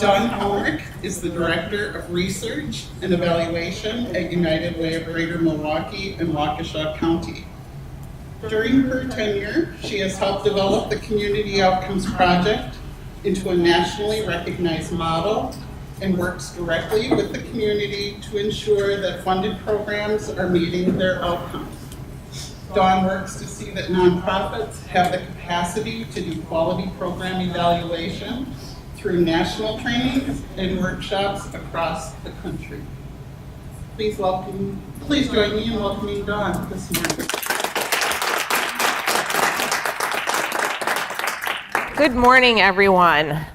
Dawn Helmrich is the Director of Research and Evaluation at United Way of Greater Milwaukee and Waukesha County. During her tenure, she has helped develop the Community Outcomes Project into a nationally recognized model and works directly with the community to ensure that funded programs are meeting their outcomes. Dawn works to see that nonprofits have the capacity to do quality program evaluation through national trainings and workshops across the country. Please join me in welcoming Dawn this morning. Good morning, everyone.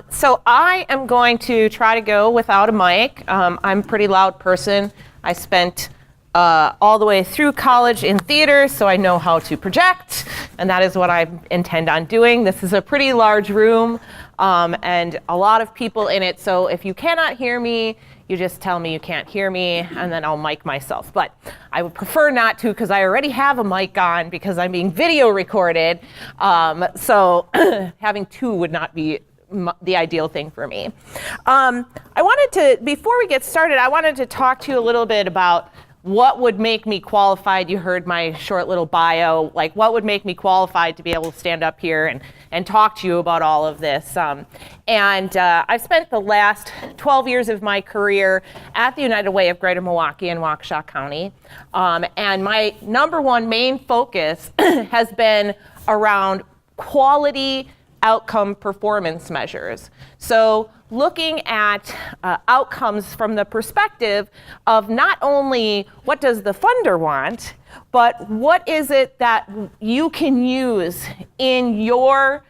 So I am going to try to go without a mic. I'm a pretty loud person. I spent all the way through college in theater, so I know how to project, and that is what I intend on doing. This is a pretty large room and a lot of people in it, so if you cannot hear me, you just tell me you can't hear me, and then I'll mic myself. But I would prefer not to, because I already have a mic on because I'm being video recorded, so having two would not be the ideal thing for me. Before we get started, I wanted to talk to you a little bit about what would make me qualified. You heard my short little bio, like what would make me qualified to be able to stand up here and talk to you about all of this. I've spent the last 12 years of my career at the United Way of Greater Milwaukee and Waukesha County. And my number one main focus has been around quality outcome performance measures. So looking at outcomes from the perspective of not only what does the funder want, but what is it that you can use in your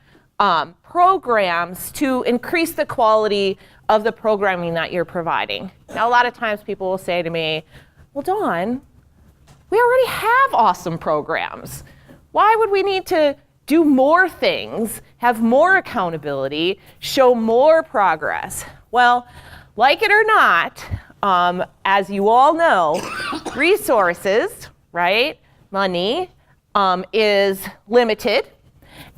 programs to increase the quality of the programming that you're providing. Now, a lot of times people will say to me, well, Dawn, we already have awesome programs. Why would we need to do more things, have more accountability, show more progress? Well, like it or not, as you all know, resources, right, money, is limited,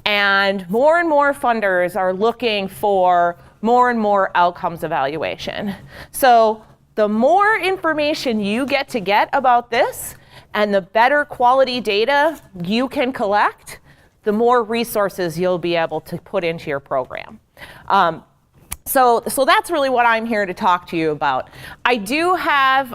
and more funders are looking for more and more outcomes evaluation. So the more information you get about this, and the better quality data you can collect, the more resources you'll be able to put into your program. So that's really what I'm here to talk to you about. I do have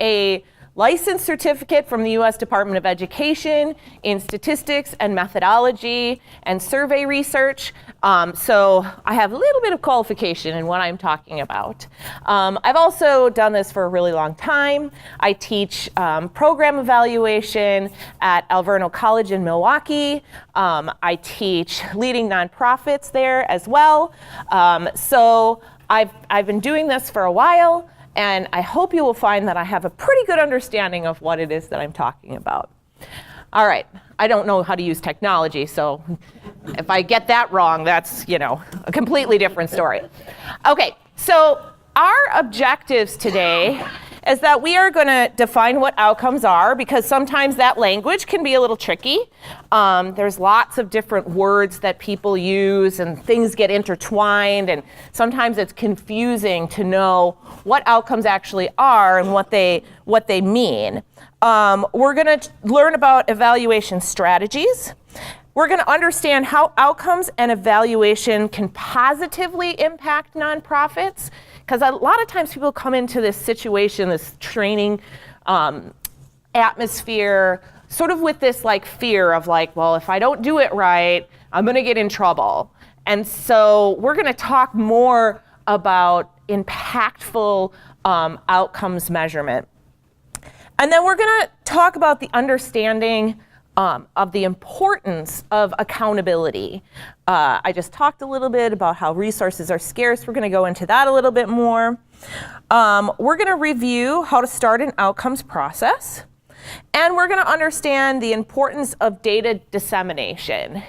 a license certificate from the U.S. Department of Education in statistics and methodology and survey research. So I have a little bit of qualification in what I'm talking about. I've also done this for a really long time. I teach program evaluation at Alverno College in Milwaukee. I teach leading nonprofits there as well. So I've been doing this for a while, and I hope you will find that I have a pretty good understanding of what it is that I'm talking about. All right, I don't know how to use technology, so if I get that wrong, that's, a completely different story. Okay, so our objectives today is that we are going to define what outcomes are, because sometimes that language can be a little tricky. There's lots of different words that people use, and things get intertwined, and sometimes it's confusing to know what outcomes actually are and what they mean. We're going to learn about evaluation strategies. We're going to understand how outcomes and evaluation can positively impact nonprofits, because a lot of times people come into this situation, this training atmosphere, sort of with this fear of well, if I don't do it right, I'm going to get in trouble. And so we're going to talk more about impactful outcomes measurement. And then we're going to talk about the understanding of the importance of accountability. I just talked a little bit about how resources are scarce. We're going to go into that a little bit more. We're going to review how to start an outcomes process. And we're going to understand the importance of data dissemination.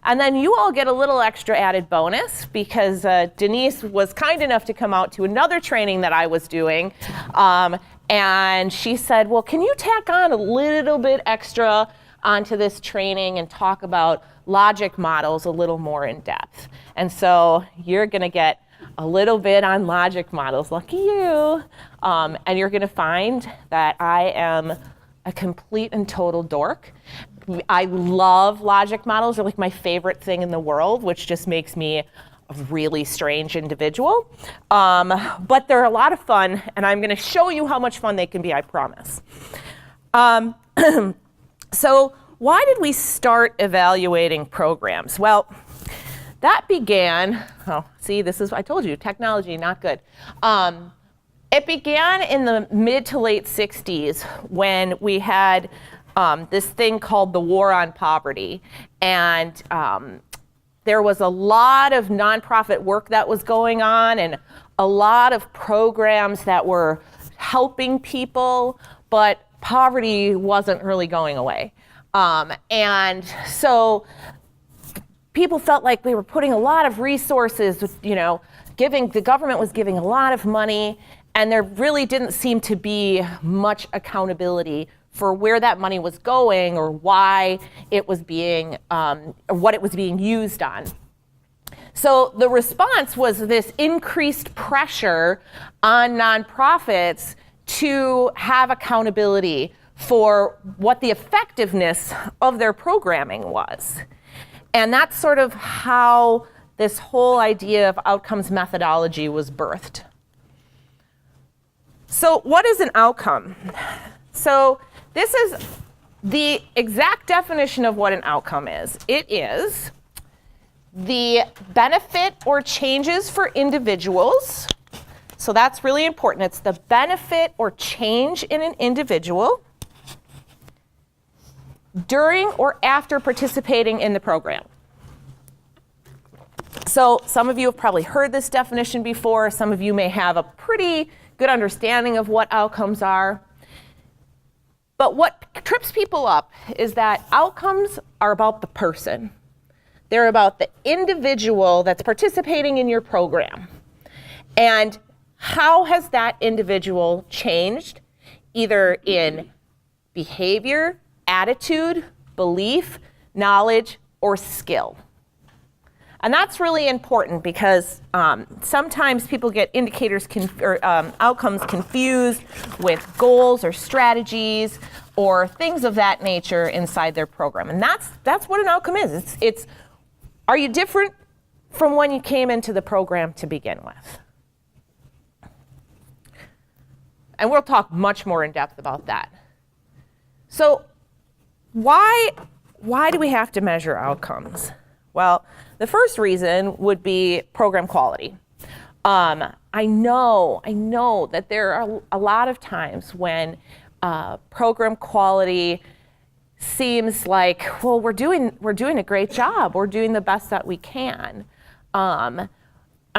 And then you all get a little extra added bonus, because Denise was kind enough to come out to another training that I was doing. And she said, well, can you tack on a little bit extra onto this training and talk about logic models a little more in depth? And so you're going to get a little bit on logic models. Lucky you. And you're going to find that I am a complete and total dork. I love logic models. They're like my favorite thing in the world, which just makes me a really strange individual. But they're a lot of fun, and I'm going to show you how much fun they can be, I promise. So why did we start evaluating programs? Well, that began, I told you, technology, not good. It began in the mid to late 60s when we had this thing called the War on Poverty. And there was a lot of nonprofit work that was going on and a lot of programs that were helping people, but poverty wasn't really going away. And so people felt like they were putting a lot of resources, the government was giving a lot of money, and there really didn't seem to be much accountability for where that money was going or why it was being, or what it was being used on. So the response was this increased pressure on nonprofits to have accountability for what the effectiveness of their programming was. And that's sort of how this whole idea of outcomes methodology was birthed. So what is an outcome? So this is the exact definition of what an outcome is. It is the benefit or changes for individuals. So that's really important. It's the benefit or change in an individual during or after participating in the program. So some of you have probably heard this definition before. Some of you may have a pretty good understanding of what outcomes are. But what trips people up is that outcomes are about the person. They're about the individual that's participating in your program. And how has that individual changed, either in behavior, attitude, belief, knowledge, or skill? And that's really important because sometimes people get indicators outcomes confused with goals or strategies or things of that nature inside their program. And that's what an outcome is. It's are you different from when you came into the program to begin with? And we'll talk much more in depth about that. So why do we have to measure outcomes? Well, the first reason would be program quality. I know that there are a lot of times when program quality seems like, well, we're doing a great job. We're doing the best that we can. And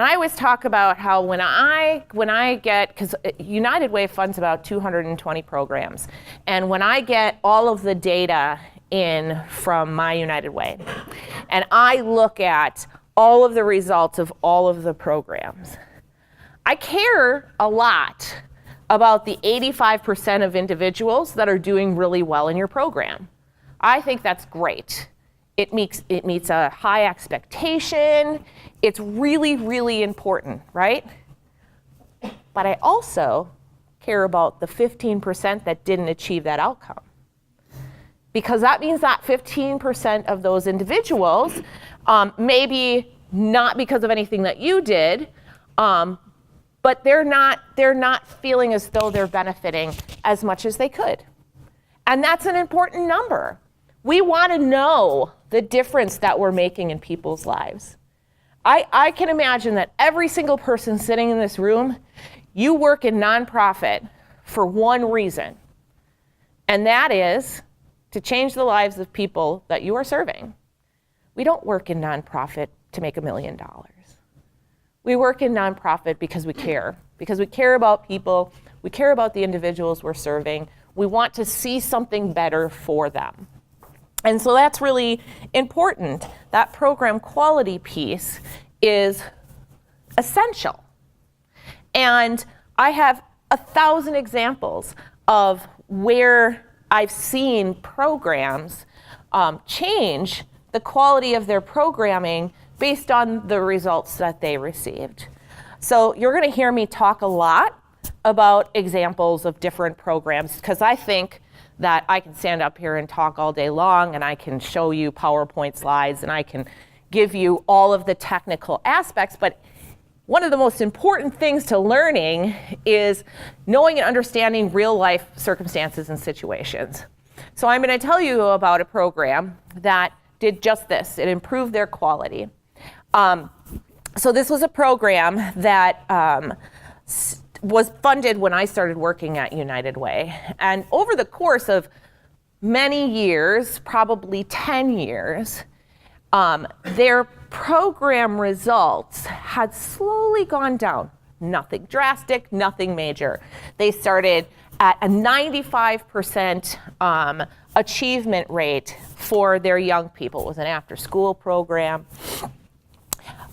I always talk about how when I get, because United Way funds about 220 programs, and when I get all of the data in from my United Way, and I look at all of the results of all of the programs, I care a lot about the 85% of individuals that are doing really well in your program. I think that's great. It meets a high expectation. It's really, really important, right? But I also care about the 15% that didn't achieve that outcome. Because that means that 15% of those individuals, maybe not because of anything that you did, but they're not feeling as though they're benefiting as much as they could. And that's an important number. We want to know the difference that we're making in people's lives. I can imagine that every single person sitting in this room, you work in nonprofit for one reason, and that is to change the lives of people that you are serving. We don't work in nonprofit to make $1 million. We work in nonprofit because we care about people, we care about the individuals we're serving, we want to see something better for them. And so that's really important. That program quality piece is essential. And I have 1,000 examples of where I've seen programs change the quality of their programming based on the results that they received. So you're going to hear me talk a lot about examples of different programs, because I think that I can stand up here and talk all day long, and I can show you PowerPoint slides, and I can give you all of the technical aspects. But one of the most important things to learning is knowing and understanding real life circumstances and situations. So I'm going to tell you about a program that did just this. It improved their quality. So this was a program that was funded when I started working at United Way. And over the course of many years, probably 10 years, their program results had slowly gone down. Nothing drastic, nothing major. They started at a 95% achievement rate for their young people. It was an after-school program.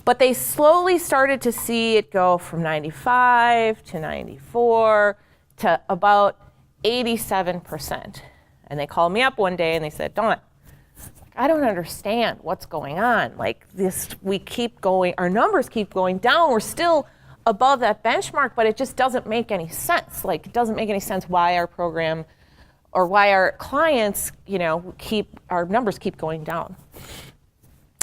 But they slowly started to see it go from 95 to 94 to about 87%. And they called me up one day and they said, Dawn, I don't understand what's going on. Like this, we keep going, our numbers keep going down. We're still above that benchmark, but it just doesn't make any sense. Like it doesn't make any sense why our program or why our clients, our numbers keep going down.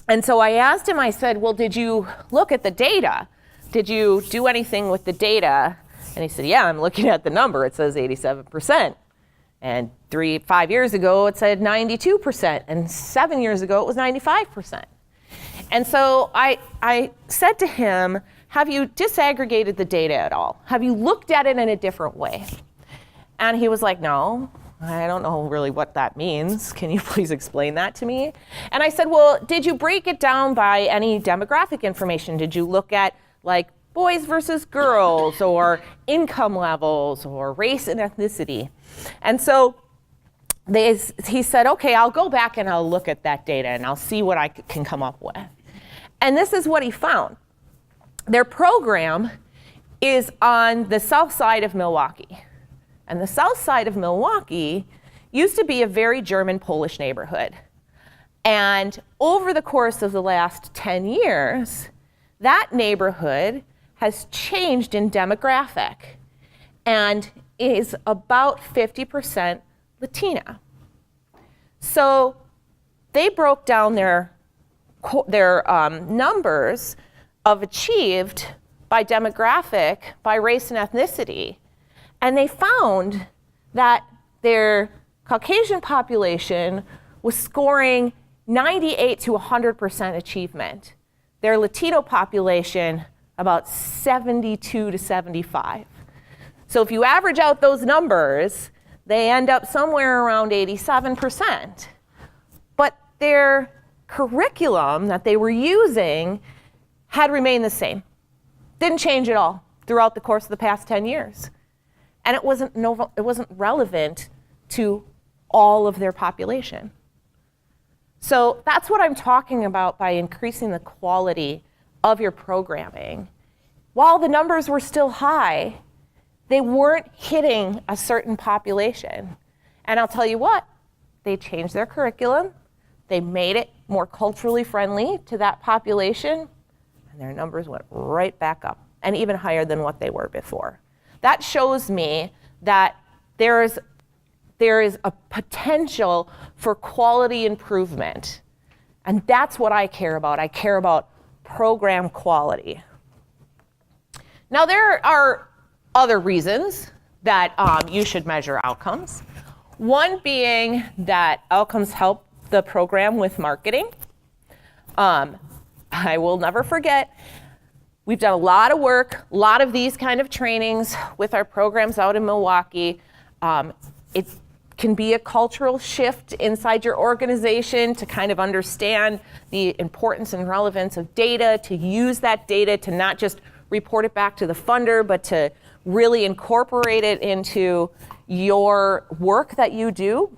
And so I asked him, I said, well, did you look at the data? Did you do anything with the data? And he said, yeah, I'm looking at the number. It says 87%. And 5 years ago, it said 92%. And 7 years ago, it was 95%. And so I said to him, have you disaggregated the data at all? Have you looked at it in a different way? And he was like, no, I don't know really what that means. Can you please explain that to me? And I said, well, did you break it down by any demographic information? Did you look at like boys versus girls or income levels or race and ethnicity? And so he said, okay, I'll go back and I'll look at that data and I'll see what I can come up with. And this is what he found. Their program is on the south side of Milwaukee. And the south side of Milwaukee used to be a very German-Polish neighborhood. And over the course of the last 10 years, that neighborhood has changed in demographic and is about 50% Latina. So they broke down their numbers of achieved by demographic, by race and ethnicity. And they found that their Caucasian population was scoring 98 to 100% achievement. Their Latino population, about 72 to 75. So if you average out those numbers, they end up somewhere around 87%. But their curriculum that they were using had remained the same. Didn't change at all throughout the course of the past 10 years. And it wasn't relevant to all of their population. So that's what I'm talking about by increasing the quality of your programming. While the numbers were still high, they weren't hitting a certain population. And I'll tell you what, they changed their curriculum, they made it more culturally friendly to that population, and their numbers went right back up, and even higher than what they were before. That shows me that there is a potential for quality improvement. And that's what I care about. I care about program quality. Now, there are other reasons that you should measure outcomes. One being that outcomes help the program with marketing. I will never forget, we've done a lot of work, a lot of these kind of trainings with our programs out in Milwaukee. It can be a cultural shift inside your organization to kind of understand the importance and relevance of data, to use that data to not just report it back to the funder, but to really incorporate it into your work that you do.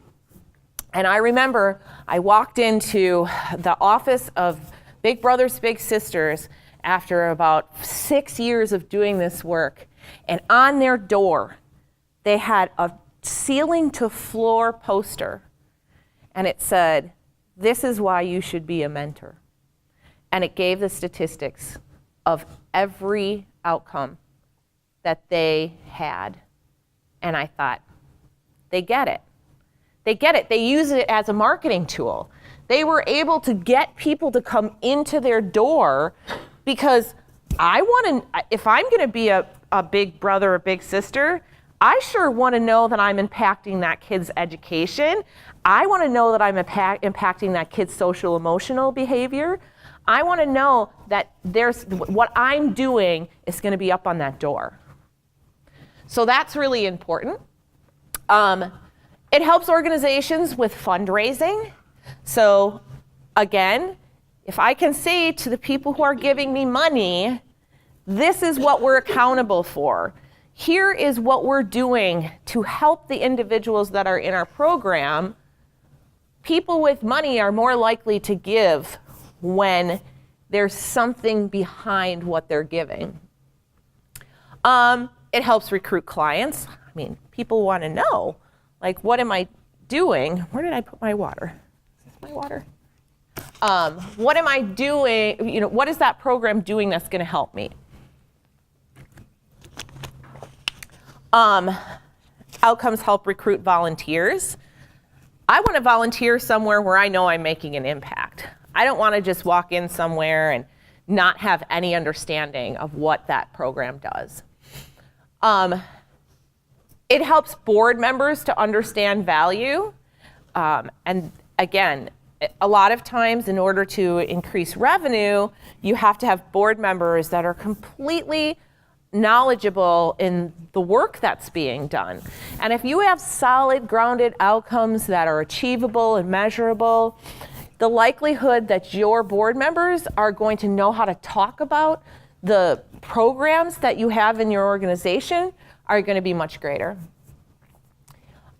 And I remember I walked into the office of Big Brothers Big Sisters after about 6 years of doing this work, and on their door they had a ceiling to floor poster, and it said, "This is why you should be a mentor." And it gave the statistics of every outcome that they had. And I thought, they get it. They get it. They use it as a marketing tool. They were able to get people to come into their door because if I'm going to be a big brother or big sister, I sure want to know that I'm impacting that kid's education. I want to know that I'm impacting that kid's social emotional behavior. I want to know that what I'm doing is going to be up on that door. So that's really important. It helps organizations with fundraising. So again, if I can say to the people who are giving me money, this is what we're accountable for. Here is what we're doing to help the individuals that are in our program. People with money are more likely to give when there's something behind what they're giving. It helps recruit clients. I mean, people want to know, like, what am I doing? Where did I put my water? Is this my water? What am I doing? What is that program doing that's going to help me? Outcomes help recruit volunteers. I want to volunteer somewhere where I know I'm making an impact. I don't want to just walk in somewhere and not have any understanding of what that program does. It helps board members to understand value. And again, a lot of times in order to increase revenue, you have to have board members that are completely knowledgeable in the work that's being done. And if you have solid, grounded outcomes that are achievable and measurable, the likelihood that your board members are going to know how to talk about the programs that you have in your organization are going to be much greater.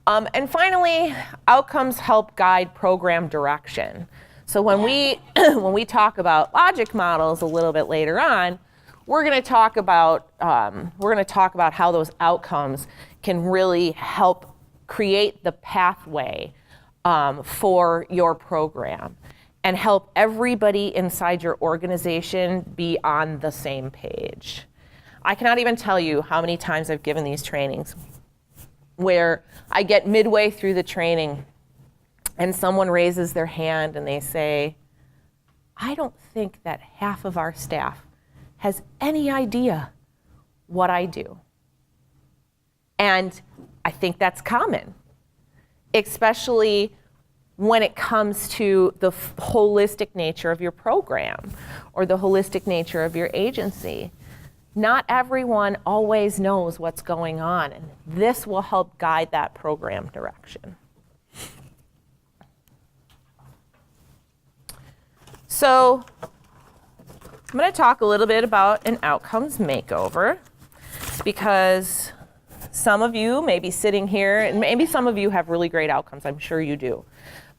And finally, outcomes help guide program direction. So when we talk about logic models a little bit later on, we're going to talk about how those outcomes can really help create the pathway for your program and help everybody inside your organization be on the same page. I cannot even tell you how many times I've given these trainings where I get midway through the training and someone raises their hand and they say, I don't think that half of our staff has any idea what I do. And I think that's common, especially when it comes to the holistic nature of your program or the holistic nature of your agency. Not everyone always knows what's going on, and this will help guide that program direction. So I'm going to talk a little bit about an outcomes makeover, because some of you may be sitting here, and maybe some of you have really great outcomes, I'm sure you do.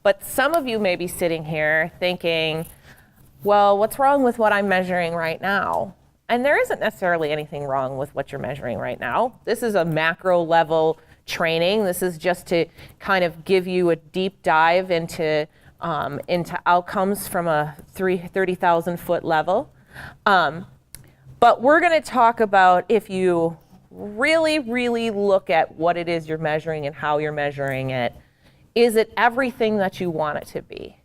But some of you may be sitting here thinking, well, what's wrong with what I'm measuring right now? And there isn't necessarily anything wrong with what you're measuring right now. This is a macro level training. This is just to kind of give you a deep dive into outcomes from a 30,000 foot level. But we're going to talk about, if you really, really look at what it is you're measuring and how you're measuring it, is it everything that you want it to be?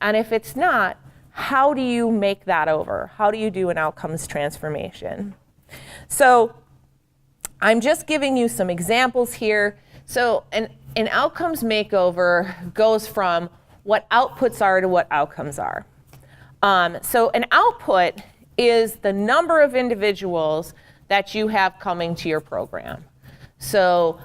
And if it's not, how do you make that over? How do you do an outcomes transformation? So I'm just giving you some examples here. So an outcomes makeover goes from what outputs are to what outcomes are. So an output is the number of individuals that you have coming to your program. So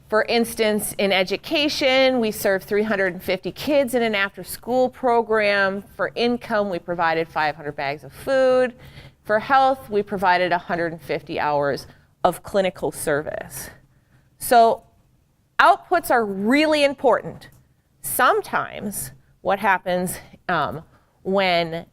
for instance, in education, we serve 350 kids in an after-school program. For income, we provided 500 bags of food. For health, we provided 150 hours of clinical service. So outputs are really important. Sometimes what happens when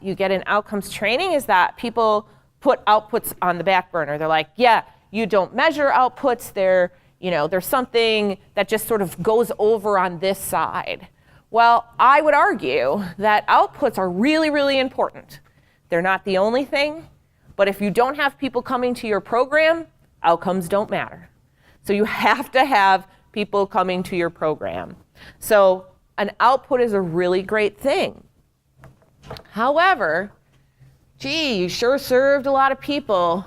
you get an outcomes training is that people put outputs on the back burner. They're like, yeah, you don't measure outputs. There's something that just sort of goes over on this side. Well, I would argue that outputs are really, really important. They're not the only thing, but if you don't have people coming to your program, outcomes don't matter. So you have to have people coming to your program. So an output is a really great thing. However, gee, you sure served a lot of people,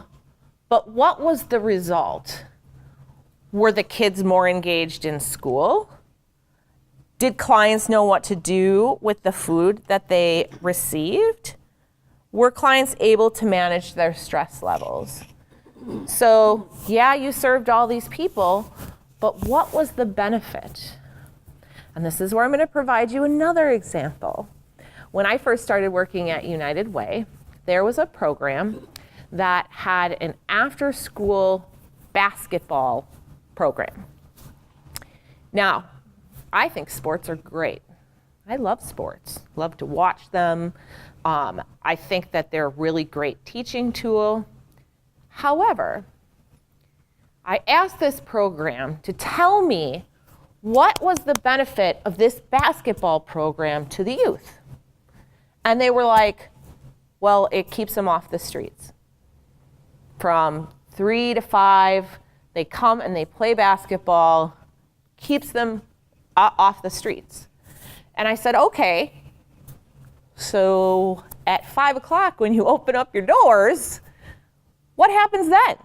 but what was the result? Were the kids more engaged in school? Did clients know what to do with the food that they received? Were clients able to manage their stress levels? So, yeah, you served all these people, but what was the benefit? And this is where I'm going to provide you another example. When I first started working at United Way, there was a program that had an after-school basketball program. Now, I think sports are great. I love sports, love to watch them. I think that they're a really great teaching tool. However, I asked this program to tell me what was the benefit of this basketball program to the youth. And they were like, well, it keeps them off the streets. From 3 to 5, they come and they play basketball, keeps them off the streets. And I said, okay, so at 5 o'clock when you open up your doors, what happens then?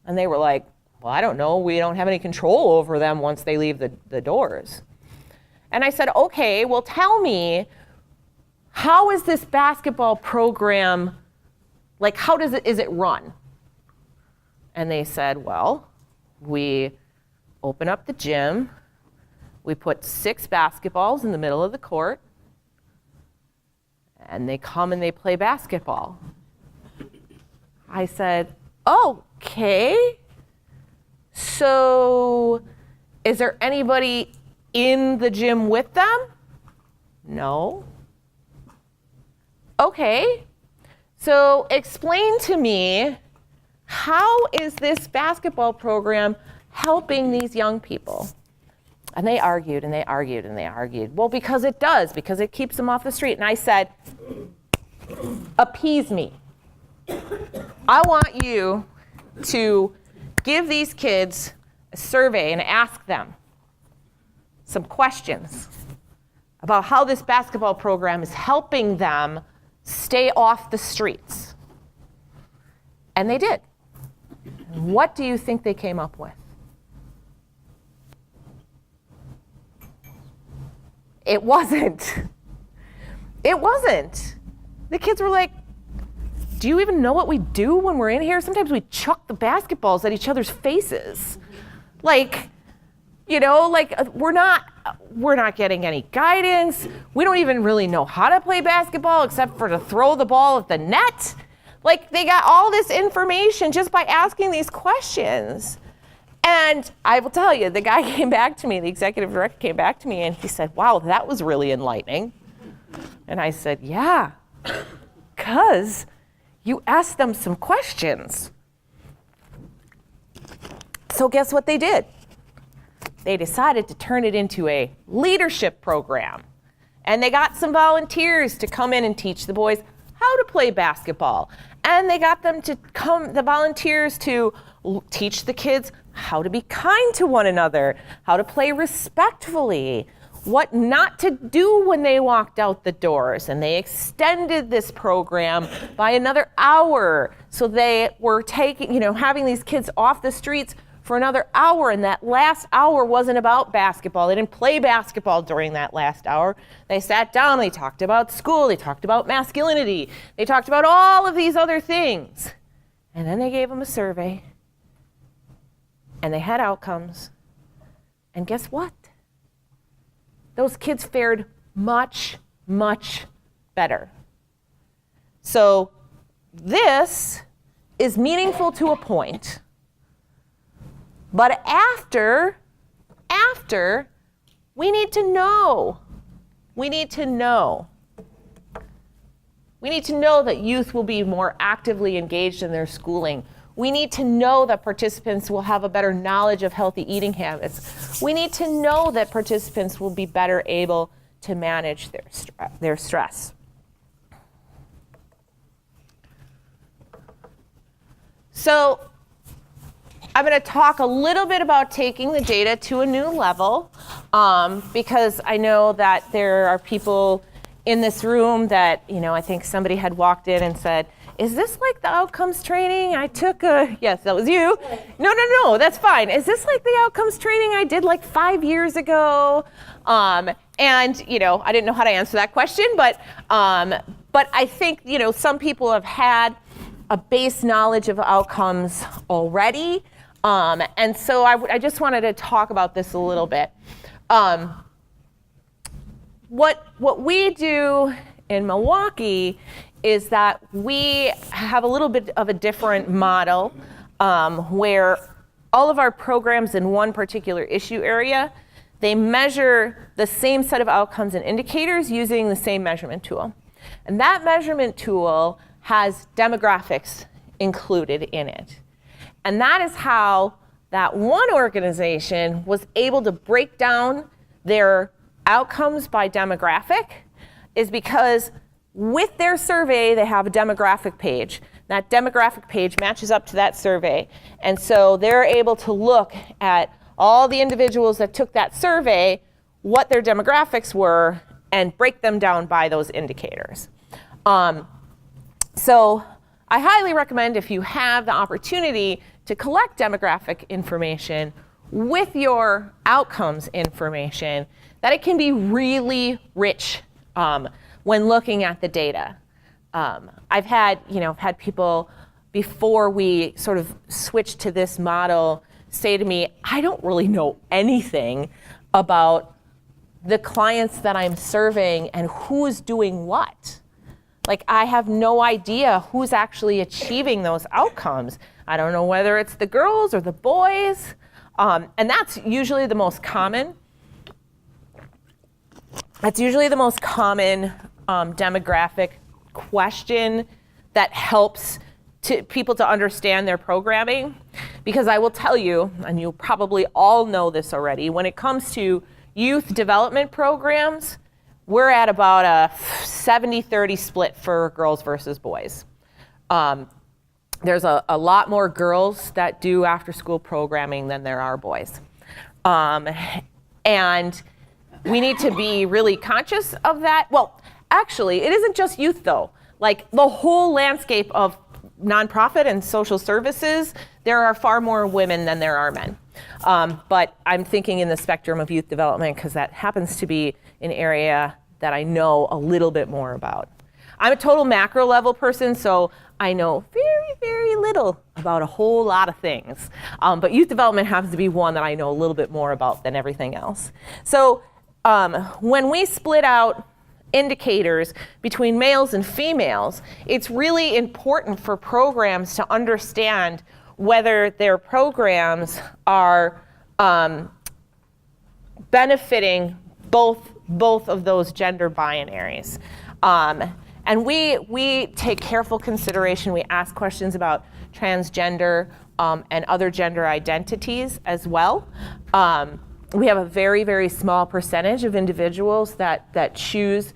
And they were like, well, I don't know. We don't have any control over them once they leave the doors. And I said, okay, well, tell me, how is this basketball program, like, how is it run? And they said, well, we open up the gym, we put 6 basketballs in the middle of the court, and they come and they play basketball. I said, okay, so is there anybody in the gym with them? No. Okay, so explain to me, how is this basketball program helping these young people? And they argued and they argued and they argued. Well, because it does, because it keeps them off the street. And I said, appease me. I want you to give these kids a survey and ask them some questions about how this basketball program is helping them stay off the streets. And they did. What do you think they came up with? It wasn't. It wasn't. The kids were like, do you even know what we do when we're in here? Sometimes we chuck the basketballs at each other's faces. Like, you know, like we're not getting any guidance. We don't even really know how to play basketball except for to throw the ball at the net. Like, they got all this information just by asking these questions. And I will tell you, the guy came back to me, the executive director came back to me, and he said, wow, that was really enlightening. And I said, yeah, because you asked them some questions. So guess what they did? They decided to turn it into a leadership program. And they got some volunteers to come in and teach the boys how to play basketball. And they got them to come, the volunteers, to teach the kids how to be kind to one another, how to play respectfully, what not to do when they walked out the doors. And they extended this program by another hour. So they were having these kids off the streets for another hour, and that last hour wasn't about basketball. They didn't play basketball during that last hour. They sat down, they talked about school, they talked about masculinity, they talked about all of these other things. And then they gave them a survey, and they had outcomes. And guess what? Those kids fared much, much better. So this is meaningful to a point. But after, we need to know. We need to know that youth will be more actively engaged in their schooling. We need to know that participants will have a better knowledge of healthy eating habits. We need to know that participants will be better able to manage their stress. So I'm going to talk a little bit about taking the data to a new level, because I know that there are people in this room that, I think somebody had walked in and said, is this like the outcomes training I took? Yes, that was you. No, that's fine. Is this like the outcomes training I did like 5 years ago? And, I didn't know how to answer that question, but I think, some people have had a base knowledge of outcomes already. And so I just wanted to talk about this a little bit. What we do in Milwaukee is that we have a little bit of a different model, where all of our programs in one particular issue area, they measure the same set of outcomes and indicators using the same measurement tool. And that measurement tool has demographics included in it. And that is how that one organization was able to break down their outcomes by demographic, is because with their survey, they have a demographic page. That demographic page matches up to that survey. And so they're able to look at all the individuals that took that survey, what their demographics were, and break them down by those indicators. So I highly recommend, if you have the opportunity to collect demographic information with your outcomes information, that it can be really rich when looking at the data. I've had people, before we sort of switched to this model, say to me, I don't really know anything about the clients that I'm serving and who's doing what. Like, I have no idea who's actually achieving those outcomes. I don't know whether it's the girls or the boys. And that's usually the most common. That's usually the most common demographic question that helps people to understand their programming. Because I will tell you, and you probably all know this already, when it comes to youth development programs, we're at about a 70-30 split for girls versus boys. There's a lot more girls that do after-school programming than there are boys. And we need to be really conscious of that. Well, actually, it isn't just youth, though. Like, the whole landscape of nonprofit and social services, there are far more women than there are men. But I'm thinking in the spectrum of youth development, because that happens to be an area that I know a little bit more about. I'm a total macro level person, so I know very, very little about a whole lot of things. But youth development happens to be one that I know a little bit more about than everything else. So when we split out indicators between males and females, it's really important for programs to understand whether their programs are benefiting both of those gender binaries. And we take careful consideration. We ask questions about transgender and other gender identities as well. We have a very, very small percentage of individuals that choose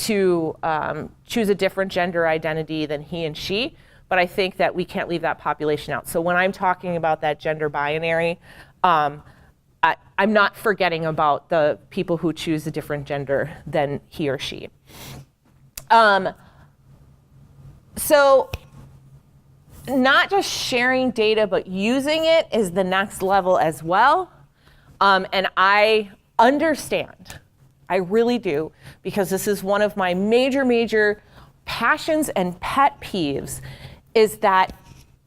a different gender identity than he and she, but I think that we can't leave that population out. So when I'm talking about that gender binary, I'm not forgetting about the people who choose a different gender than he or she. So not just sharing data, but using it is the next level as well. And I understand, I really do, because this is one of my major passions and pet peeves, is that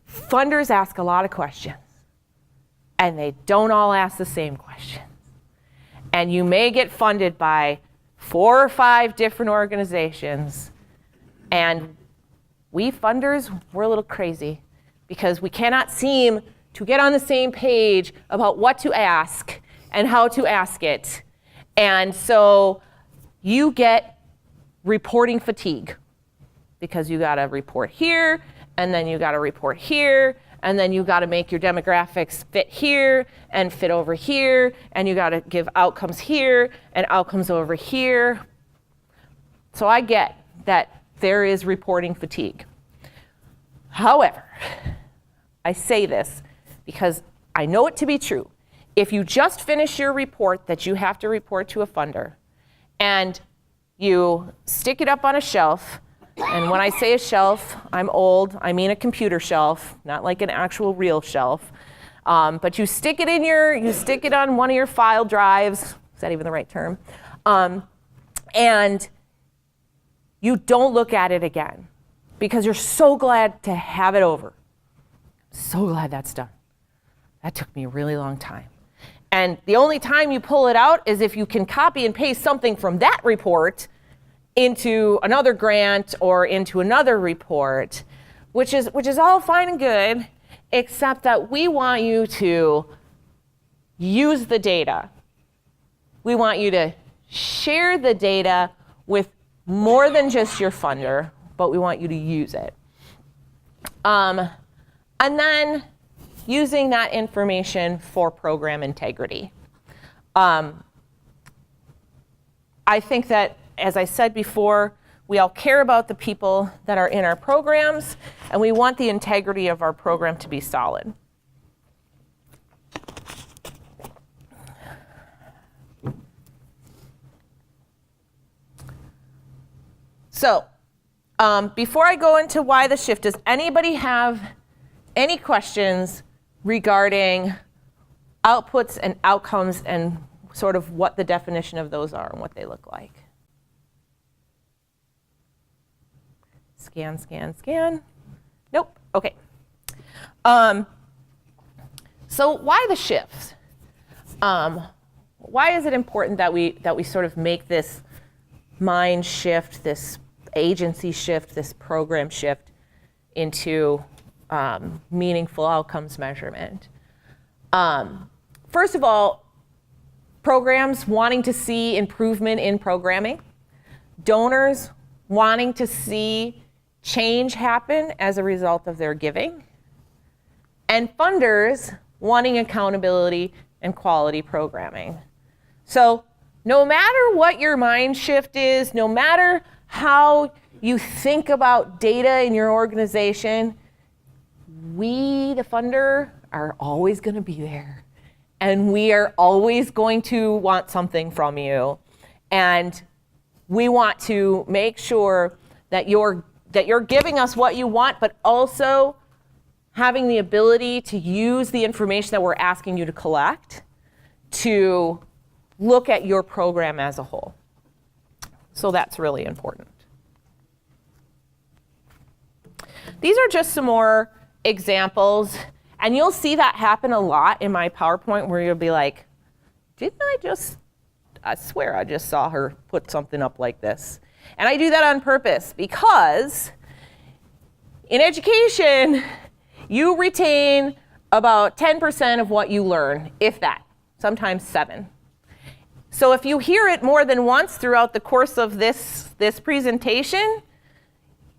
funders ask a lot of questions, and they don't all ask the same questions. And you may get funded by 4 or 5 different organizations, and we funders, we're a little crazy, because we cannot seem to get on the same page about what to ask and how to ask it. And so you get reporting fatigue, because you gotta report here, and then you gotta report here, and then you gotta make your demographics fit here and fit over here, and you gotta give outcomes here and outcomes over here. So I get that there is reporting fatigue. However, I say this because I know it to be true. If you just finish your report that you have to report to a funder, and you stick it up on a shelf, and when I say a shelf, I'm old, I mean a computer shelf, not like an actual real shelf. But you stick it on one of your file drives, is that even the right term? And you don't look at it again because you're so glad to have it over. So glad that's done. That took me a really long time. And the only time you pull it out is if you can copy and paste something from that report into another grant or into another report, which is all fine and good, except that we want you to use the data. We want you to share the data with more than just your funder, but we want you to use it. And then using that information for program integrity. I think that, as I said before, we all care about the people that are in our programs, and we want the integrity of our program to be solid. So, before I go into why the shift, does anybody have any questions regarding outputs and outcomes and sort of what the definition of those are and what they look like? Scan, scan, scan. Nope. Okay. So why the shifts? Why is it important that we sort of make this mind shift, this agency shift, this program shift into meaningful outcomes measurement? First of all, programs wanting to see improvement in programming, donors wanting to see change happen as a result of their giving, and funders wanting accountability and quality programming. So no matter what your mind shift is, no matter how you think about data in your organization, we, the funder, are always going to be there. And we are always going to want something from you. And we want to make sure that you're giving us what you want, but also having the ability to use the information that we're asking you to collect to look at your program as a whole. So that's really important. These are just some more examples, and you'll see that happen a lot in my PowerPoint where you'll be like, I swear I just saw her put something up like this. And I do that on purpose because in education, you retain about 10% of what you learn, if that, sometimes 7. So if you hear it more than once throughout the course of this presentation,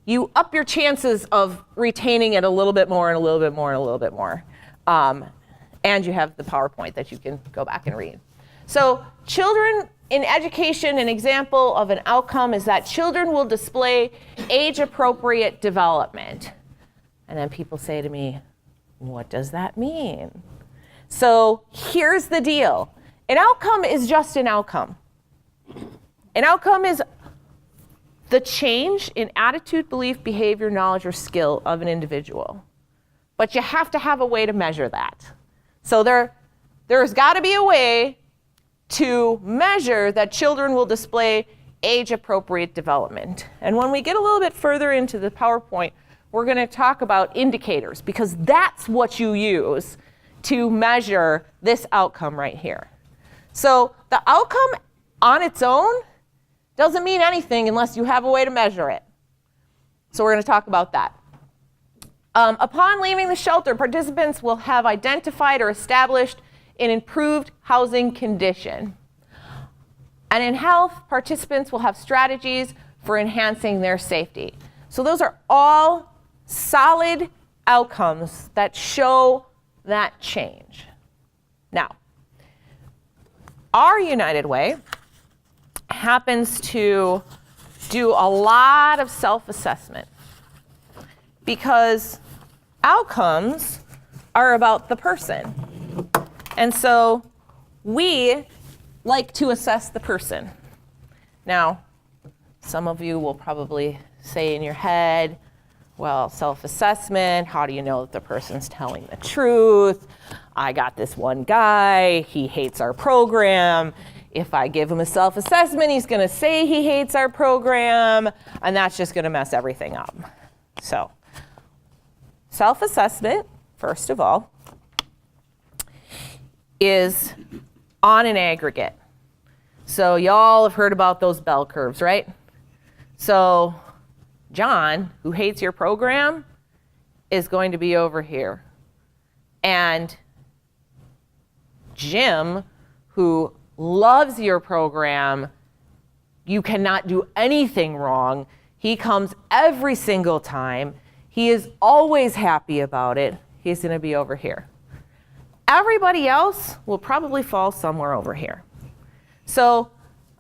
you up your chances of retaining it a little bit more and a little bit more and a little bit more. And you have the PowerPoint that you can go back and read. So children in education, an example of an outcome is that children will display age-appropriate development. And then people say to me, what does that mean? So here's the deal. An outcome is just an outcome. An outcome is the change in attitude, belief, behavior, knowledge, or skill of an individual. But you have to have a way to measure that. So there's got to be a way to measure that children will display age-appropriate development. And when we get a little bit further into the PowerPoint, we're going to talk about indicators, because that's what you use to measure this outcome right here. So the outcome on its own doesn't mean anything unless you have a way to measure it. So we're going to talk about that. Upon leaving the shelter, participants will have identified or established an improved housing condition. And in health, participants will have strategies for enhancing their safety. So those are all solid outcomes that show that change. Now, our United Way happens to do a lot of self-assessment because outcomes are about the person. And so we like to assess the person. Now, some of you will probably say in your head, well, self-assessment, how do you know that the person's telling the truth? I got this one guy, he hates our program. If I give him a self-assessment, he's gonna say he hates our program, and that's just gonna mess everything up. So, self-assessment, first of all, is on an aggregate. So y'all have heard about those bell curves, right? So John, who hates your program, is going to be over here. And Jim, who loves your program, you cannot do anything wrong. He comes every single time. He is always happy about it. He's going to be over here. Everybody else will probably fall somewhere over here. So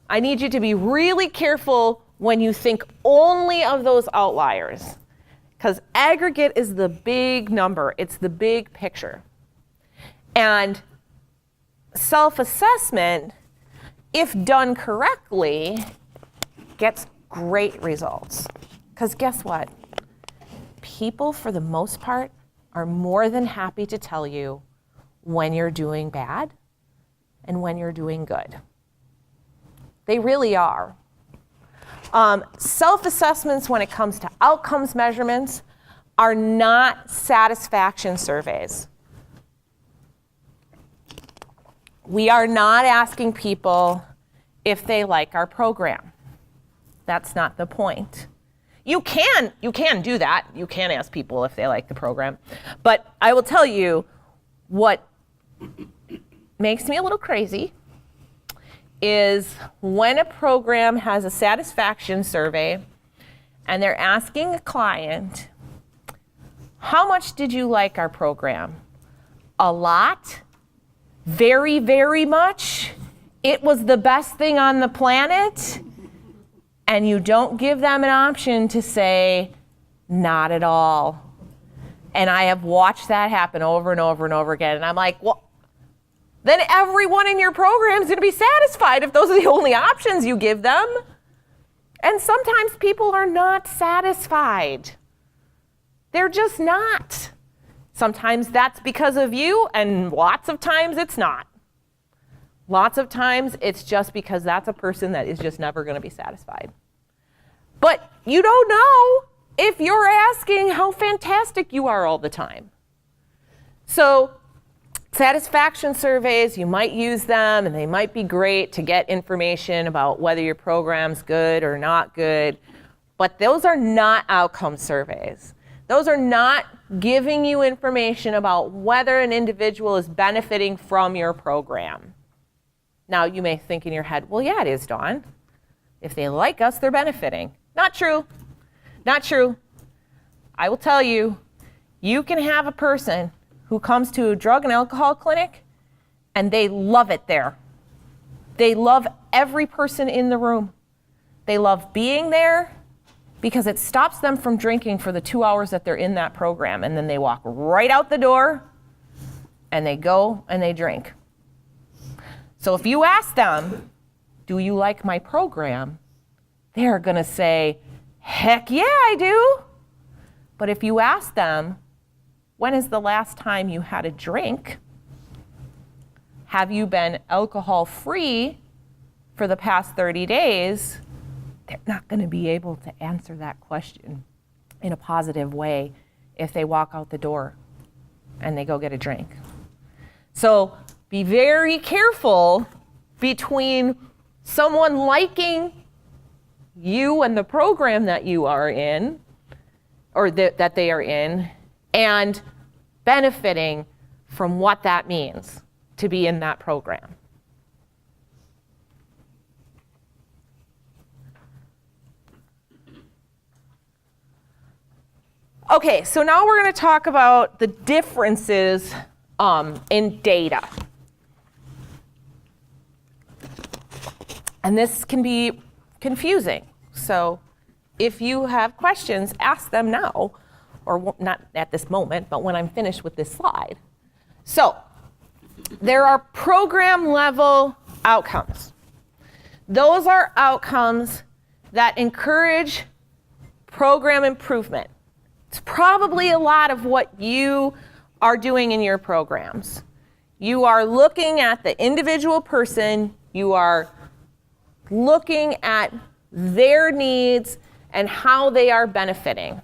I need you to be really careful when you think only of those outliers, because aggregate is the big number. It's the big picture. And self-assessment, if done correctly, gets great results. Because guess what? People, for the most part, are more than happy to tell you when you're doing bad and when you're doing good. They really are. Self-assessments when it comes to outcomes measurements are not satisfaction surveys. We are not asking people if they like our program. That's not the point. You can do that. You can ask people if they like the program. But I will tell you what makes me a little crazy is when a program has a satisfaction survey and they're asking a client, how much did you like our program? A lot? Very, very much? It was the best thing on the planet? And you don't give them an option to say, not at all. And I have watched that happen over and over and over again. And I'm like, well, then everyone in your program is going to be satisfied if those are the only options you give them. And sometimes people are not satisfied. They're just not. Sometimes that's because of you, and lots of times it's not. Lots of times it's just because that's a person that is just never going to be satisfied. But you don't know if you're asking how fantastic you are all the time. So satisfaction surveys, you might use them, and they might be great to get information about whether your program's good or not good, but those are not outcome surveys. Those are not giving you information about whether an individual is benefiting from your program. Now, you may think in your head, well, yeah, it is, Dawn. If they like us, they're benefiting. Not true. Not true. I will tell you, you can have a person who comes to a drug and alcohol clinic and they love it there. They love every person in the room. They love being there because it stops them from drinking for the 2 hours that they're in that program, and then they walk right out the door and they go and they drink. So if you ask them, do you like my program? They're gonna say, heck yeah, I do. But if you ask them, when is the last time you had a drink? Have you been alcohol-free for the past 30 days? They're not gonna be able to answer that question in a positive way if they walk out the door and they go get a drink. So be very careful between someone liking you and the program that you are in, or that they are in, and benefiting from what that means to be in that program. Okay, so now we're going to talk about the differences in data. And this can be confusing. So if you have questions, ask them now. or not at this moment, but when I'm finished with this slide. So there are program level outcomes. Those are outcomes that encourage program improvement. It's probably a lot of what you are doing in your programs. You are looking at the individual person, you are looking at their needs and how they are benefiting.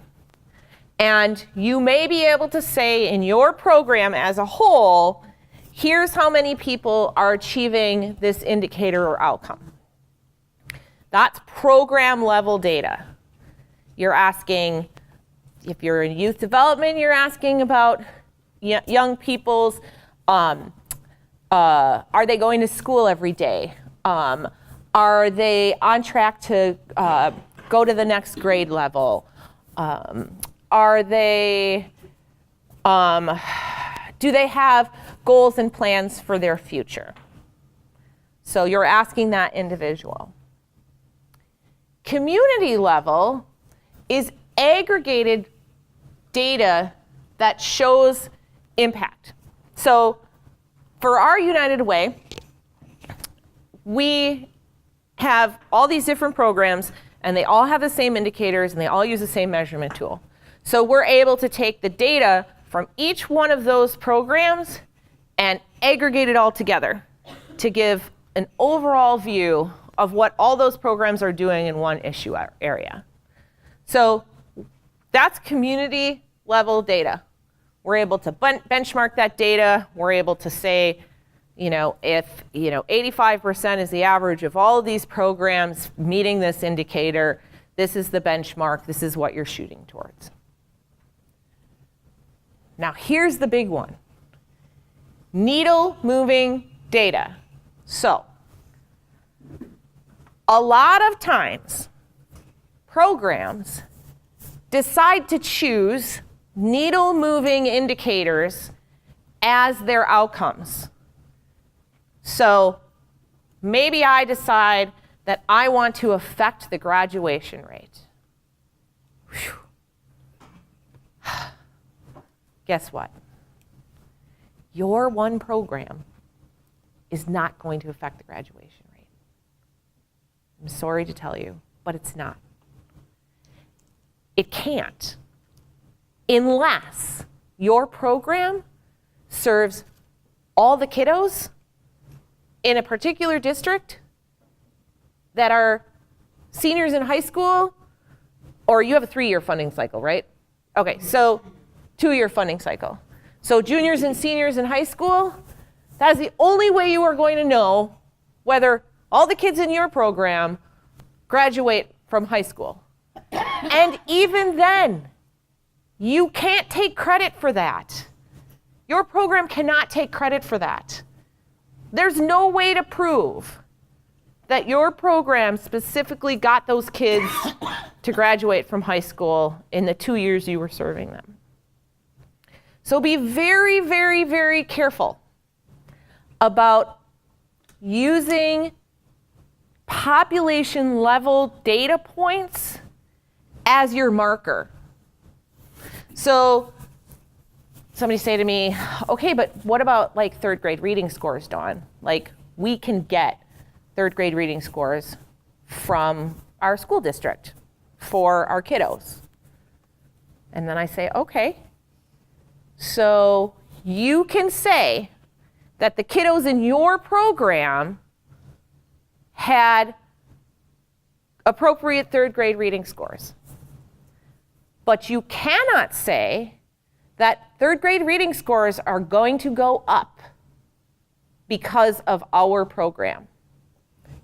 And you may be able to say in your program as a whole, here's how many people are achieving this indicator or outcome. That's program level data. You're asking, if you're in youth development, you're asking about young people's, are they going to school every day? Are they on track to go to the next grade level? Are they, do they have goals and plans for their future? So you're asking that individual. Community level is aggregated data that shows impact. So for our United Way, we have all these different programs, and they all have the same indicators, and they all use the same measurement tool. So we're able to take the data from each one of those programs and aggregate it all together to give an overall view of what all those programs are doing in one issue area. So that's community level data. We're able to benchmark that data. We're able to say, if 85% is the average of all of these programs meeting this indicator, this is the benchmark, this is what you're shooting towards. Now here's the big one. Needle moving data. So a lot of times programs decide to choose needle moving indicators as their outcomes. So maybe I decide that I want to affect the graduation rate. Whew. Guess what? Your one program is not going to affect the graduation rate. I'm sorry to tell you, but it's not. It can't, unless your program serves all the kiddos in a particular district that are seniors in high school, or you have a 3-year funding cycle, right? Okay, so 2-year funding cycle. So juniors and seniors in high school, that is the only way you are going to know whether all the kids in your program graduate from high school. And even then, you can't take credit for that. Your program cannot take credit for that. There's no way to prove that your program specifically got those kids to graduate from high school in the 2 years you were serving them. So be very, very, very careful about using population level data points as your marker. So somebody say to me, okay, but what about like 3rd grade reading scores, Dawn? Like we can get 3rd grade reading scores from our school district for our kiddos. And then I say, okay, so you can say that the kiddos in your program had appropriate 3rd grade reading scores. But you cannot say that 3rd grade reading scores are going to go up because of our program.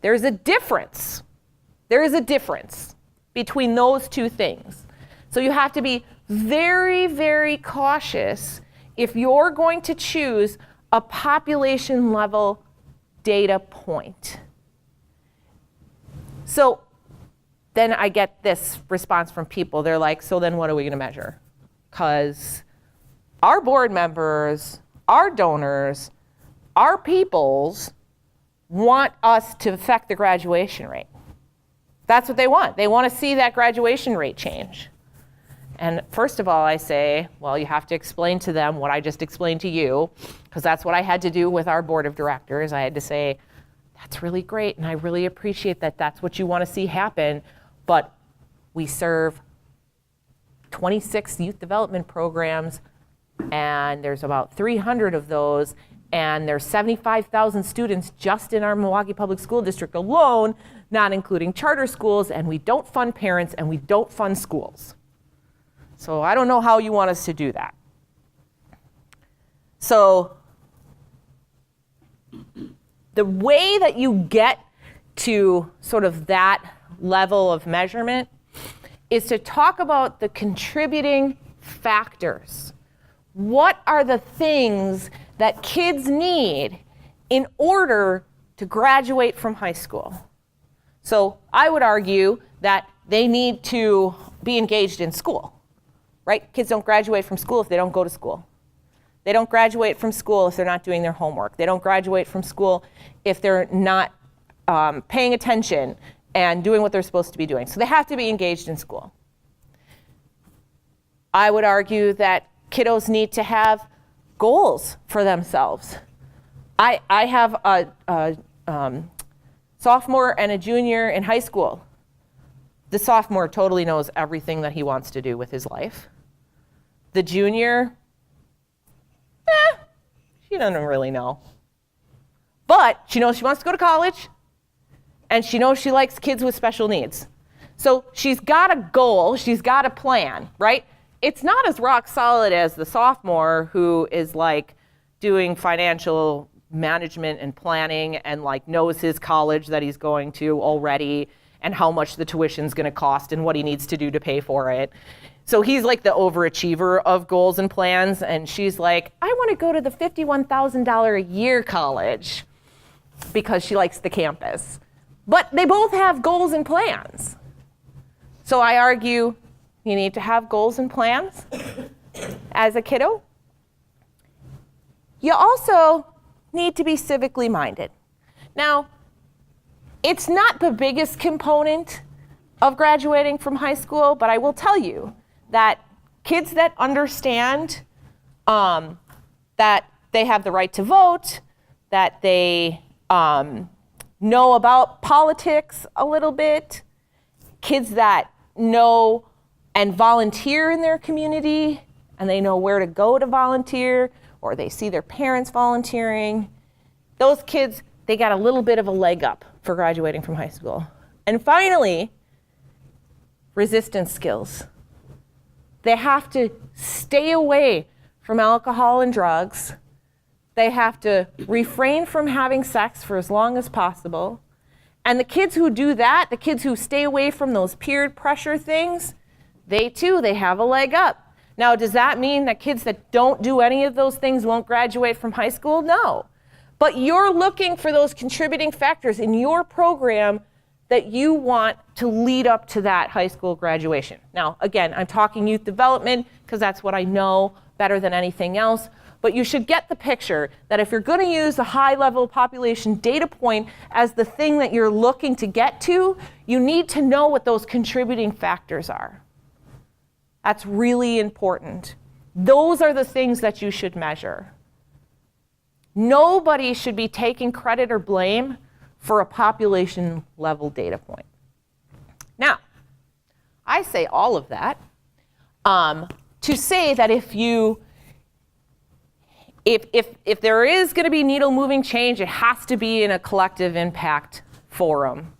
There's a difference. There is a difference between those two things. So you have to be very, very cautious if you're going to choose a population level data point. So then I get this response from people. They're like, so then what are we going to measure? Because our board members, our donors, our peoples want us to affect the graduation rate. That's what they want. They want to see that graduation rate change. And first of all, I say, well, you have to explain to them what I just explained to you, because that's what I had to do with our board of directors. I had to say, that's really great, and I really appreciate that that's what you want to see happen, but we serve 26 youth development programs, and there's about 300 of those, and there's 75,000 students just in our Milwaukee Public School District alone, not including charter schools, and we don't fund parents, and we don't fund schools. So I don't know how you want us to do that. So the way that you get to sort of that level of measurement is to talk about the contributing factors. What are the things that kids need in order to graduate from high school? So I would argue that they need to be engaged in school, right? Kids don't graduate from school if they don't go to school. They don't graduate from school if they're not doing their homework. They don't graduate from school if they're not paying attention and doing what they're supposed to be doing. So they have to be engaged in school. I would argue that kiddos need to have goals for themselves. I have a sophomore and a junior in high school. The sophomore totally knows everything that he wants to do with his life. The junior, she doesn't really know. But she knows she wants to go to college, and she knows she likes kids with special needs. So she's got a goal, she's got a plan, right? It's not as rock solid as the sophomore who is like doing financial management and planning and like knows his college that he's going to already and how much the tuition's gonna cost and what he needs to do to pay for it. So he's like the overachiever of goals and plans, and she's like, I want to go to the $51,000 a year college because she likes the campus. But they both have goals and plans. So I argue you need to have goals and plans as a kiddo. You also need to be civically minded. Now, it's not the biggest component of graduating from high school, but I will tell you that kids that understand that they have the right to vote, that they know about politics a little bit, kids that know and volunteer in their community, and they know where to go to volunteer, or they see their parents volunteering, those kids, they got a little bit of a leg up for graduating from high school. And finally, resistance skills. They have to stay away from alcohol and drugs. They have to refrain from having sex for as long as possible. And the kids who do that, the kids who stay away from those peer pressure things, they have a leg up. Now, does that mean that kids that don't do any of those things won't graduate from high school? No. But you're looking for those contributing factors in your program that you want to lead up to that high school graduation. Now, again, I'm talking youth development because that's what I know better than anything else. But you should get the picture that if you're going to use the high-level population data point as the thing that you're looking to get to, you need to know what those contributing factors are. That's really important. Those are the things that you should measure. Nobody should be taking credit or blame for a population level data point. Now, I say all of that to say that if there is going to be needle moving change, it has to be in a collective impact forum.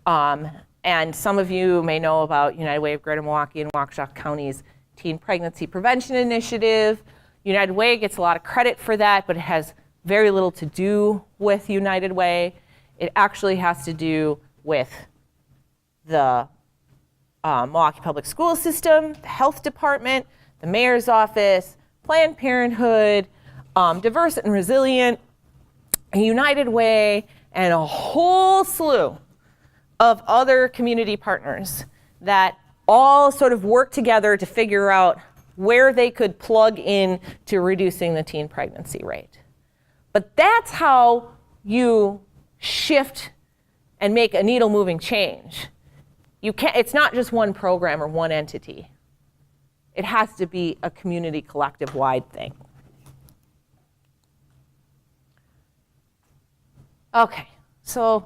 And some of you may know about United Way of Greater Milwaukee and Waukesha County's Teen Pregnancy Prevention Initiative. United Way gets a lot of credit for that, but it has very little to do with United Way. It actually has to do with the Milwaukee Public School System, the Health Department, the Mayor's Office, Planned Parenthood, Diverse and Resilient, United Way, and a whole slew of other community partners that all sort of work together to figure out where they could plug in to reducing the teen pregnancy rate. But that's how you shift and make a needle moving change. It's not just one program or one entity. It has to be a community collective-wide thing. Okay, so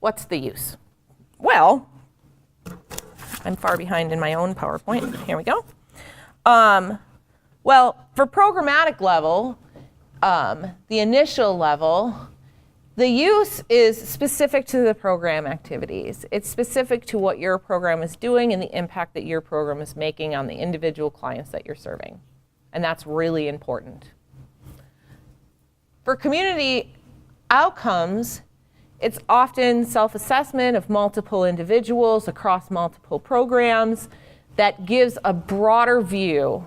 what's the use? Well, I'm far behind in my own PowerPoint. Here we go. Well, for programmatic level, the initial level, the use is specific to the program activities. It's specific to what your program is doing and the impact that your program is making on the individual clients that you're serving. And that's really important. For community outcomes, it's often self-assessment of multiple individuals across multiple programs that gives a broader view.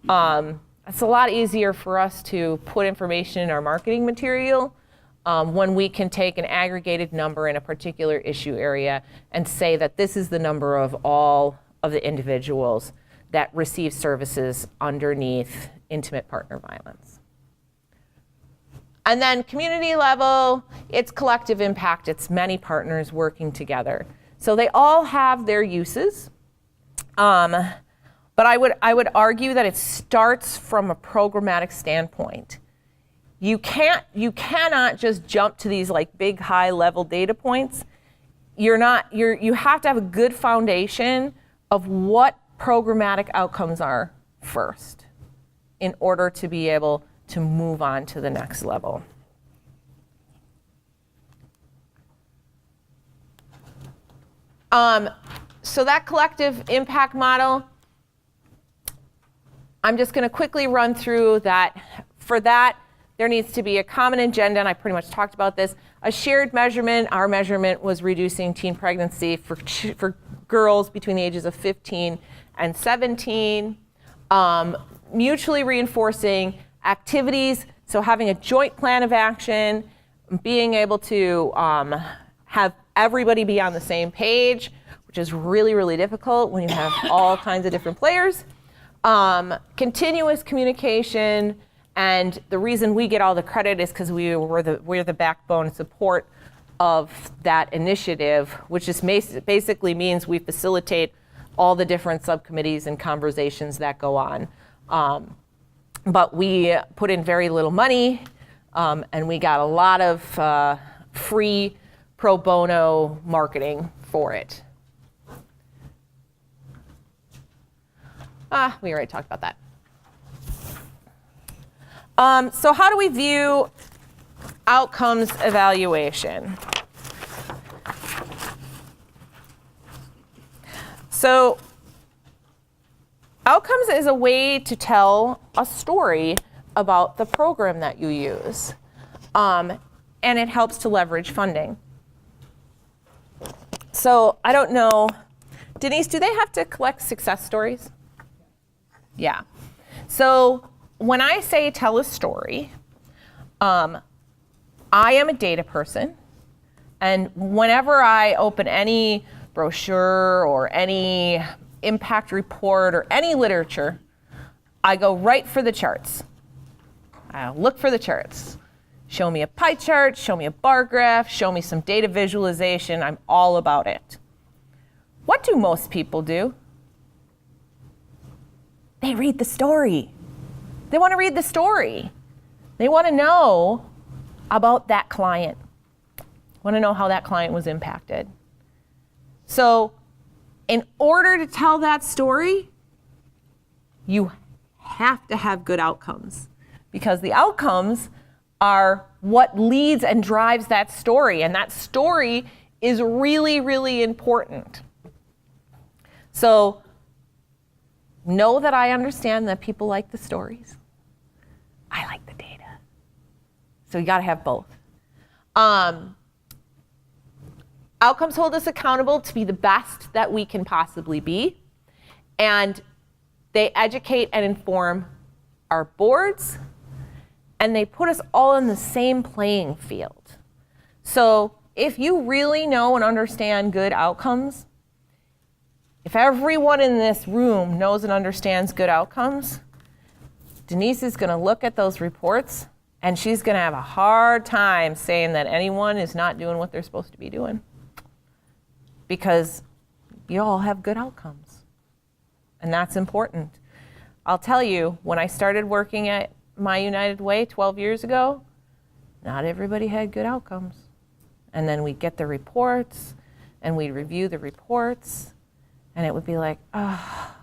It's a lot easier for us to put information in our marketing material when we can take an aggregated number in a particular issue area and say that this is the number of all of the individuals that receive services underneath intimate partner violence. And then community level, it's collective impact. It's many partners working together. So they all have their uses. But I would argue that it starts from a programmatic standpoint. You cannot just jump to these like big high level data points. You have to have a good foundation of what programmatic outcomes are first in order to be able to move on to the next level. So that collective impact model, I'm just going to quickly run through that. For that, there needs to be a common agenda, and I pretty much talked about this. A shared measurement. Our measurement was reducing teen pregnancy for girls between the ages of 15 and 17. Mutually reinforcing activities, so having a joint plan of action, being able to have everybody be on the same page, which is really, really difficult when you have all kinds of different players. Continuous communication, and the reason we get all the credit is because we're the backbone support of that initiative, which just basically means we facilitate all the different subcommittees and conversations that go on. But we put in very little money, and we got a lot of free pro bono marketing for it. We already talked about that. So how do we view outcomes evaluation? So outcomes is a way to tell a story about the program that you use. And it helps to leverage funding. So I don't know, Denise, do they have to collect success stories? Yeah. So when I say tell a story, I am a data person. And whenever I open any brochure or any impact report or any literature, I go right for the charts. I'll look for the charts. Show me a pie chart, show me a bar graph, show me some data visualization. I'm all about it. What do most people do? They read the story. They want to read the story. They want to know about that client. Want to know how that client was impacted. So in order to tell that story, you have to have good outcomes, because the outcomes are what leads and drives that story, and that story is really, really important. So know that I understand that people like the stories. I like the data. So you got to have both. Outcomes hold us accountable to be the best that we can possibly be, and they educate and inform our boards, and they put us all in the same playing field. So if you really know and understand good outcomes, if everyone in this room knows and understands good outcomes, Denise is going to look at those reports, and she's going to have a hard time saying that anyone is not doing what they're supposed to be doing, because you all have good outcomes. And that's important. I'll tell you, when I started working at My United Way 12 years ago, not everybody had good outcomes. And then we'd get the reports, and we'd review the reports, and it would be like, oh,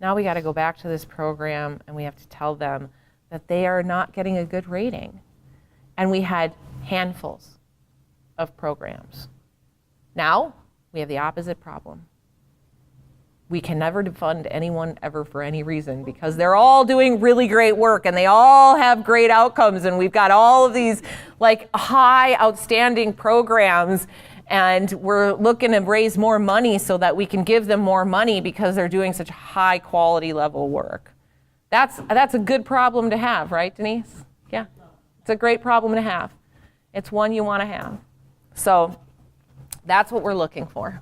now we got to go back to this program, and we have to tell them that they are not getting a good rating. And we had handfuls of programs. Now, we have the opposite problem. We can never defund anyone ever for any reason because they're all doing really great work and they all have great outcomes, and we've got all of these like high outstanding programs, and we're looking to raise more money so that we can give them more money because they're doing such high quality level work. That's a good problem to have, right, Denise? Yeah, it's a great problem to have. It's one you want to have. So that's what we're looking for.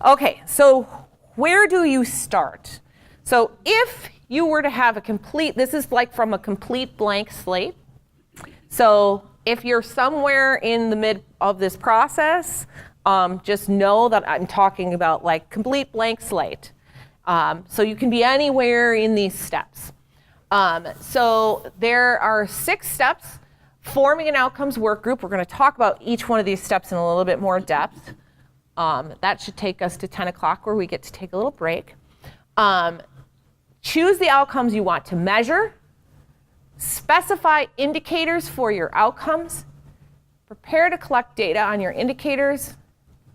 Okay, so where do you start? So if you were to have a complete, this is like from a complete blank slate. So if you're somewhere in the mid of this process, just know that I'm talking about like complete blank slate. So you can be anywhere in these steps. So there are 6 steps. Forming an outcomes work group. We're going to talk about each one of these steps in a little bit more depth. That should take us to 10 o'clock where we get to take a little break. Choose the outcomes you want to measure. Specify indicators for your outcomes. Prepare to collect data on your indicators.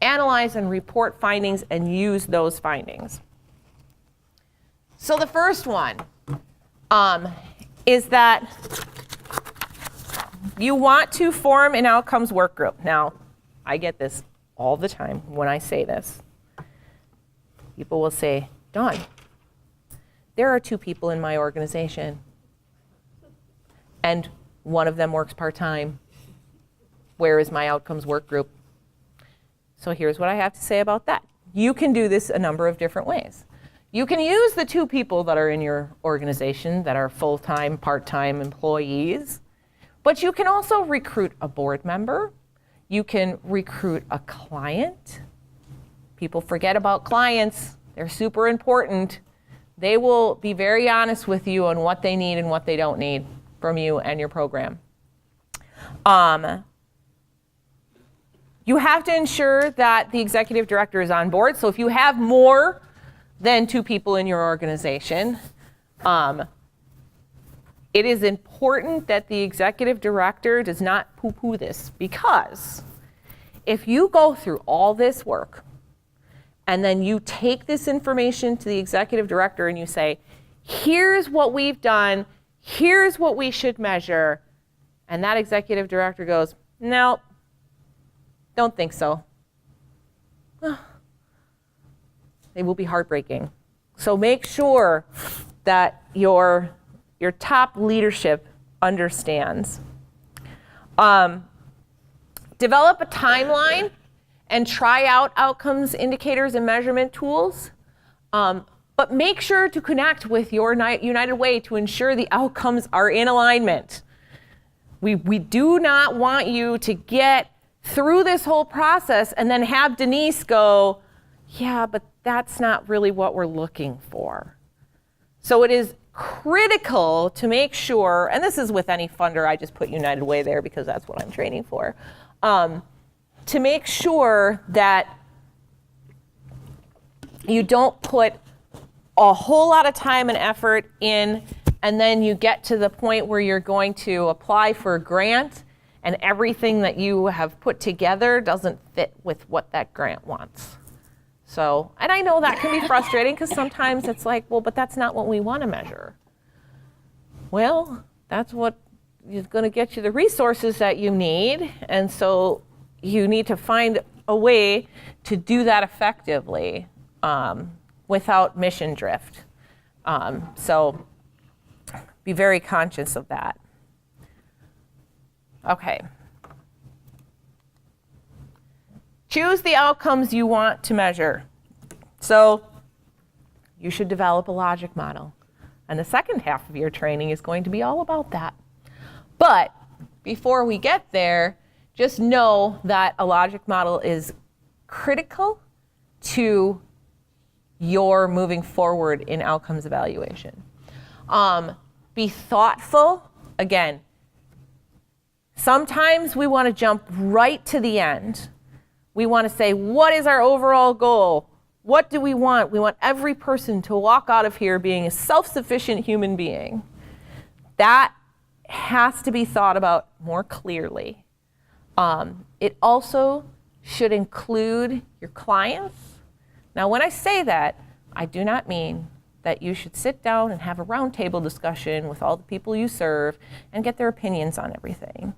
Analyze and report findings and use those findings. So the first one is that you want to form an outcomes work group. Now, I get this all the time when I say this. People will say, Dawn, there are 2 people in my organization, and one of them works part-time. Where is my outcomes work group? So here's what I have to say about that. You can do this a number of different ways. You can use the 2 people that are in your organization that are full-time, part-time employees, but you can also recruit a board member. You can recruit a client. People forget about clients. They're super important. They will be very honest with you on what they need and what they don't need from you and your program. You have to ensure that the executive director is on board. So if you have more than 2 people in your organization, it is important that the executive director does not poo-poo this, because if you go through all this work and then you take this information to the executive director and you say, here's what we've done, here's what we should measure, and that executive director goes, no, don't think so. They will be heartbreaking. So make sure that your top leadership understands. Develop a timeline and try out outcomes indicators and measurement tools. But make sure to connect with your United Way to ensure the outcomes are in alignment. We do not want you to get through this whole process and then have Denise go, yeah, but that's not really what we're looking for. So it is critical to make sure, and this is with any funder, I just put United Way there because that's what I'm training for, to make sure that you don't put a whole lot of time and effort in, and then you get to the point where you're going to apply for a grant and everything that you have put together doesn't fit with what that grant wants. So, and I know that can be frustrating because sometimes it's like, well, but that's not what we want to measure. Well, that's what is going to get you the resources that you need, and so you need to find a way to do that effectively without mission drift. So be very conscious of that. Okay. Choose the outcomes you want to measure. So you should develop a logic model. And the second half of your training is going to be all about that. But before we get there, just know that a logic model is critical to you're moving forward in outcomes evaluation. Be thoughtful. Again, sometimes we want to jump right to the end. We want to say, what is our overall goal? What do we want? We want every person to walk out of here being a self-sufficient human being. That has to be thought about more clearly. It also should include your clients. Now, when I say that, I do not mean that you should sit down and have a roundtable discussion with all the people you serve and get their opinions on everything.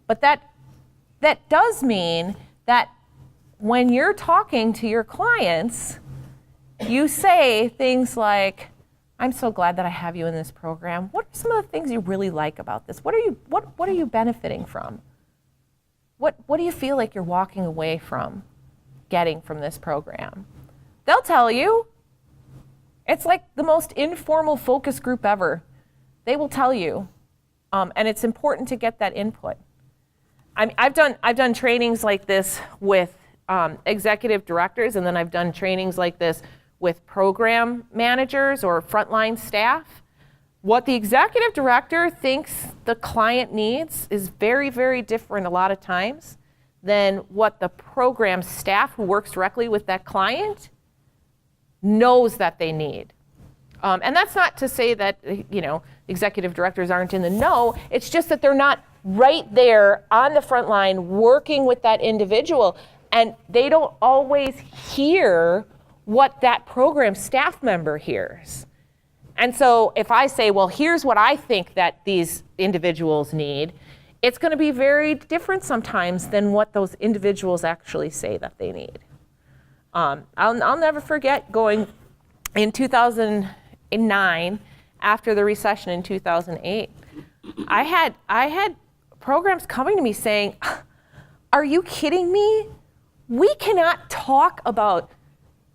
But that does mean that when you're talking to your clients, you say things like, I'm so glad that I have you in this program. What are some of the things you really like about this? What are you benefiting from? What do you feel like you're walking away from getting from this program? They'll tell you. It's like the most informal focus group ever. They will tell you, and it's important to get that input. I've done trainings like this with executive directors, and then I've done trainings like this with program managers or frontline staff. What the executive director thinks the client needs is very, very different a lot of times than what the program staff who works directly with that client knows that they need. And that's not to say that, executive directors aren't in the know. It's just that they're not right there on the front line working with that individual, and they don't always hear what that program staff member hears. And so if I say, well, here's what I think that these individuals need, it's going to be very different sometimes than what those individuals actually say that they need. I'll never forget going in 2009, after the recession in 2008. I had programs coming to me saying, are you kidding me? We cannot talk about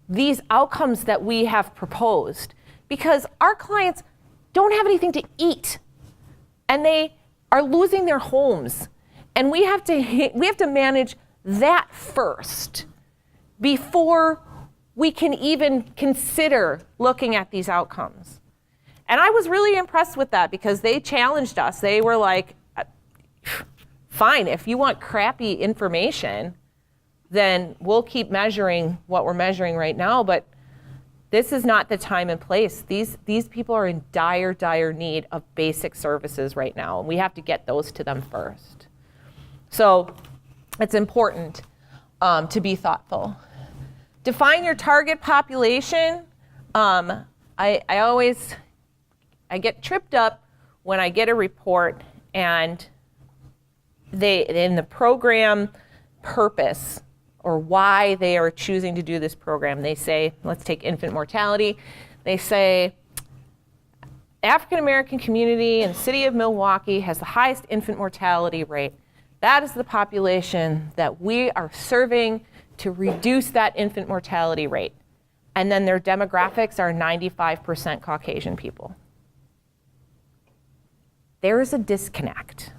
these outcomes that we have proposed because our clients don't have anything to eat and they are losing their homes. And we have to manage that first before we can even consider looking at these outcomes. And I was really impressed with that because they challenged us. They were like, fine, if you want crappy information, then we'll keep measuring what we're measuring right now, but this is not the time and place. These people are in dire, dire need of basic services right now, and we have to get those to them first. So it's important to be thoughtful. Define your target population. I get tripped up when I get a report and in the program purpose or why they are choosing to do this program, they say, let's take infant mortality. They say, African American community in the city of Milwaukee has the highest infant mortality rate. That is the population that we are serving to reduce that infant mortality rate. And then their demographics are 95% Caucasian people. There is a disconnect.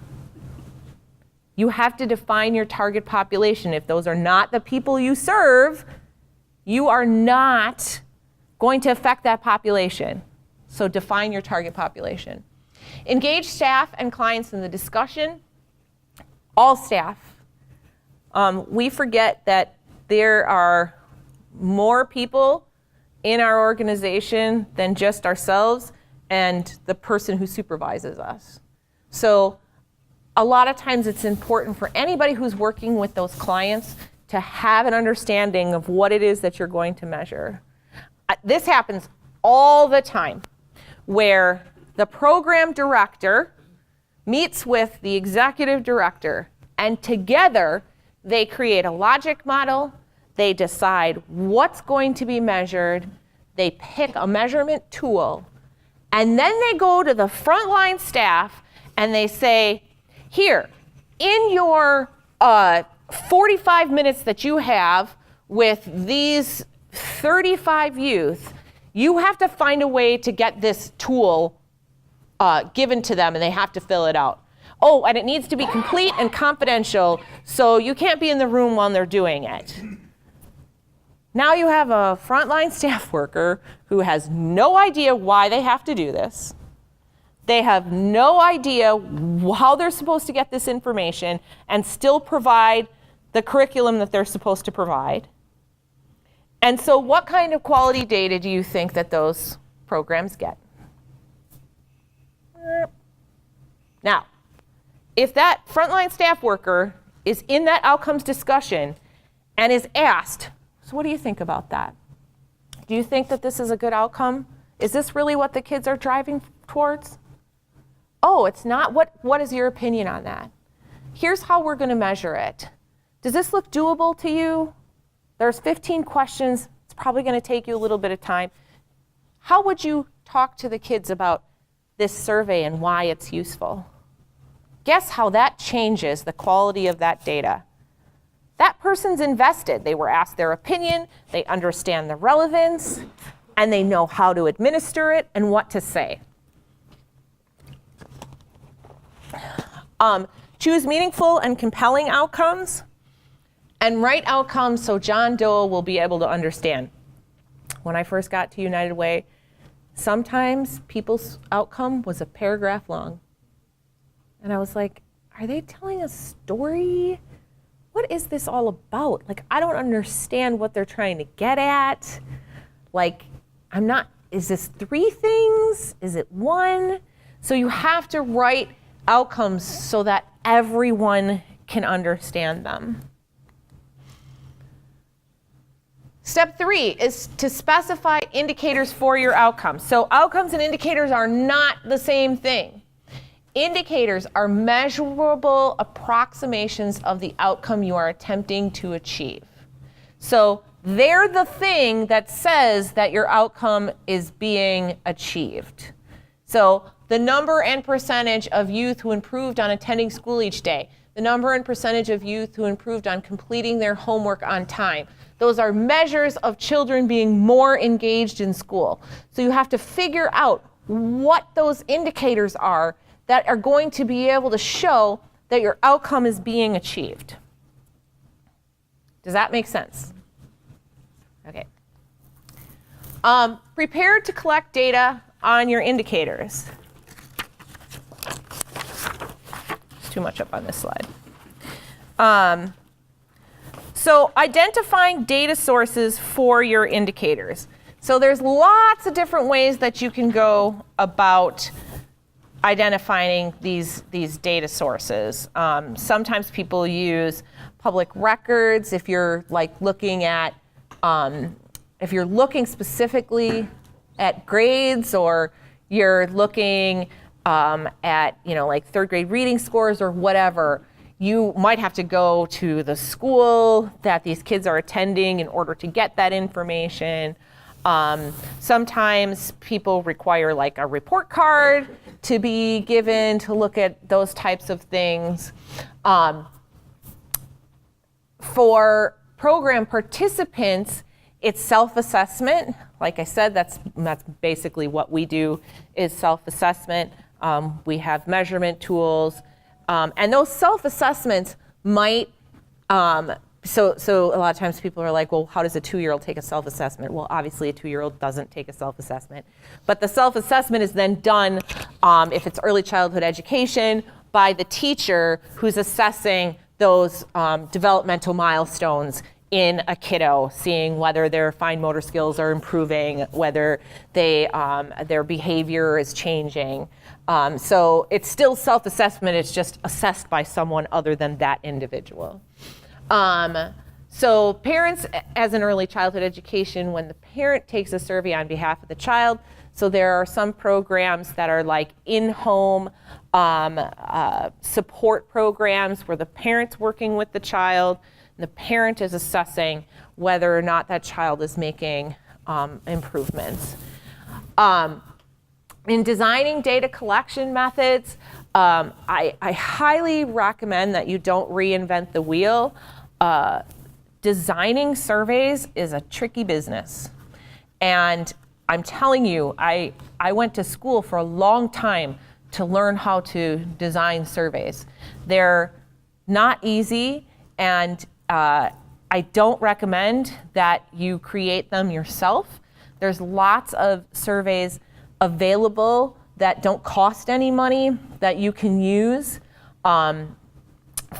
You have to define your target population. If those are not the people you serve, you are not going to affect that population. So define your target population. Engage staff and clients in the discussion. All staff. We forget that there are more people in our organization than just ourselves and the person who supervises us. So a lot of times it's important for anybody who's working with those clients to have an understanding of what it is that you're going to measure. This happens all the time, where the program director meets with the executive director, and together they create a logic model, they decide what's going to be measured, they pick a measurement tool, and then they go to the frontline staff and they say, here, in your 45 minutes that you have with these 35 youth, you have to find a way to get this tool given to them, and they have to fill it out. Oh, and it needs to be complete and confidential, so you can't be in the room while they're doing it. Now you have a frontline staff worker who has no idea why they have to do this. They have no idea how they're supposed to get this information and still provide the curriculum that they're supposed to provide. And so what kind of quality data do you think that those programs get? Now, if that frontline staff worker is in that outcomes discussion and is asked, so what do you think about that? Do you think that this is a good outcome? Is this really what the kids are driving towards? Oh, it's not. What is your opinion on that? Here's how we're going to measure it. Does this look doable to you? There's 15 questions. It's probably going to take you a little bit of time. How would you talk to the kids about this survey and why it's useful? Guess how that changes the quality of that data. That person's invested. They were asked their opinion, they understand the relevance, and they know how to administer it and what to say. Choose meaningful and compelling outcomes, and write outcomes so John Doe will be able to understand. When I first got to United Way, sometimes people's outcome was a paragraph long. And I was like, are they telling a story? What is this all about? Like, I don't understand what they're trying to get at. Like, is this 3 things? Is it 1? So you have to write outcomes so that everyone can understand them. Step 3 is to specify indicators for your outcomes. So outcomes and indicators are not the same thing. Indicators are measurable approximations of the outcome you are attempting to achieve. So they're the thing that says that your outcome is being achieved. So the number and percentage of youth who improved on attending school each day, the number and percentage of youth who improved on completing their homework on time. Those are measures of children being more engaged in school. So you have to figure out what those indicators are that are going to be able to show that your outcome is being achieved. Does that make sense? Okay. Prepare to collect data on your indicators. There's too much up on this slide. So identifying data sources for your indicators. So there's lots of different ways that you can go about identifying these data sources. Sometimes people use public records if you're looking at, if you're looking specifically at grades, or you're looking at like 3rd grade reading scores or whatever. You might have to go to the school that these kids are attending in order to get that information. Sometimes people require like a report card to be given to look at those types of things. For program participants, it's self-assessment. Like I said, that's basically what we do, is self-assessment. We have measurement tools. And those self-assessments might, so a lot of times people are like, well, how does a 2-year-old take a self-assessment? Well, obviously a 2-year-old doesn't take a self-assessment. But the self-assessment is then done, if it's early childhood education, by the teacher who's assessing those developmental milestones in a kiddo, seeing whether their fine motor skills are improving, whether their behavior is changing. So it's still self-assessment, it's just assessed by someone other than that individual. So parents, as in early childhood education, when the parent takes a survey on behalf of the child, so there are some programs that are like in-home support programs where the parent's working with the child, and the parent is assessing whether or not that child is making improvements. In designing data collection methods, I highly recommend that you don't reinvent the wheel. Designing surveys is a tricky business. And I'm telling you, I went to school for a long time to learn how to design surveys. They're not easy, and I I don't recommend that you create them yourself. There's lots of surveys available that don't cost any money that you can use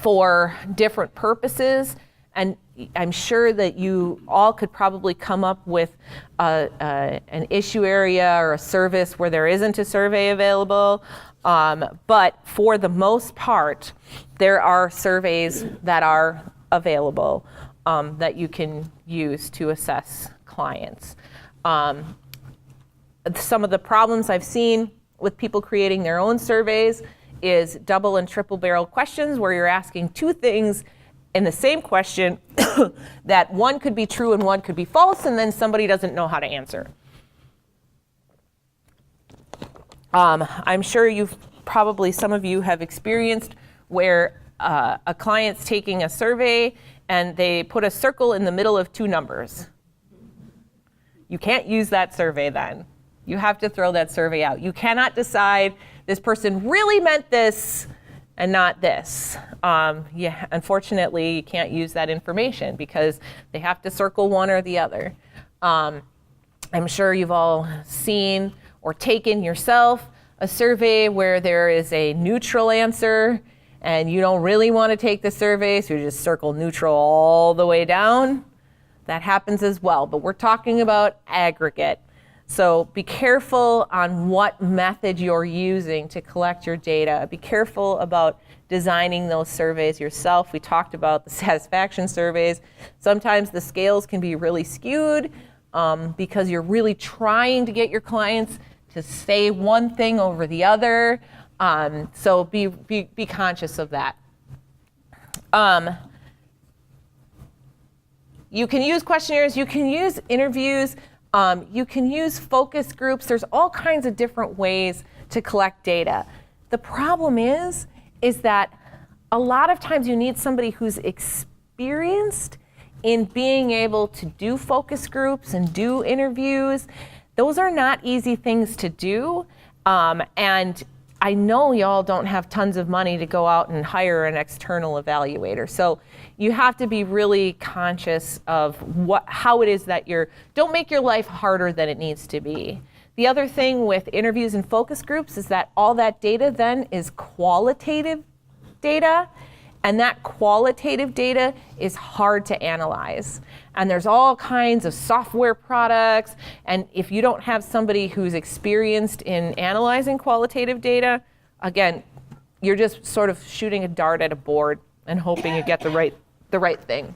for different purposes. And I'm sure that you all could probably come up with an issue area or a service where there isn't a survey available. But for the most part, there are surveys that are available that you can use to assess clients. Some of the problems I've seen with people creating their own surveys is double and triple barrel questions where you're asking two things in the same question that one could be true and one could be false, and then somebody doesn't know how to answer. I'm sure some of you have experienced where a client's taking a survey and they put a circle in the middle of two numbers. You can't use that survey then. You have to throw that survey out. You cannot decide this person really meant this and not this. Unfortunately, you can't use that information because they have to circle one or the other. I'm sure you've all seen or taken yourself a survey where there is a neutral answer and you don't really want to take the survey, so you just circle neutral all the way down. That happens as well, but we're talking about aggregate. So be careful on what method you're using to collect your data. Be careful about designing those surveys yourself. We talked about the satisfaction surveys. Sometimes the scales can be really skewed because you're really trying to get your clients to say one thing over the other. So be conscious of that. You can use questionnaires, you can use interviews, you can use focus groups. There's all kinds of different ways to collect data. The problem is that a lot of times you need somebody who's experienced in being able to do focus groups and do interviews. Those are not easy things to do. And I know y'all don't have tons of money to go out and hire an external evaluator. So you have to be really conscious of how it is that don't make your life harder than it needs to be. The other thing with interviews and focus groups is that all that data then is qualitative data, and that qualitative data is hard to analyze. And there's all kinds of software products, and if you don't have somebody who's experienced in analyzing qualitative data, again, you're just sort of shooting a dart at a board and hoping you get the right thing.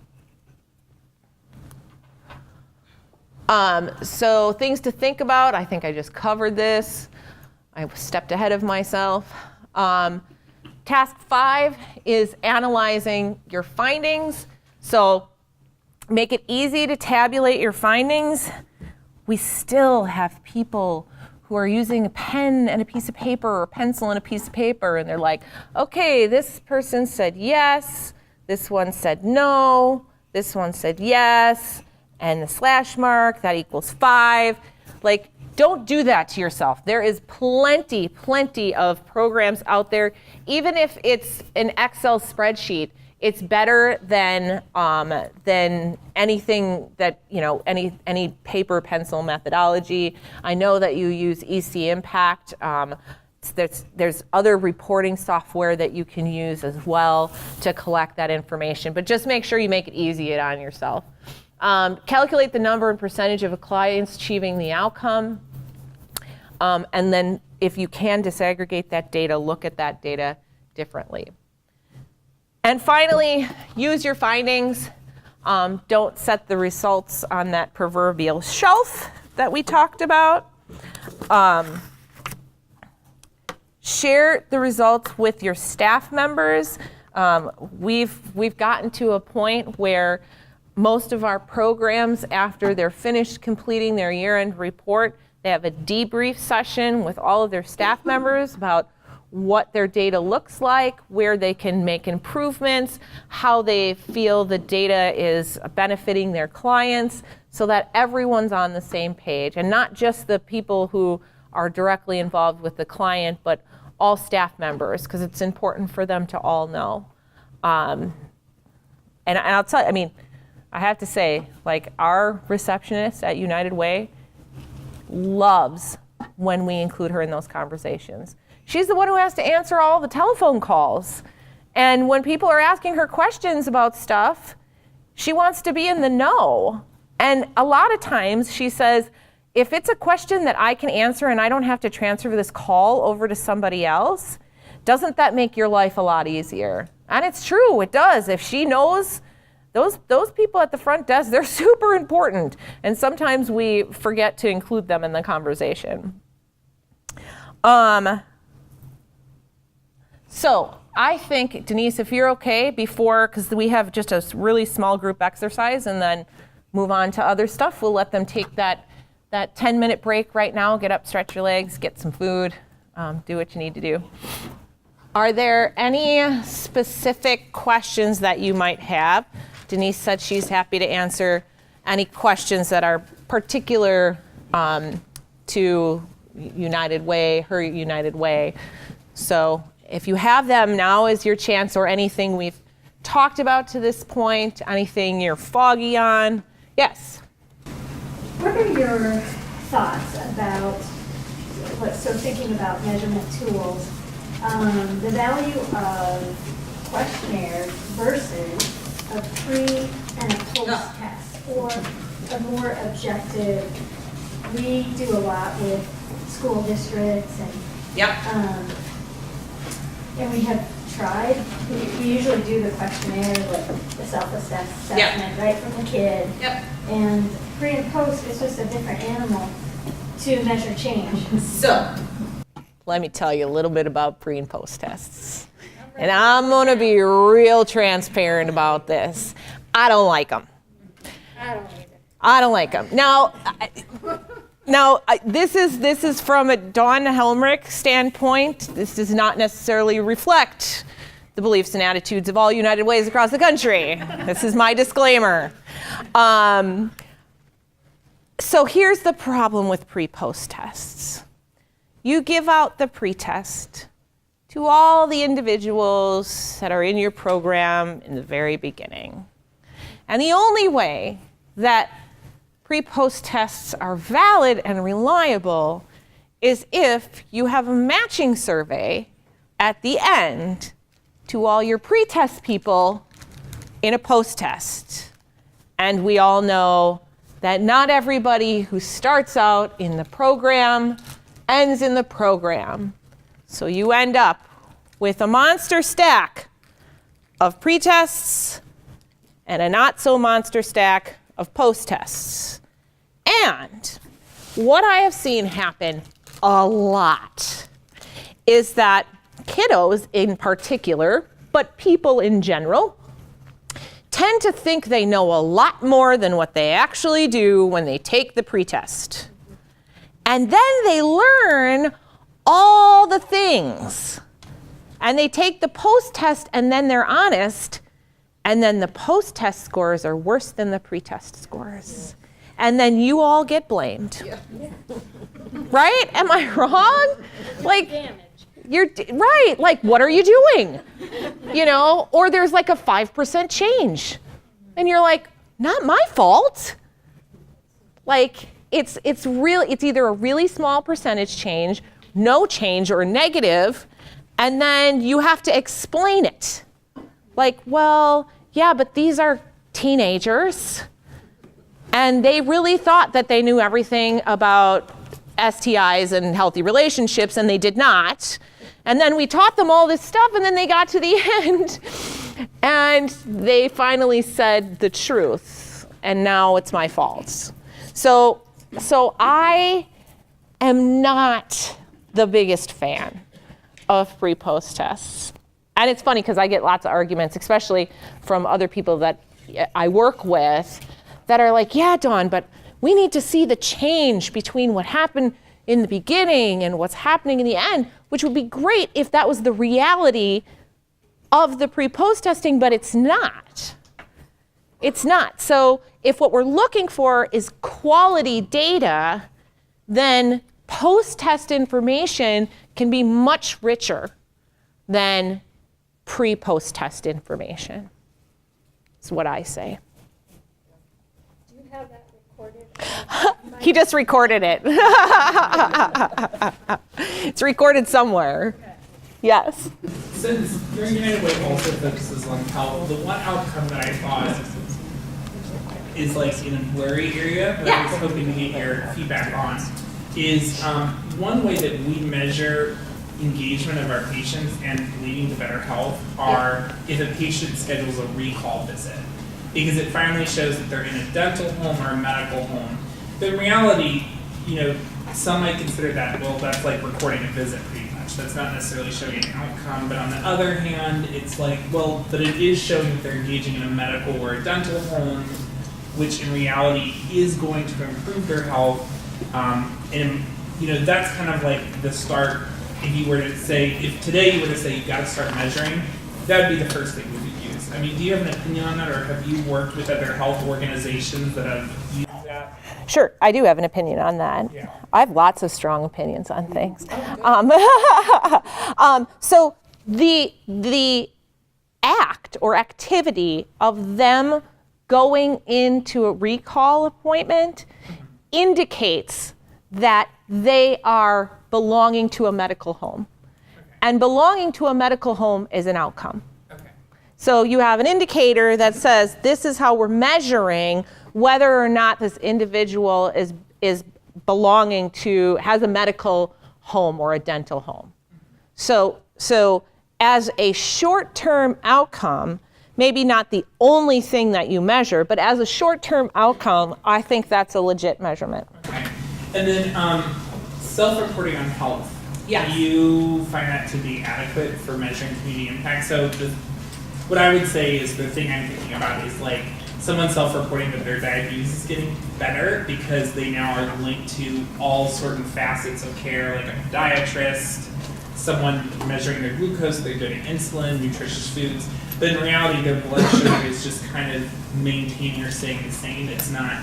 So things to think about, I think I just covered this. I stepped ahead of myself. Task 5 is analyzing your findings. So make it easy to tabulate your findings. We still have people who are using a pen and a piece of paper or a pencil and a piece of paper, and they're like, okay, this person said yes, this one said no, this one said yes, and the slash mark, that equals 5. Like, don't do that to yourself. There is plenty of programs out there. Even if it's an Excel spreadsheet, it's better than anything that, any paper pencil methodology. I know that you use EC Impact. There's other reporting software that you can use as well to collect that information, but just make sure you make it easy on yourself. Calculate the number and percentage of clients achieving the outcome. And then if you can disaggregate that data, look at that data differently. And finally, use your findings. Don't set the results on that proverbial shelf that we talked about. Share the results with your staff members. We've gotten to a point where most of our programs, after they're finished completing their year-end report, they have a debrief session with all of their staff members about what their data looks like, where they can make improvements, how they feel the data is benefiting their clients, so that everyone's on the same page, and not just the people who are directly involved with the client, but all staff members, because it's important for them to all know. And I'll tell you, I have to say, like, our receptionist at United Way loves when we include her in those conversations. She's the one who has to answer all the telephone calls. And when people are asking her questions about stuff, she wants to be in the know. And a lot of times she says, if it's a question that I can answer and I don't have to transfer this call over to somebody else, doesn't that make your life a lot easier? And it's true, it does. If she knows, those people at the front desk, they're super important. And sometimes we forget to include them in the conversation. So I think, Denise, if you're okay, because we have just a really small group exercise and then move on to other stuff, we'll let them take that 10-minute break right now, get up, stretch your legs, get some food, do what you need to do. Are there any specific questions that you might have? Denise said she's happy to answer any questions that are particular to United Way, her United Way. So if you have them, now is your chance, or anything we've talked about to this point, anything you're foggy on. Yes? What are your thoughts about, thinking about measurement tools, the value of questionnaires versus a pre and a post test, or a more objective? We do a lot with school districts and and we have tried, we usually do the questionnaire, like the self-assessment, right, from the kid. And pre and post is just a different animal to measure change. So, let me tell you a little bit about pre and post tests. And I'm gonna be real transparent about this. I don't like them. I don't either. I don't like them. Now, this is from a Dawn Helmrich standpoint. This does not necessarily reflect the beliefs and attitudes of all United Ways across the country. This is my disclaimer. So here's the problem with pre-post tests. You give out the pre-test to all the individuals that are in your program in the very beginning. And the only way that pre-post tests are valid and reliable is if you have a matching survey at the end to all your pre-test people in a post-test. And we all know that not everybody who starts out in the program ends in the program. So you end up with a monster stack of pre-tests and a not so monster stack of post-tests. And what I have seen happen a lot is that kiddos in particular, but people in general, tend to think they know a lot more than what they actually do when they take the pretest. And then they learn all the things. And they take the post-test and then they're honest, and then the post-test scores are worse than the pretest scores. And then you all get blamed. Yeah. Right? Am I wrong? Like, you're right. Like, what are you doing? You know, or there's like a 5% change. And you're like, not my fault. Like, it's either a really small percentage change, no change, or negative, and then you have to explain it. Like, well, yeah, but these are teenagers. And they really thought that they knew everything about STIs and healthy relationships, and they did not. And then we taught them all this stuff, and then they got to the end, and they finally said the truth, and now it's my fault. So I am not the biggest fan of pre-post tests. And it's funny because I get lots of arguments, especially from other people that I work with, that are like, yeah, Dawn, but we need to see the change between what happened in the beginning and what's happening in the end, which would be great if that was the reality of the pre-post testing, but it's not. It's not. So if what we're looking for is quality data, then post-test information can be much richer than pre-post test information. That's what I say. have that recorded? He just recorded it. It's recorded somewhere. Yes. Since your United Way also focuses on health, the one outcome that I thought is like in a blurry area that I was hoping to get your feedback on is one way that we measure engagement of our patients and leading to better health are if a patient schedules a recall visit. Because it finally shows that they're in a dental home or a medical home. But in reality, some might consider that, well, that's like recording a visit pretty much. That's not necessarily showing an outcome. But on the other hand, it's like, well, but it is showing that they're engaging in a medical or a dental home, which in reality is going to improve their health. And that's kind of like the start. If you were to say, if today you were to say you've got to start measuring, that would be the first thing we would use. I mean, do you have an opinion on that, or have you worked with other health organizations that have used that? Sure, I do have an opinion on that. Yeah. I have lots of strong opinions on things. So the act or activity of them going into a recall appointment indicates that they are belonging to a medical home. And belonging to a medical home is an outcome. Okay. So you have an indicator that says this is how we're measuring whether or not this individual is belonging to, has a medical home or a dental home. So as a short-term outcome, maybe not the only thing that you measure, but as a short-term outcome, I think that's a legit measurement. Okay. And then self-reporting on health. Yes. Do you find that to be adequate for measuring community impact? So what I would say is the thing I'm thinking about is like someone self-reporting that their diabetes is getting better because they now are linked to all certain facets of care, like a podiatrist, someone measuring their glucose, they're doing insulin, nutritious foods. But in reality, their blood sugar is just kind of maintaining or staying the same. It's not.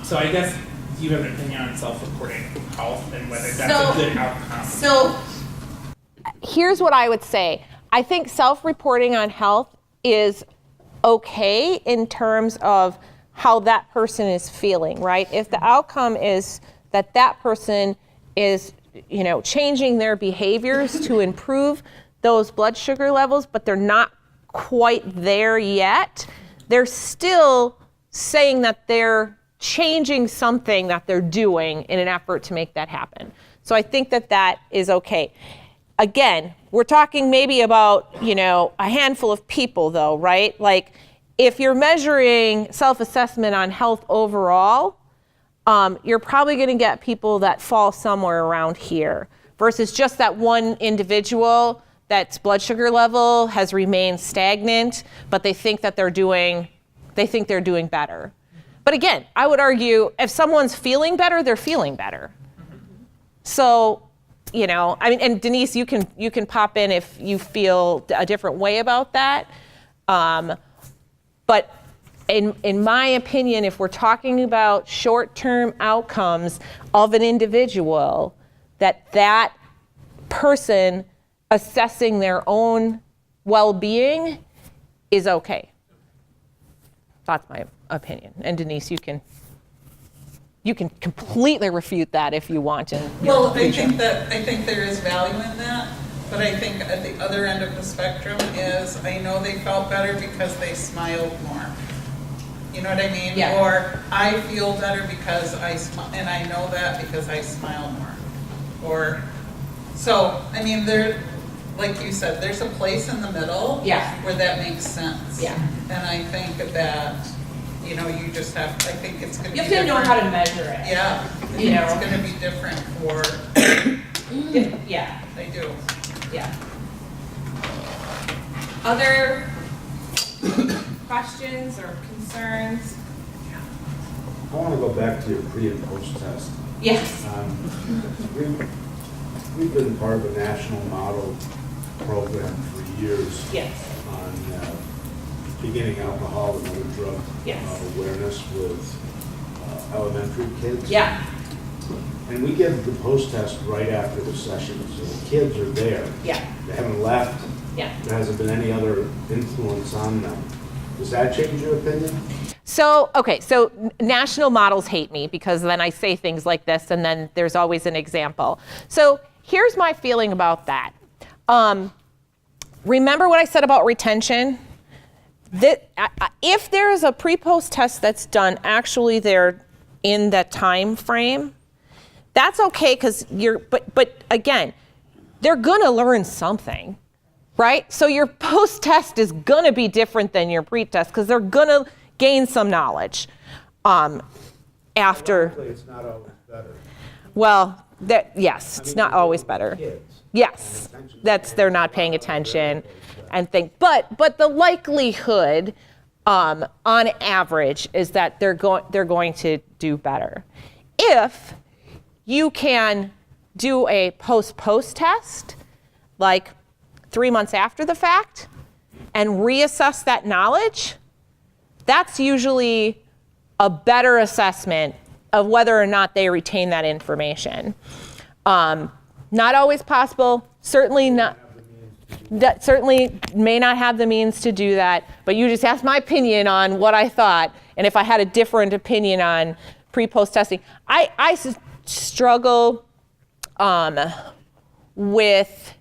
So I guess you have an opinion on self-reporting health and whether that's a good outcome. So here's what I would say. I think self-reporting on health is okay in terms of how that person is feeling, right? If the outcome is that that person is, changing their behaviors to improve those blood sugar levels, but they're not quite there yet, they're still saying that they're changing something that they're doing in an effort to make that happen. So I think that that is okay. Again, we're talking maybe about, a handful of people though, right? Like if you're measuring self-assessment on health overall, you're probably going to get people that fall somewhere around here versus just that one individual that's blood sugar level has remained stagnant, but they think that they're doing better. But again, I would argue if someone's feeling better, they're feeling better. So, and Denise, you can pop in if you feel a different way about that. But in my opinion, if we're talking about short-term outcomes of an individual, that person assessing their own well-being is okay. That's my opinion. And Denise, you can completely refute that if you want. Well, I think there is value in that, but I think at the other end of the spectrum is I know they felt better because they smiled more. You know what I mean? Yeah. Or I feel better because and I know that because I smile more. Or so I mean like you said, there's a place in the middle where that makes sense. Yeah. And I think that, you just have, I think it's going to be You have to know how to measure it. Yeah. It's going to be different for, Yeah. they do. Yeah. Other questions or concerns? I want to go back to your pre and post test. Yes. We've been part of a national model program for years Yes. on beginning alcohol and other drug Yes. awareness with elementary kids. Yeah. And we give the post test right after the session, so the kids are there. Yeah. They haven't left. Yeah. There hasn't been any other influence on them. Does that change your opinion? So, okay, so national models hate me because then I say things like this and then there's always an example. So here's my feeling about that. Remember what I said about retention? If there is a pre-post test that's done actually there in that time frame, that's okay because but again, they're gonna learn something, right? So your post-test is gonna be different than your pre-test because they're gonna gain some knowledge after. Ironically, it's not always better. Well, yes, it's not always better. Kids. Yes, they're not paying attention and think, but the likelihood on average is that they're going to do better. If you can do a post test, like 3 months after the fact, and reassess that knowledge, that's usually a better assessment of whether or not they retain that information. Not always possible, certainly not. That certainly may not have the means to do that, but you just asked my opinion on what I thought, and if I had a different opinion on pre-post testing. I struggle with,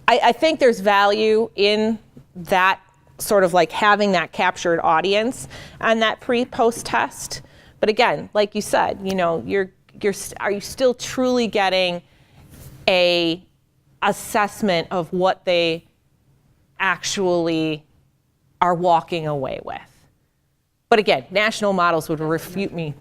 I think there's value in that sort of like having that captured audience and that pre-post test. But again, like you said, you know, are you still truly getting a assessment of what they actually are walking away with? But again, national models would refute me.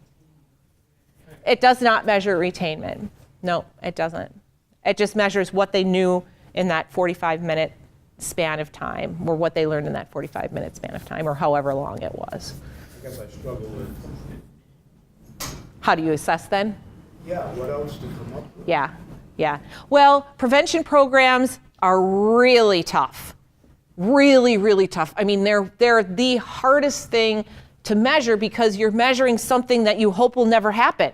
It does not measure retainment. No, it doesn't. It just measures what they knew in that 45-minute span of time, or what they learned in that 45-minute span of time, or however long it was. I guess I struggle with, How do you assess then? what else to come up with? Yeah. Well, prevention programs are really tough. Really, really tough. I mean, they're the hardest thing to measure because you're measuring something that you hope will never happen.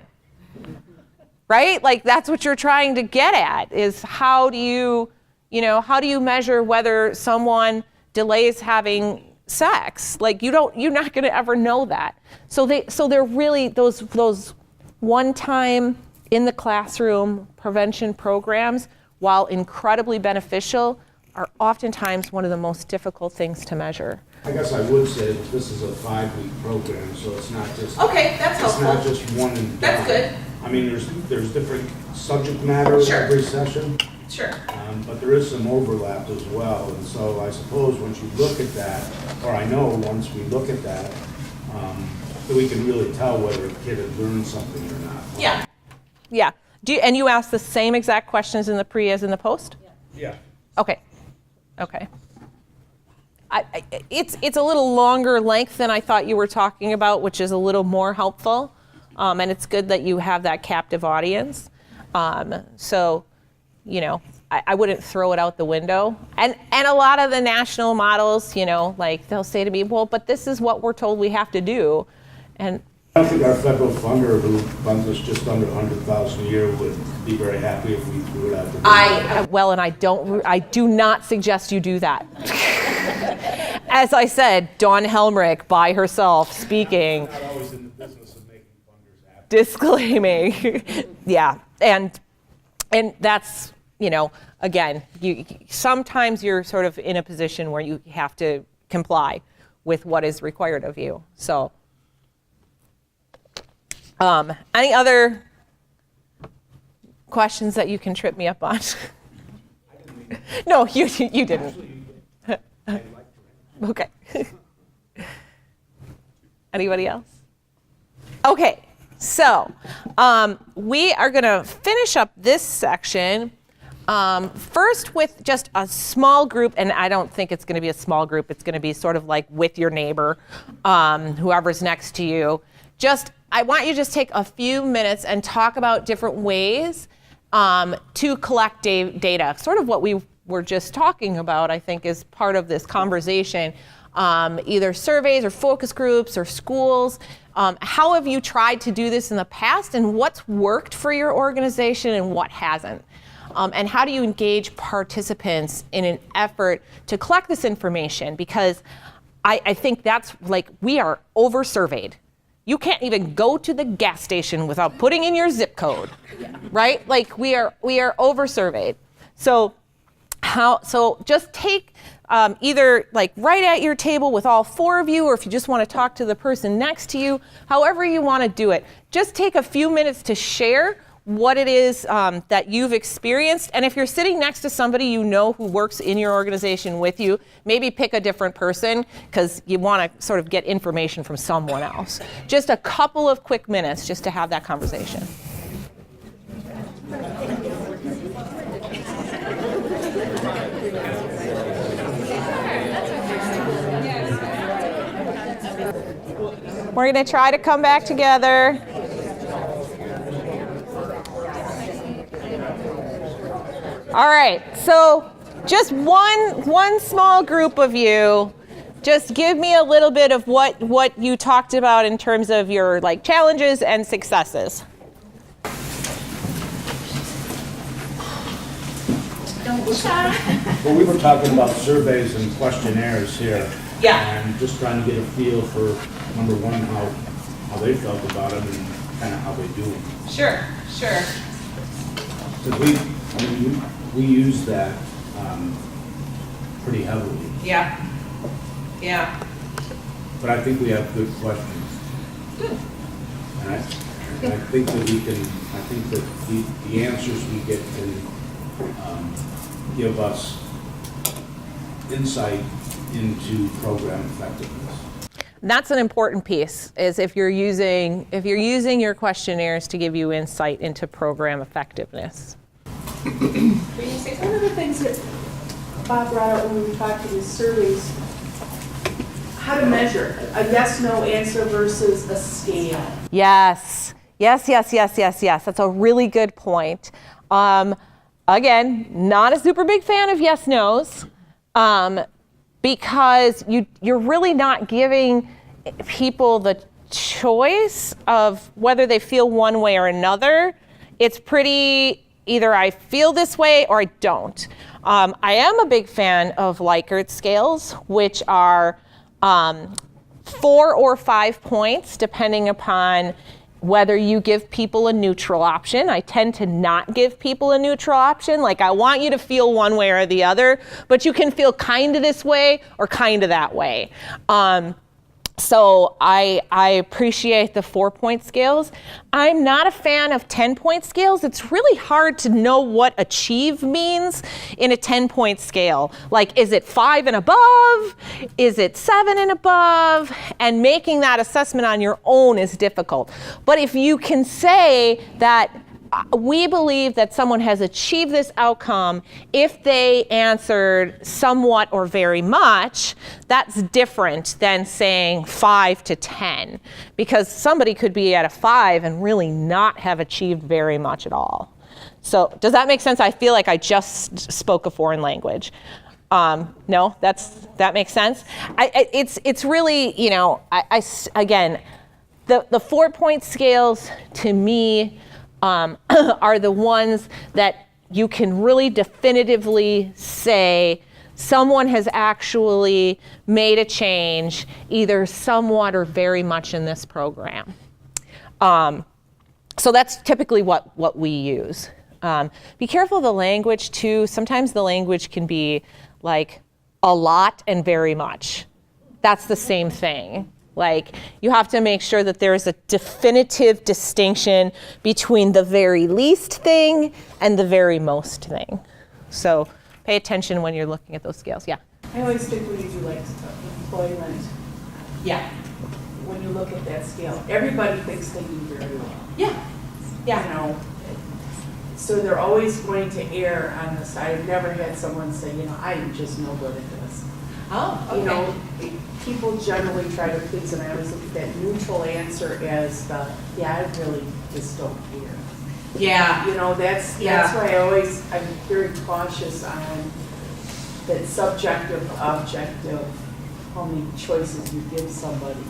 Right? Like that's what you're trying to get at, is how do you measure whether someone delays having sex? Like you're not going to ever know that. So they're really those one-time in the classroom prevention programs, while incredibly beneficial, are oftentimes one of the most difficult things to measure. I guess I would say that this is a 5-week program, so it's not just. Okay, that's It's not helpful. just one and done. That's good. I mean, there's different subject matter Sure. every session, Sure. but there is some overlap as well. And so I suppose once you look at that, or I know once we look at that, that we can really tell whether a kid had learned something or not. Yeah. And you asked the same exact questions in the pre as in the post? Yeah. Okay. It's a little longer length than I thought you were talking about, which is a little more helpful. And it's good that you have that captive audience. So, I wouldn't throw it out the window. And a lot of the national models, like they'll say to me, well, but this is what we're told we have to do. And I think our federal funder, who funds us just under $100,000 a year, would be very happy if we threw it out the window. I do not suggest you do that. As I said, Dawn Helmrich by herself speaking. Not always in the business of making funders happy. Disclaiming. Yeah. And that's, again, sometimes you're sort of in a position where you have to comply with what is required of you. So, any other questions that you can trip me up on? No, you didn't. Okay. Anybody else? Okay, so we are going to finish up this section first with just a small group, and I don't think it's going to be a small group. It's going to be sort of like with your neighbor, whoever's next to you. I want you to just take a few minutes and talk about different ways to collect data. Sort of what we were just talking about, I think, is part of this conversation. Either surveys or focus groups or schools. How have you tried to do this in the past, and what's worked for your organization and what hasn't? And how do you engage participants in an effort to collect this information? Because I think that's like, we are over-surveyed. You can't even go to the gas station without putting in your zip code, right? Like we are over-surveyed. So just take either like right at your table with all 4 of you, or if you just want to talk to the person next to you, however you want to do it, just take a few minutes to share what it is that you've experienced. And if you're sitting next to somebody you know who works in your organization with you, maybe pick a different person because you want to sort of get information from someone else. Just a couple of quick minutes just to have that conversation. We're going to try to come back together. All right, so just one small group of you, just give me a little bit of what you talked about in terms of your like challenges and successes. Well, we were talking about surveys and questionnaires here. Yeah. And just trying to get a feel for, number one, how they felt about them and kind of how they do them. Sure. Because we use that pretty heavily. Yeah. But I think we have good questions. Good. And I think that I think that the answers we get can give us insight into program effectiveness. That's an important piece, is if you're using your questionnaires to give you insight into program effectiveness. One of the things that Bob brought up when we talked to the surveys, how to measure a yes/no answer versus a scale. Yes. That's a really good point. Again, not a super big fan of yes/nos, because you're really not giving people the choice of whether they feel one way or another. It's pretty either I feel this way or I don't. I am a big fan of Likert scales, which are 4 or 5 points, depending upon whether you give people a neutral option. I tend to not give people a neutral option. Like, I want you to feel one way or the other, but you can feel kind of this way or kind of that way. So I appreciate the 4-point scales. I'm not a fan of 10-point scales. It's really hard to know what achieve means in a 10-point scale. Like, is it 5 and above? Is it 7 and above? And making that assessment on your own is difficult. But if you can say that we believe that someone has achieved this outcome if they answered somewhat or very much, that's different than saying 5 to 10, because somebody could be at a 5 and really not have achieved very much at all. So does that make sense? I feel like I just spoke a foreign language. No, that makes sense. It's really, again, the 4-point scales to me are the ones that you can really definitively say someone has actually made a change, either somewhat or very much in this program. So that's typically what we use. Be careful of the language too. Sometimes the language can be like a lot and very much. That's the same thing. Like, you have to make sure that there is a definitive distinction between the very least thing and the very most thing. So pay attention when you're looking at those scales. Yeah? I always think when you do like employment, Yeah. when you look at that scale, everybody thinks they do very well. Yeah. You know, so they're always going to err on the side. I've never had someone say, I'm just no good at this. Oh, You know, people generally try to please, and I always look at that neutral answer as I really just don't care. Yeah. That's Yeah. why I'm very cautious on that subjective, objective, how many choices you give somebody.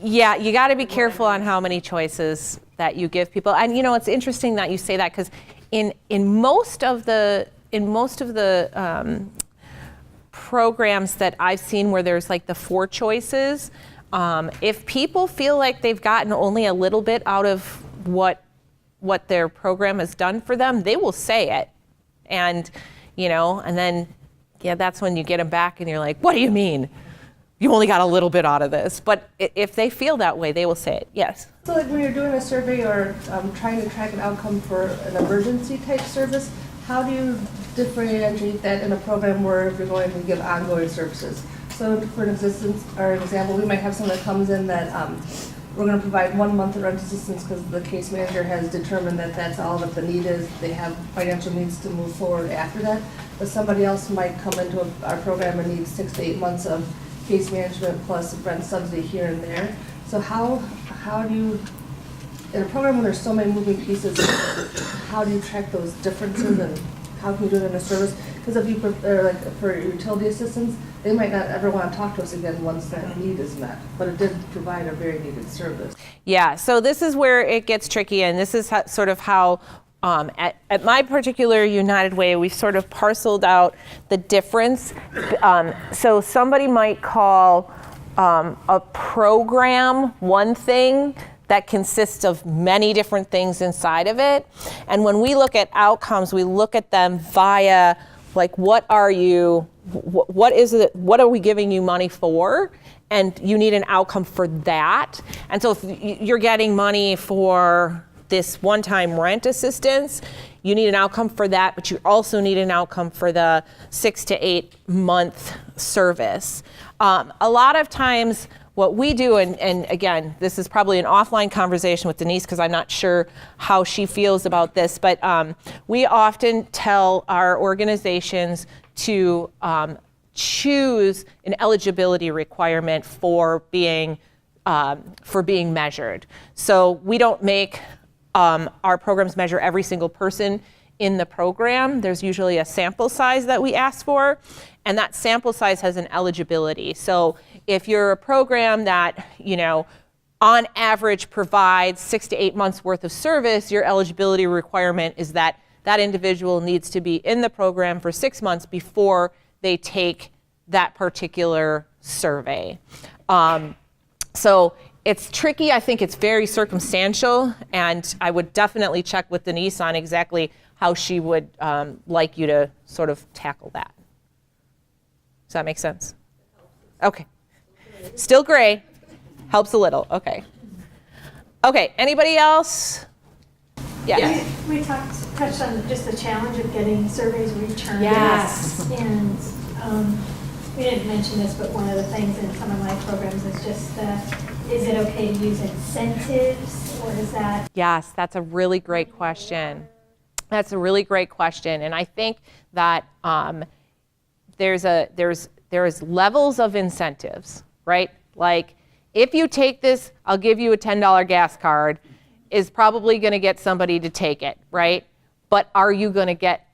Yeah, you got to be careful on how many choices that you give people. And it's interesting that you say that, because in most of the programs that I've seen where there's like the 4 choices, if people feel like they've gotten only a little bit out of what their program has done for them, they will say it. And, and then, that's when you get them back and you're like, what do you mean? You only got a little bit out of this. But if they feel that way, they will say it. Yes? So like when you're doing a survey or trying to track an outcome for an emergency type service, how do you differentiate that in a program where you're going to give ongoing services? So for an example, we might have someone that comes in that we're going to provide 1 month of rent assistance because the case manager has determined that that's all that the need is. They have financial needs to move forward after that. But somebody else might come into our program and need 6 to 8 months of case management plus rent subsidy here and there. So how do you, in a program where there's so many moving pieces, how do you track those differences and how can you do it in a service? Because if you like for utility assistance, they might not ever want to talk to us again once that need is met. But it did provide a very needed service. Yeah, so this is where it gets tricky, and this is sort of how, at my particular United Way, we sort of parceled out the difference. So somebody might call a program one thing that consists of many different things inside of it. And when we look at outcomes, we look at them via, like, what are we giving you money for? And you need an outcome for that. And so if you're getting money for this one-time rent assistance, you need an outcome for that, but you also need an outcome for the 6 to 8 month service. A lot of times what we do, and again, this is probably an offline conversation with Denise because I'm not sure how she feels about this, but we often tell our organizations to choose an eligibility requirement for being measured. So we don't make our programs measure every single person in the program. There's usually a sample size that we ask for, and that sample size has an eligibility. So if you're a program that, on average provides 6 to 8 months worth of service, your eligibility requirement is that that individual needs to be in the program for 6 months before they take that particular survey. So it's tricky. I think it's very circumstantial, and I would definitely check with Denise on exactly how she would like you to sort of tackle that. Does that make sense? Okay. Still gray. Helps a little. Okay. Okay, anybody else? Yes. We touched on just the challenge of getting surveys returned. Yes. And we didn't mention this, but one of the things in some of my programs is just, is it okay to use incentives, or is that? Yes, that's a really great question. That's a really great question, and I think that there's levels of incentives, right? Like, if you take this, I'll give you a $10 gas card, is probably going to get somebody to take it, right? But are you going to get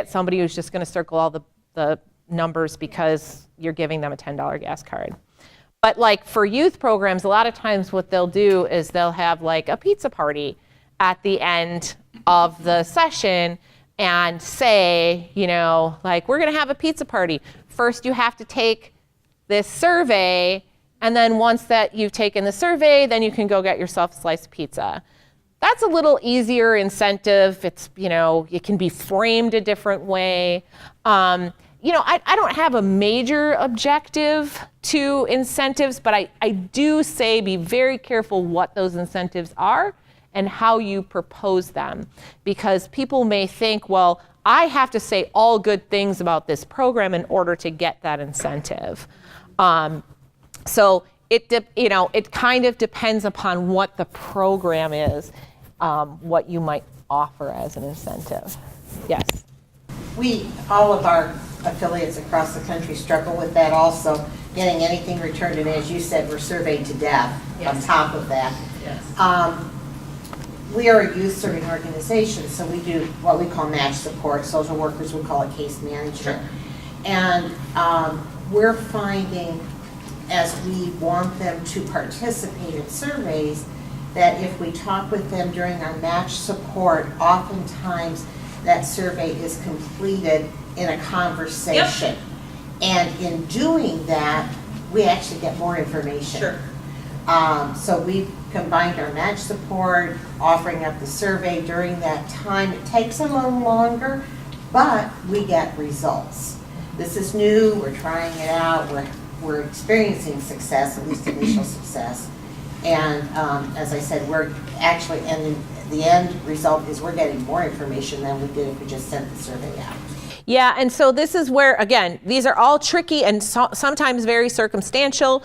somebody who's just going to circle all the numbers because you're giving them a $10 gas card? But like for youth programs, a lot of times what they'll do is they'll have like a pizza party at the end of the session and say, like, we're going to have a pizza party. First, you have to take this survey, and then once that you've taken the survey, then you can go get yourself a slice of pizza. That's a little easier incentive. It's, it can be framed a different way. I don't have a major objective to incentives, but I do say be very careful what those incentives are and how you propose them. Because people may think, well, I have to say all good things about this program in order to get that incentive. So it kind of depends upon what the program is, what you might offer as an incentive. Yes. All of our affiliates across the country struggle with that also, getting anything returned, and as you said, we're surveyed to death on top of that. Yes. We are a youth serving organization, so we do what we call match support. Social workers would call it case management. And we're finding, as we want them to participate in surveys, that if we talk with them during our match support, oftentimes that survey is completed in a conversation. And in doing that, we actually get more information. Sure. So we've combined our match support, offering up the survey during that time. It takes a little longer, but we get results. This is new, we're trying it out, we're experiencing success, at least initial success. And as I said, we're actually, and the end result is we're getting more information than we did if we just sent the survey out. Yeah, and so this is where, again, these are all tricky and sometimes very circumstantial.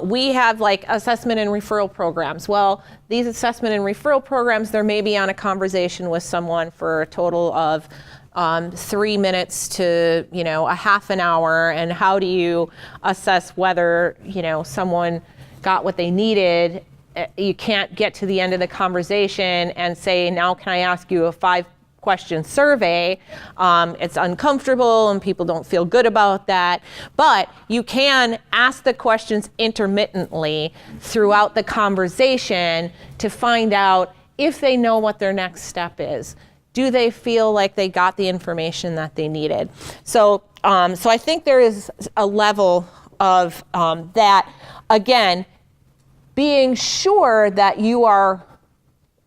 We have like assessment and referral programs. Well, these assessment and referral programs, they're maybe on a conversation with someone for a total of 3 minutes to, a half an hour. And how do you assess whether, someone got what they needed? You can't get to the end of the conversation and say, now can I ask you a 5-question survey? It's uncomfortable and people don't feel good about that. But you can ask the questions intermittently throughout the conversation to find out if they know what their next step is. Do they feel like they got the information that they needed? So I think there is a level of that. Again, being sure that you are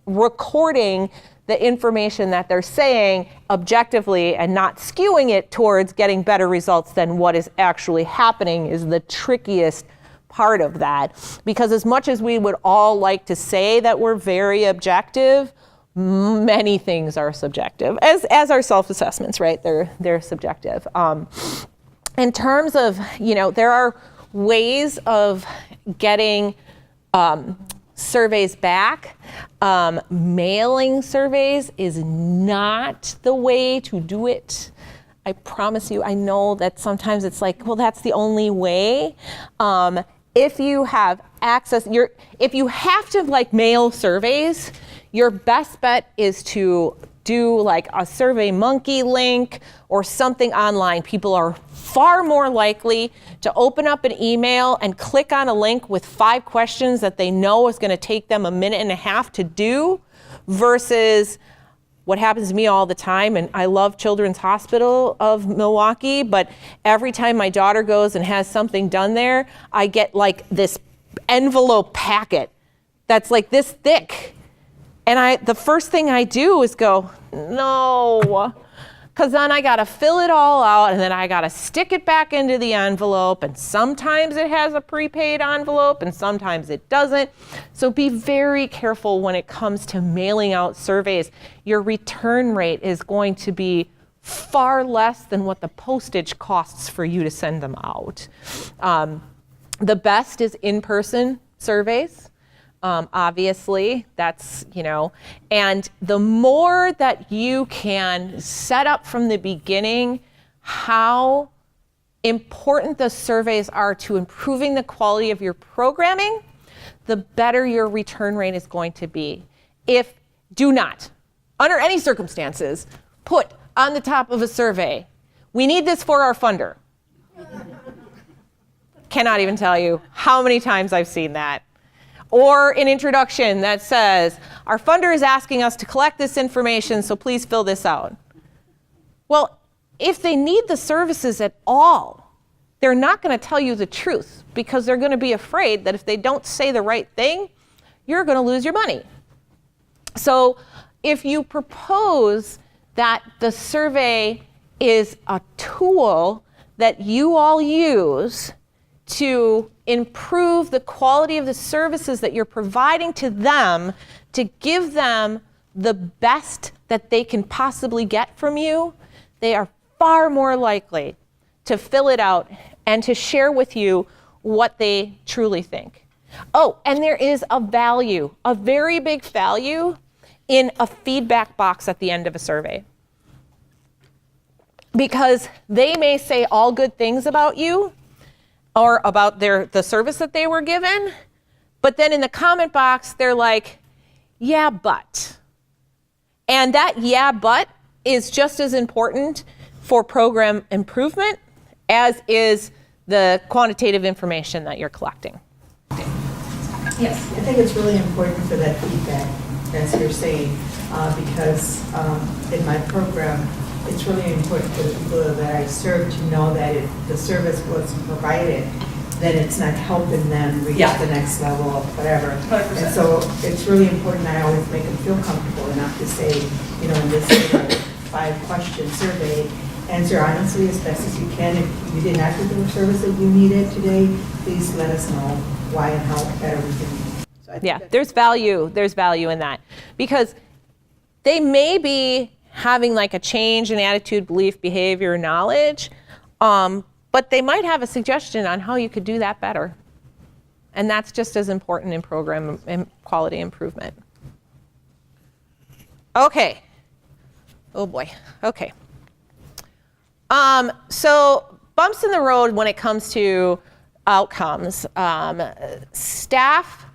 recording the information that they're saying objectively and not skewing it towards getting better results than what is actually happening is the trickiest part of that. Because as much as we would all like to say that we're very objective, many things are subjective, as are self-assessments, right? They're subjective. In terms of, there are ways of getting surveys back. Mailing surveys is not the way to do it. I promise you, I know that sometimes it's like, well, that's the only way. If you have access, if you have to mail surveys, your best bet is to do like a SurveyMonkey link or something online. People are far more likely to open up an email and click on a link with 5 questions that they know is going to take them a minute and a half to do versus what happens to me all the time. And I love Children's Hospital of Milwaukee, but every time my daughter goes and has something done there, I get like this envelope packet that's like this thick. And the first thing I do is go, no, because then I got to fill it all out and then I got to stick it back into the envelope. And sometimes it has a prepaid envelope and sometimes it doesn't. So be very careful when it comes to mailing out surveys. Your return rate is going to be far less than what the postage costs for you to send them out. The best is in-person surveys. Obviously, that's, and the more that you can set up from the beginning how important the surveys are to improving the quality of your programming, the better your return rate is going to be. Do not, under any circumstances, put on the top of a survey, we need this for our funder. Cannot even tell you how many times I've seen that. Or an introduction that says, our funder is asking us to collect this information, so please fill this out. Well, if they need the services at all, they're not going to tell you the truth because they're going to be afraid that if they don't say the right thing, you're going to lose your money. So if you propose that the survey is a tool that you all use to improve the quality of the services that you're providing to them, to give them the best that they can possibly get from you, they are far more likely to fill it out and to share with you what they truly think. Oh, and there is a value, a very big value in a feedback box at the end of a survey. Because they may say all good things about you, or about the service that they were given, but then in the comment box, they're like, yeah, but. And that yeah, but is just as important for program improvement as is the quantitative information that you're collecting. Yes, I think it's really important for that feedback, as you're saying, because in my program, it's really important for the people that I serve to know that if the service wasn't provided, then it's not helping them reach Yeah. the next level of whatever. 100%. And so it's really important, I always make them feel comfortable enough to say, you know, in this 5-question survey, answer honestly as best as you can. If you did not get the service that you needed today, please let us know why and how better we can. So I think Yeah, that's- there's value in that, because they may be having like a change in attitude, belief, behavior, knowledge, but they might have a suggestion on how you could do that better. And that's just as important in program and quality improvement. Okay. Oh boy. Okay. So bumps in the road when it comes to outcomes. Staff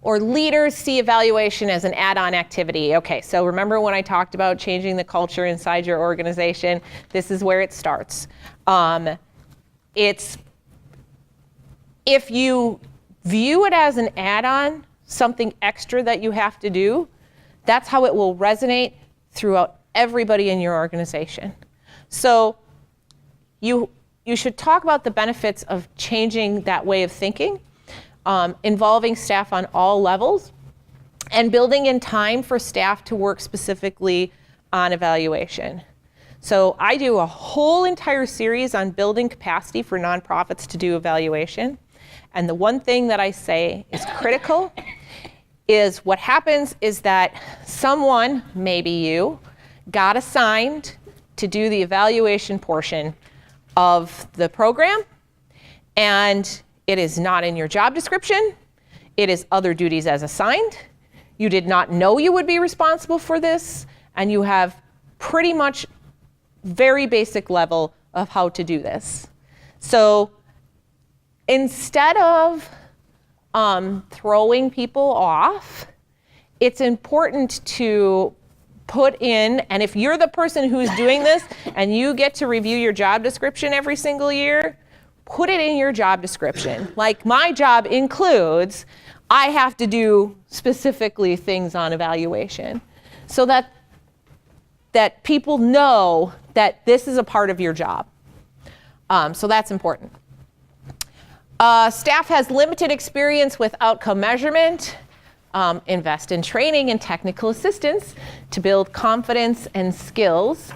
or leaders see evaluation as an add-on activity. Okay, so remember when I talked about changing the culture inside your organization? This is where it starts. It's, if you view it as an add-on, something extra that you have to do, that's how it will resonate throughout everybody in your organization. So you should talk about the benefits of changing that way of thinking, involving staff on all levels, and building in time for staff to work specifically on evaluation. So I do a whole entire series on building capacity for nonprofits to do evaluation. And the one thing that I say is critical is what happens is that someone, maybe you, got assigned to do the evaluation portion of the program, and it is not in your job description. It is other duties as assigned. You did not know you would be responsible for this, and you have pretty much very basic level of how to do this. So instead of throwing people off, it's important to put in, and if you're the person who's doing this and you get to review your job description every single year, put it in your job description. Like my job includes, I have to do specifically things on evaluation so that people know that this is a part of your job. So that's important. Staff has limited experience with outcome measurement. Invest in training and technical assistance to build confidence and skills,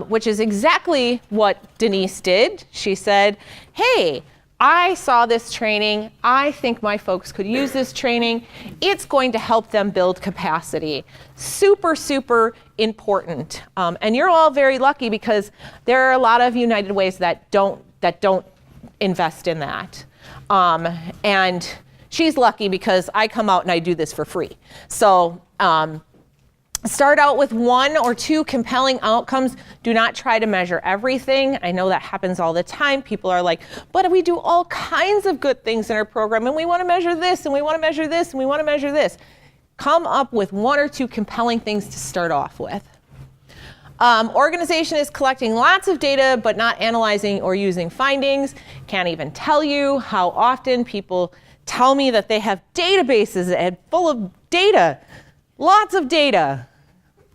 which is exactly what Denise did. She said, hey, I saw this training. I think my folks could use this training. It's going to help them build capacity. Super, super important. And you're all very lucky because there are a lot of United Ways that don't invest in that. And she's lucky because I come out and I do this for free. So start out with 1 or 2 compelling outcomes. Do not try to measure everything. I know that happens all the time. People are like, but we do all kinds of good things in our program, and we want to measure this, and we want to measure this, and we want to measure this. Come up with 1 or 2 compelling things to start off with. Organization is collecting lots of data, but not analyzing or using findings. Can't even tell you how often people tell me that they have databases full of data, lots of data.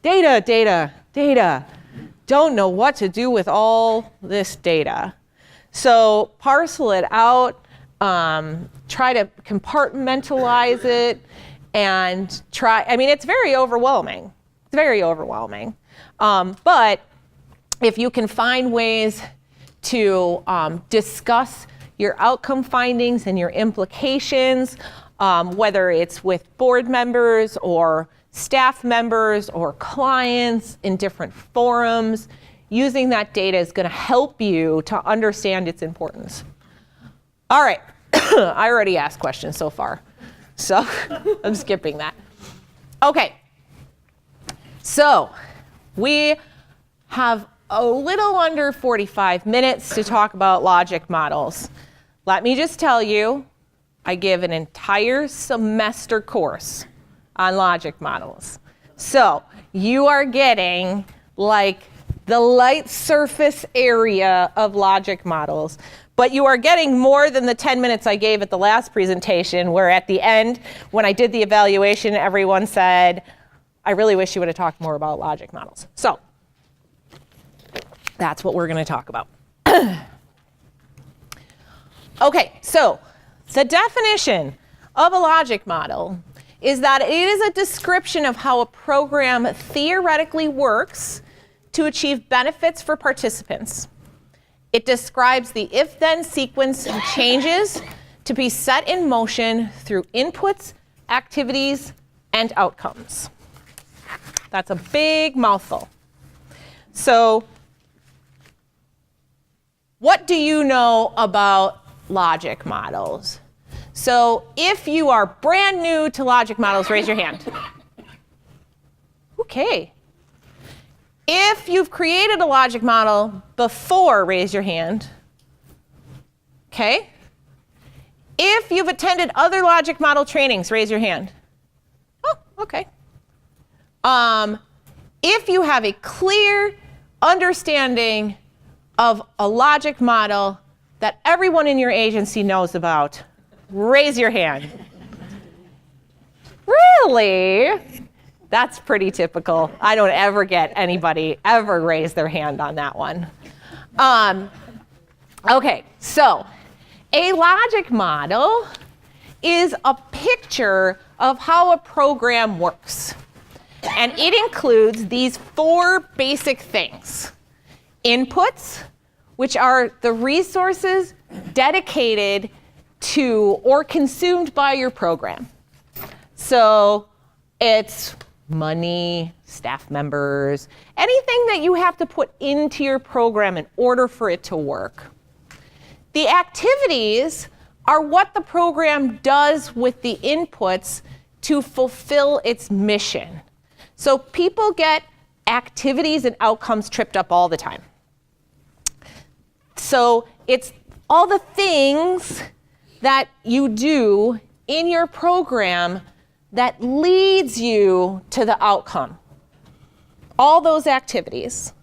Data. Don't know what to do with all this data. So parcel it out, try to compartmentalize it, and it's very overwhelming. It's very overwhelming. But if you can find ways to discuss your outcome findings and your implications, whether it's with board members or staff members or clients in different forums, using that data is going to help you to understand its importance. All right, I already asked questions so far, so I'm skipping that. Okay, so we have a little under 45 minutes to talk about logic models. Let me just tell you, I give an entire semester course on logic models. So you are getting like the light surface area of logic models, but you are getting more than the 10 minutes I gave at the last presentation, where at the end, when I did the evaluation, everyone said, I really wish you would have talked more about logic models. So That's what we're going to talk about. Okay, so the definition of a logic model is that it is a description of how a program theoretically works to achieve benefits for participants. It describes the if-then sequence of changes to be set in motion through inputs, activities, and outcomes. That's a big mouthful. So, what do you know about logic models? So, if you are brand new to logic models, raise your hand. Okay. If you've created a logic model before, raise your hand. Okay. If you've attended other logic model trainings, raise your hand. Oh, okay. If you have a clear understanding of a logic model that everyone in your agency knows about, raise your hand. Really? That's pretty typical. I don't ever get anybody ever raise their hand on that one. Okay, so a logic model is a picture of how a program works. And it includes these 4 basic things. Inputs, which are the resources dedicated to or consumed by your program. So it's money, staff members, anything that you have to put into your program in order for it to work. The activities are what the program does with the inputs to fulfill its mission. So people get activities and outcomes tripped up all the time. So it's all the things that you do in your program that leads you to the outcome. All those activities.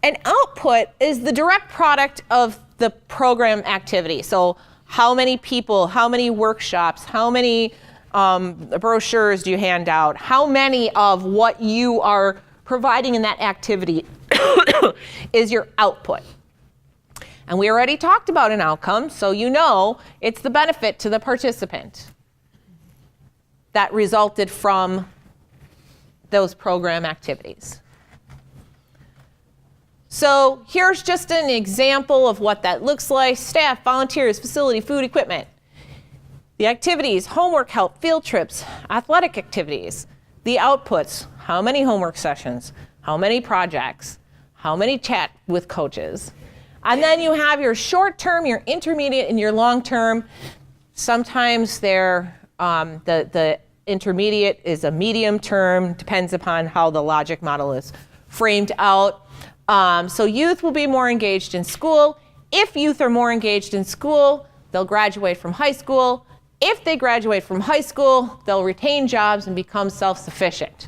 An output is the direct product of the program activity. So how many people, how many workshops, how many brochures do you hand out? How many of what you are providing in that activity is your output? And we already talked about an outcome, so you know it's the benefit to the participant that resulted from those program activities. So here's just an example of what that looks like. Staff, volunteers, facility, food, equipment. The activities, homework help, field trips, athletic activities. The outputs, how many homework sessions, how many projects, how many chat with coaches. And then you have your short term, your intermediate, and your long term. Sometimes they're, the intermediate is a medium term, depends upon how the logic model is framed out. So youth will be more engaged in school. If youth are more engaged in school, they'll graduate from high school. If they graduate from high school, they'll retain jobs and become self-sufficient.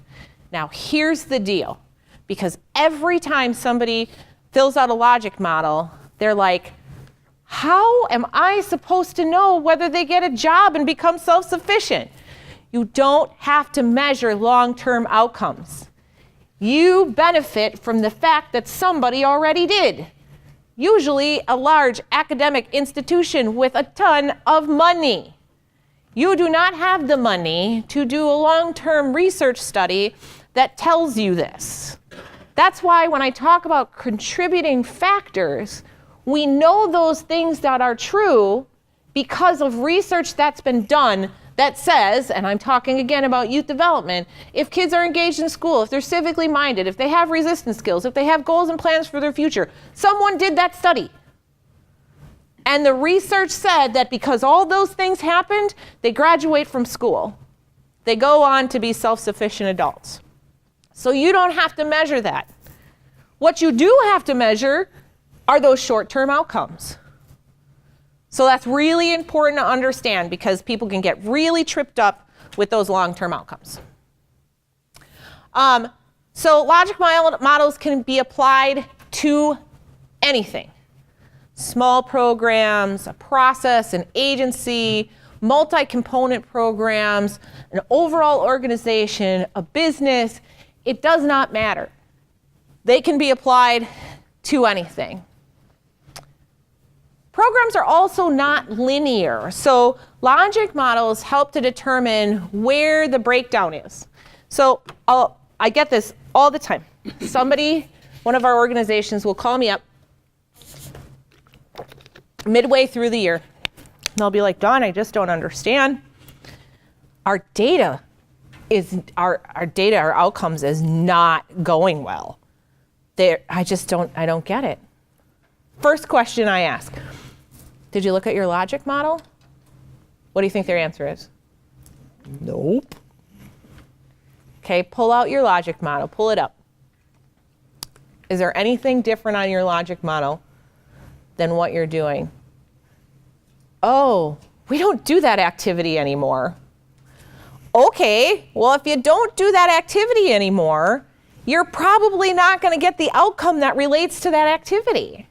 Now, here's the deal. Because every time somebody fills out a logic model, they're like, how am I supposed to know whether they get a job and become self-sufficient? You don't have to measure long-term outcomes. You benefit from the fact that somebody already did. Usually a large academic institution with a ton of money. You do not have the money to do a long-term research study that tells you this. That's why when I talk about contributing factors, we know those things that are true because of research that's been done that says, and I'm talking again about youth development, if kids are engaged in school, if they're civically minded, if they have resistance skills, if they have goals and plans for their future, someone did that study. And the research said that because all those things happened, they graduate from school. They go on to be self-sufficient adults. So you don't have to measure that. What you do have to measure are those short-term outcomes. So that's really important to understand because people can get really tripped up with those long-term outcomes. So logic models can be applied to anything. Small programs, a process, an agency, multi-component programs, an overall organization, a business. It does not matter. They can be applied to anything. Programs are also not linear, so logic models help to determine where the breakdown is. So I get this all the time. One of our organizations will call me up midway through the year, and they'll be like, Dawn, I just don't understand. Our outcomes is not going well. I don't get it. First question I ask, did you look at your logic model? What do you think their answer is? Nope. Okay, pull out your logic model, pull it up. Is there anything different on your logic model than what you're doing? Oh, we don't do that activity anymore. Okay, well, if you don't do that activity anymore, you're probably not going to get the outcome that relates to that activity.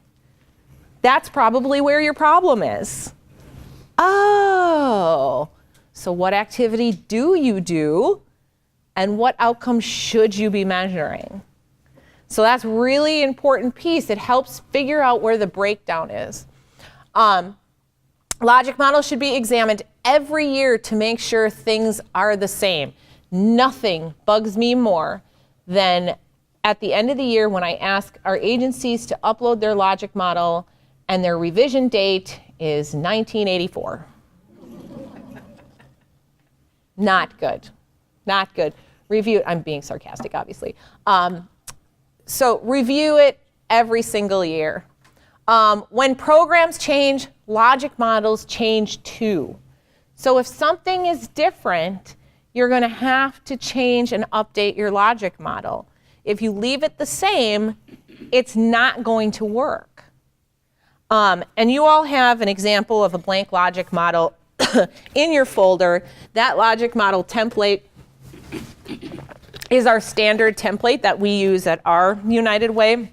That's probably where your problem is. Oh, so what activity do you do, and what outcome should you be measuring? So that's a really important piece. It helps figure out where the breakdown is. Logic models should be examined every year to make sure things are the same. Nothing bugs me more than at the end of the year when I ask our agencies to upload their logic model and their revision date is 1984. Not good. Not good. Review it. I'm being sarcastic, obviously. So review it every single year. When programs change, logic models change too. So if something is different, you're going to have to change and update your logic model. If you leave it the same, it's not going to work. And you all have an example of a blank logic model in your folder. That logic model template is our standard template that we use at our United Way,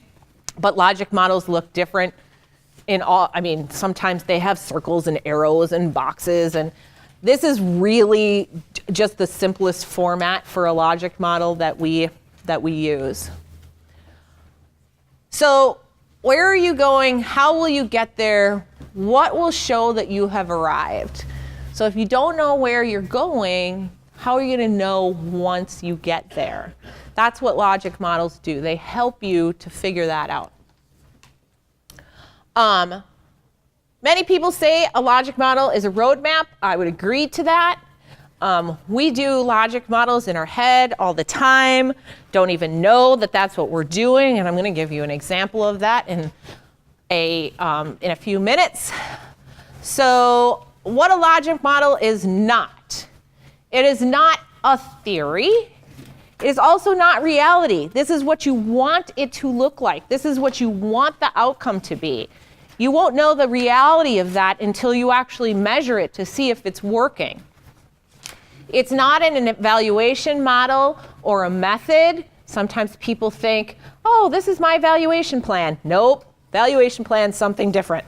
but logic models look different in all. I mean, sometimes they have circles and arrows and boxes, and this is really just the simplest format for a logic model that we use. So where are you going? How will you get there? What will show that you have arrived? So if you don't know where you're going, how are you going to know once you get there? That's what logic models do. They help you to figure that out. Many people say a logic model is a roadmap. I would agree to that. We do logic models in our head all the time, don't even know that that's what we're doing, and I'm going to give you an example of that in a few minutes. So what a logic model is not. It is not a theory. It is also not reality. This is what you want it to look like. This is what you want the outcome to be. You won't know the reality of that until you actually measure it to see if it's working. It's not an evaluation model or a method. Sometimes people think, oh, this is my evaluation plan. Nope, evaluation plan is something different.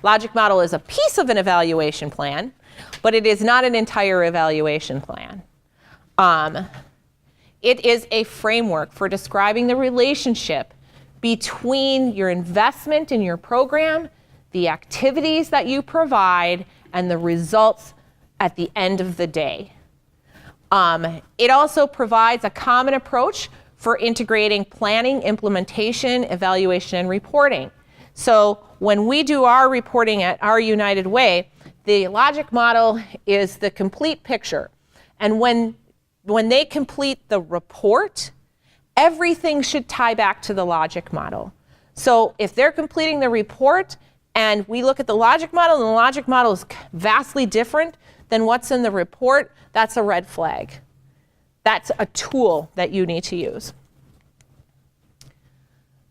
Logic model is a piece of an evaluation plan, but it is not an entire evaluation plan. It is a framework for describing the relationship between your investment in your program, the activities that you provide, and the results at the end of the day. It also provides a common approach for integrating planning, implementation, evaluation, and reporting. So when we do our reporting at our United Way, the logic model is the complete picture. And when they complete the report, everything should tie back to the logic model. So if they're completing the report and we look at the logic model and the logic model is vastly different than what's in the report, that's a red flag. That's a tool that you need to use.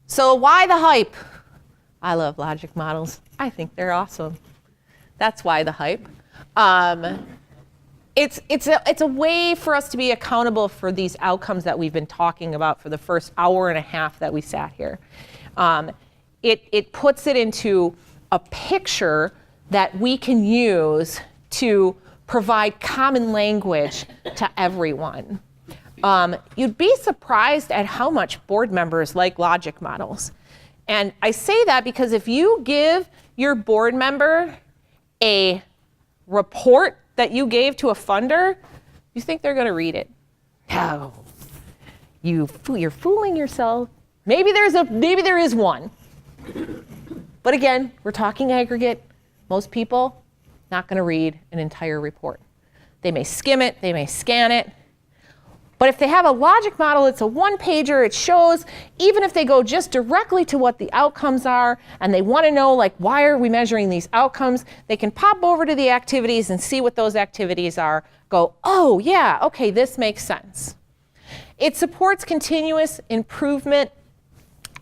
So why the hype? I love logic models. I think they're awesome. That's why the hype. It's a way for us to be accountable for these outcomes that we've been talking about for the first hour and a half that we sat here. It puts it into a picture that we can use to provide common language to everyone. You'd be surprised at how much board members like logic models. And I say that because if you give your board member a report that you gave to a funder, you think they're going to read it. No. You're fooling yourself. Maybe there is one. But again, we're talking aggregate. Most people not going to read an entire report. They may skim it, they may scan it. But if they have a logic model, it's a one-pager, it shows, even if they go just directly to what the outcomes are, and they want to know, like, why are we measuring these outcomes, they can pop over to the activities and see what those activities are, go, oh, yeah, okay, this makes sense. It supports continuous improvement,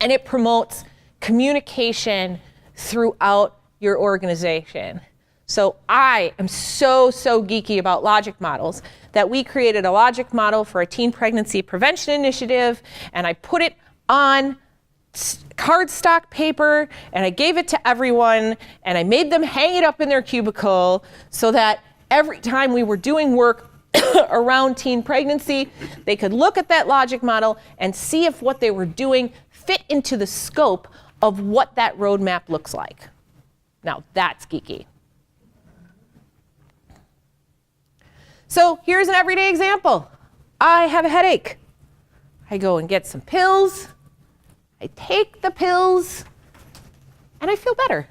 and it promotes communication throughout your organization. So I am so geeky about logic models that we created a logic model for a teen pregnancy prevention initiative, and I put it on cardstock paper, and I gave it to everyone, and I made them hang it up in their cubicle so that every time we were doing work around teen pregnancy, they could look at that logic model and see if what they were doing fit into the scope of what that roadmap looks like. Now that's geeky. So here's an everyday example. I have a headache. I go and get some pills. I take the pills, and I feel better.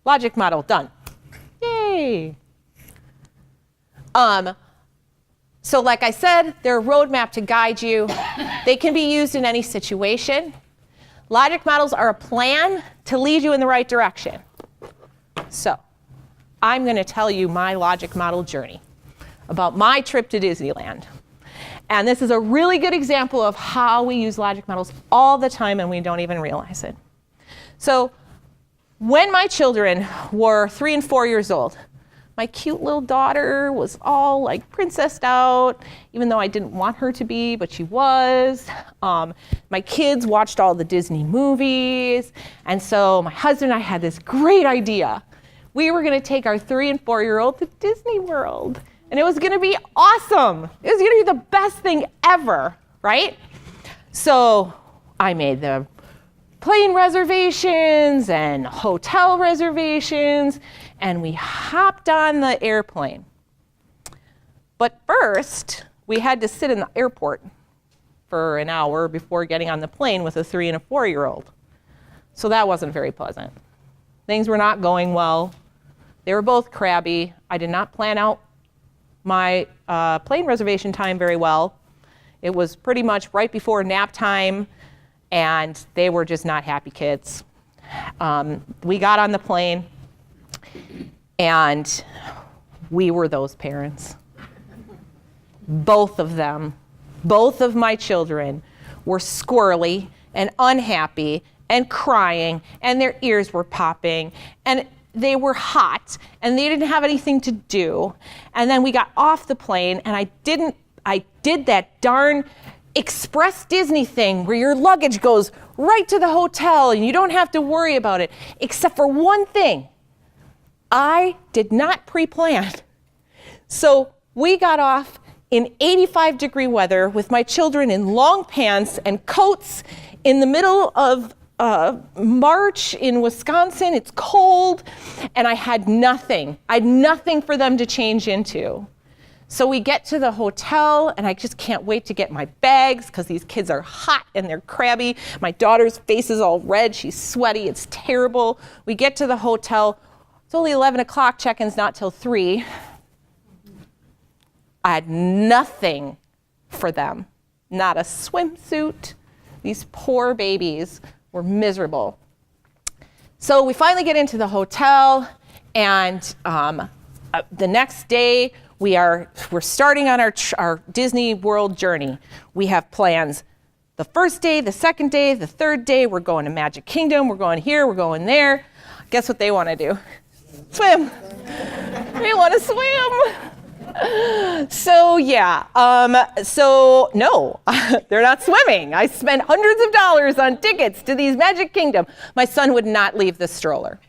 Logic model done. Yay. So like I said, they're a roadmap to guide you. They can be used in any situation. Logic models are a plan to lead you in the right direction. So I'm going to tell you my logic model journey about my trip to Disneyland. And this is a really good example of how we use logic models all the time and we don't even realize it. So when my children were 3 and 4 years old, my cute little daughter was all like princessed out, even though I didn't want her to be, but she was. My kids watched all the Disney movies. And so my husband and I had this great idea. We were going to take our 3 and 4-year-old to Disney World. And it was going to be awesome. It was going to be the best thing ever, right? So I made the plane reservations and hotel reservations, and we hopped on the airplane. But first, we had to sit in the airport for an hour before getting on the plane with a 3 and a 4-year-old. So that wasn't very pleasant. Things were not going well. They were both crabby. I did not plan out my plane reservation time very well. It was pretty much right before nap time, and they were just not happy kids. We got on the plane, and we were those parents. Both of them, both of my children were squirrely and unhappy and crying, and their ears were popping, and they were hot, and they didn't have anything to do. And then we got off the plane, and I did that darn Express Disney thing where your luggage goes right to the hotel and you don't have to worry about it, except for one thing. I did not pre-plan. So we got off in 85-degree weather with my children in long pants and coats in the middle of March in Wisconsin. It's cold, and I had nothing. I had nothing for them to change into. So we get to the hotel, and I just can't wait to get my bags because these kids are hot and they're crabby. My daughter's face is all red. She's sweaty. It's terrible. We get to the hotel. It's only 11 o'clock. Check-in's not till 3. I had nothing for them. Not a swimsuit. These poor babies were miserable. So we finally get into the hotel, and the next day we're starting on our Disney World journey. We have plans. The first day, the second day, the third day, we're going to Magic Kingdom, we're going here, we're going there. Guess what they want to do? Swim. They want to swim. So yeah, so no, they're not swimming. I spent hundreds of dollars on tickets to these Magic Kingdom. My son would not leave the stroller.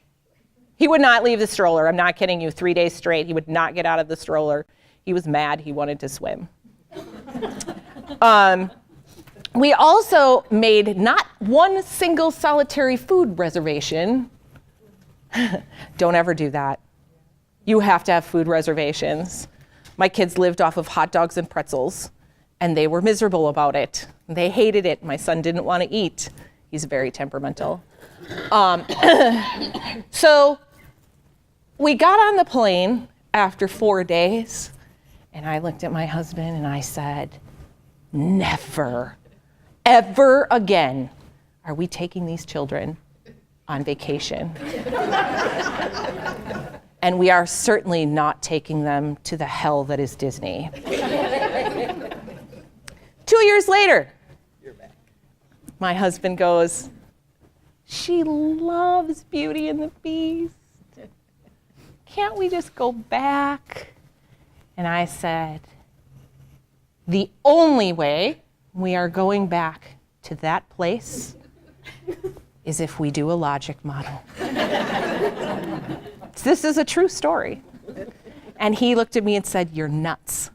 He would not leave the stroller. I'm not kidding you. 3 days straight, he would not get out of the stroller. He was mad. He wanted to swim. We also made not one single solitary food reservation. Don't ever do that. You have to have food reservations. My kids lived off of hot dogs and pretzels, and they were miserable about it. They hated it. My son didn't want to eat. He's very temperamental. So we got on the plane after 4 days, and I looked at my husband and I said, never, ever again are we taking these children on vacation. And we are certainly not taking them to the hell that is Disney. 2 years later, my husband goes, she loves Beauty and the Beast. Can't we just go back? And I said, the only way we are going back to that place is if we do a logic model. This is a true story. And he looked at me and said, you're nuts.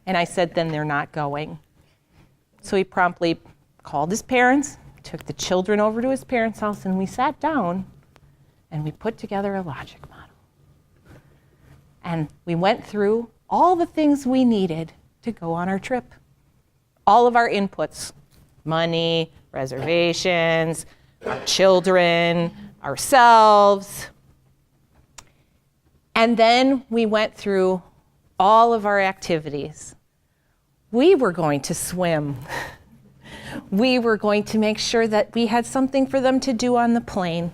And I said, then they're not going. So he promptly called his parents, took the children over to his parents' house, and we sat down and we put together a logic model. And we went through all the things we needed to go on our trip. All of our inputs, money, reservations, our children, ourselves. And then we went through all of our activities. We were going to swim. We were going to make sure that we had something for them to do on the plane.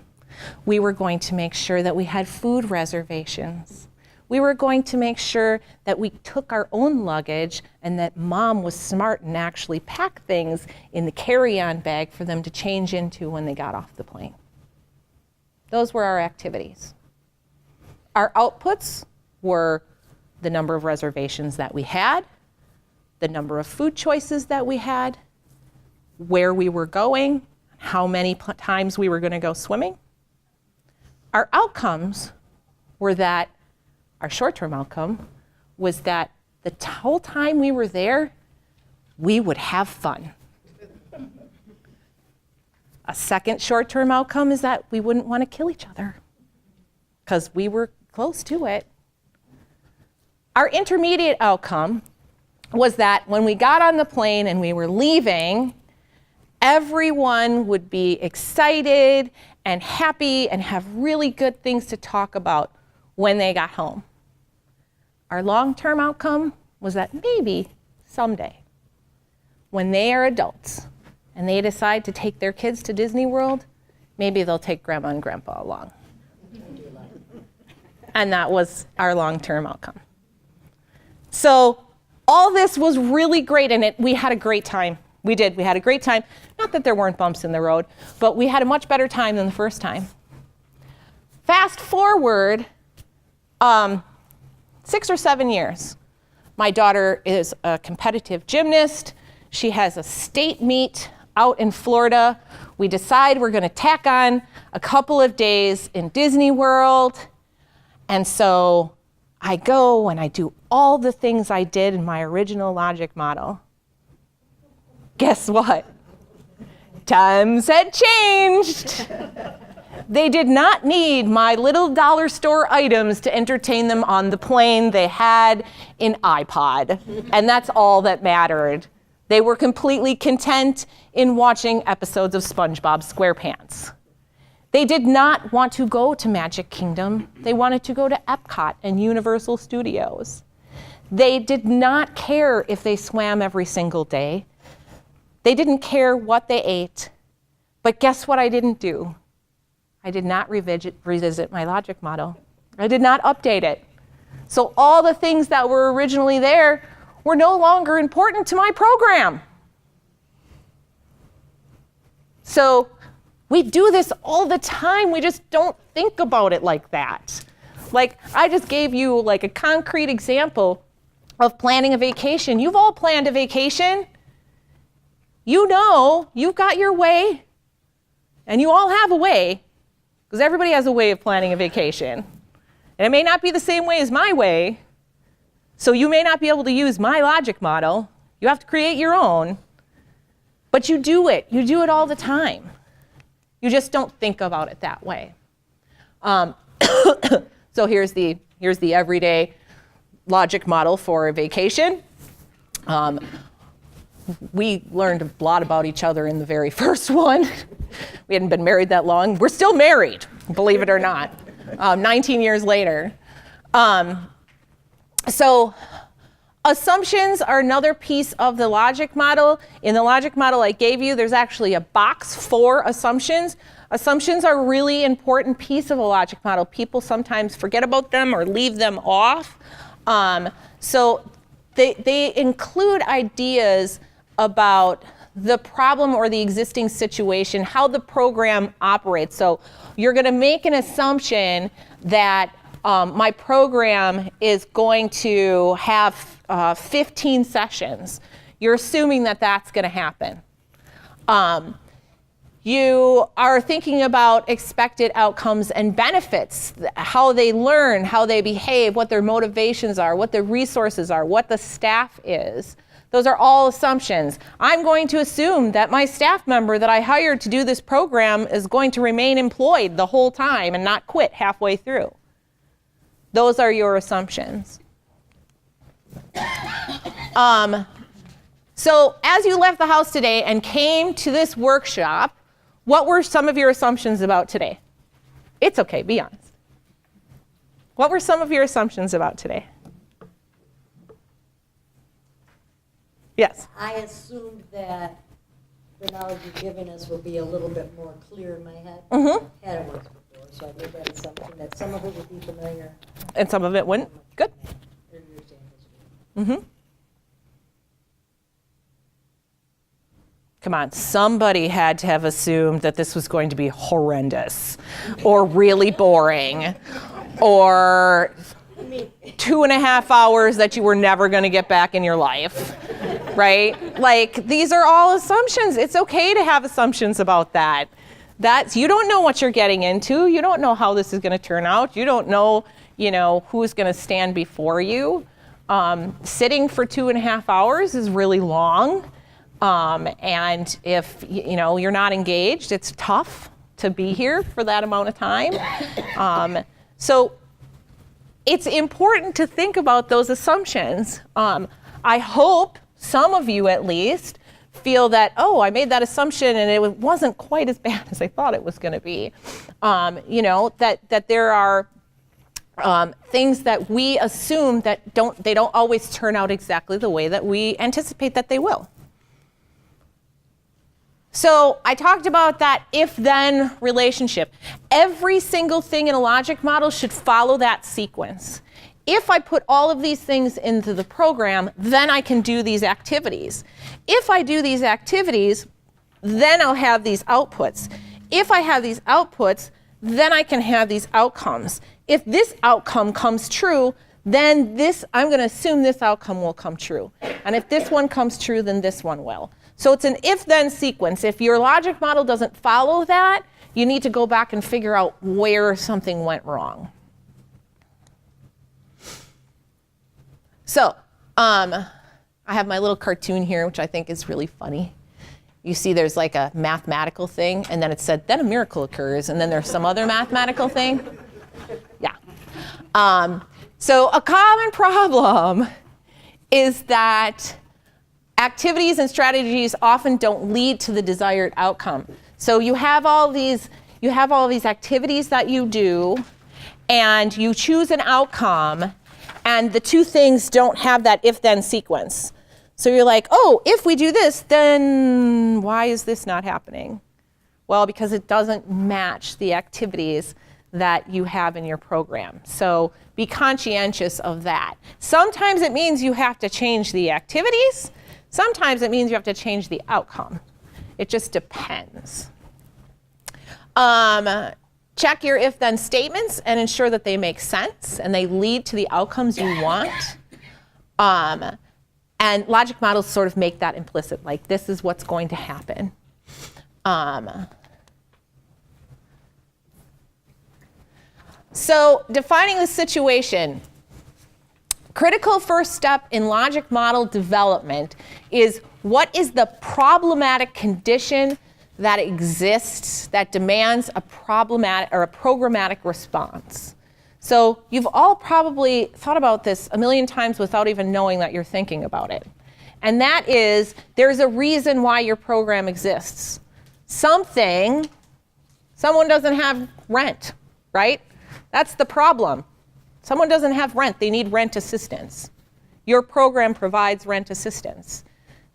We were going to make sure that we had food reservations. We were going to make sure that we took our own luggage and that Mom was smart and actually packed things in the carry-on bag for them to change into when they got off the plane. Those were our activities. Our outputs were the number of reservations that we had, the number of food choices that we had, where we were going, how many times we were going to go swimming. Our outcomes were that, our short-term outcome was that the whole time we were there, we would have fun. A second short-term outcome is that we wouldn't want to kill each other because we were close to it. Our intermediate outcome was that when we got on the plane and we were leaving, everyone would be excited and happy and have really good things to talk about when they got home. Our long-term outcome was that maybe someday, when they are adults and they decide to take their kids to Disney World, maybe they'll take Grandma and Grandpa along. And that was our long-term outcome. So all this was really great, and we had a great time. We did. We had a great time. Not that there weren't bumps in the road, but we had a much better time than the first time. Fast forward 6 or 7 years. My daughter is a competitive gymnast. She has a state meet out in Florida. We decide we're going to tack on a couple of days in Disney World. And so I go and I do all the things I did in my original logic model. Guess what? Times had changed. They did not need my little dollar store items to entertain them on the plane. They had an iPod, and that's all that mattered. They were completely content in watching episodes of SpongeBob SquarePants. They did not want to go to Magic Kingdom. They wanted to go to Epcot and Universal Studios. They did not care if they swam every single day. They didn't care what they ate. But guess what I didn't do? I did not revisit my logic model. I did not update it. So all the things that were originally there were no longer important to my program. So we do this all the time. We just don't think about it like that. Like, I just gave you like a concrete example of planning a vacation. You've all planned a vacation. You know, you've got your way, and you all have a way, because everybody has a way of planning a vacation. And it may not be the same way as my way, so you may not be able to use my logic model. You have to create your own. But you do it all the time. You just don't think about it that way. So here's the everyday logic model for a vacation. We learned a lot about each other in the very first one. We hadn't been married that long. We're still married, believe it or not, 19 years later. So assumptions are another piece of the logic model. In the logic model I gave you, there's actually a box for assumptions. Assumptions are a really important piece of a logic model. People sometimes forget about them or leave them off. So they include ideas about the problem or the existing situation, how the program operates. So you're going to make an assumption that my program is going to have 15 sessions. You're assuming that that's going to happen. You are thinking about expected outcomes and benefits, how they learn, how they behave, what their motivations are, what their resources are, what the staff is. Those are all assumptions. I'm going to assume that my staff member that I hired to do this program is going to remain employed the whole time and not quit halfway through. Those are your assumptions. So as you left the house today and came to this workshop, what were some of your assumptions about today? It's okay, be honest. What were some of your assumptions about today? Yes? I assumed that the knowledge you've given us will be a little bit more clear in my head. Mm-hmm. Hadn't worked before, so I made that assumption that some of it would be familiar. And some of it wouldn't? Good. or your examples. Mm-hmm. Come on, somebody had to have assumed that this was going to be horrendous or really boring or 2.5 hours that you were never going to get back in your life, right? Like, these are all assumptions. It's okay to have assumptions about that. You don't know what you're getting into. You don't know how this is going to turn out. You don't know, who's going to stand before you. Sitting for 2.5 hours is really long. And if you're not engaged, it's tough to be here for that amount of time. So it's important to think about those assumptions. I hope some of you at least feel that, I made that assumption and it wasn't quite as bad as I thought it was going to be. That there are things that we assume that they don't always turn out exactly the way that we anticipate that they will. So I talked about that if-then relationship. Every single thing in a logic model should follow that sequence. If I put all of these things into the program, then I can do these activities. If I do these activities, then I'll have these outputs. If I have these outputs, then I can have these outcomes. If this outcome comes true, then I'm going to assume this outcome will come true. And if this one comes true, then this one will. So it's an if-then sequence. If your logic model doesn't follow that, you need to go back and figure out where something went wrong. So I have my little cartoon here, which I think is really funny. You see there's like a mathematical thing, and then it said, then a miracle occurs, and then there's some other mathematical thing. Yeah. So a common problem is that activities and strategies often don't lead to the desired outcome. So you have all these activities that you do, and you choose an outcome, and the two things don't have that if-then sequence. So you're like, if we do this, then why is this not happening? Well, because it doesn't match the activities that you have in your program. So be conscientious of that. Sometimes it means you have to change the activities. Sometimes it means you have to change the outcome. It just depends. Check your if-then statements and ensure that they make sense and they lead to the outcomes you want. And logic models sort of make that implicit, like this is what's going to happen. So defining the situation. Critical first step in logic model development is What is the problematic condition that exists that demands a problematic or a programmatic response? So you've all probably thought about this a million times without even knowing that you're thinking about it. And that is, there's a reason why your program exists. Someone doesn't have rent, right? That's the problem. Someone doesn't have rent, they need rent assistance. Your program provides rent assistance.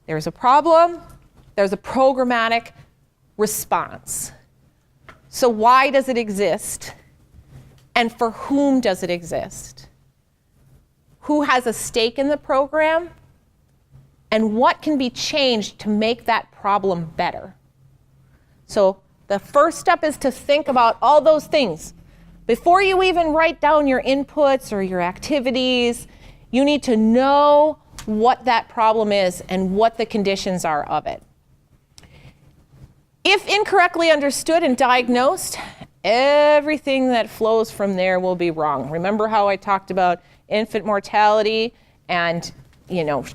There's a problem, there's a programmatic response. So why does it exist? And for whom does it exist? Who has a stake in the program? And what can be changed to make that problem better? So the first step is to think about all those things. Before you even write down your inputs or your activities, you need to know what that problem is and what the conditions are of it. If incorrectly understood and diagnosed, everything that flows from there will be wrong. Remember how I talked about infant mortality and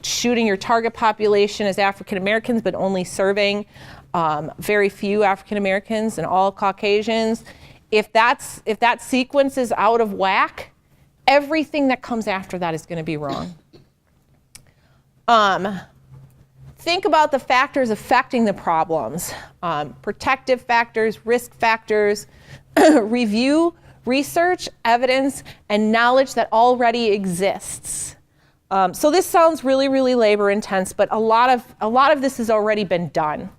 shooting your target population as African Americans, but only serving very few African Americans and all Caucasians. If that sequence is out of whack, everything that comes after that is going to be wrong. Think about the factors affecting the problems. Protective factors, risk factors, review, research, evidence, and knowledge that already exists. So this sounds really, really labor intense, but a lot of this has already been done.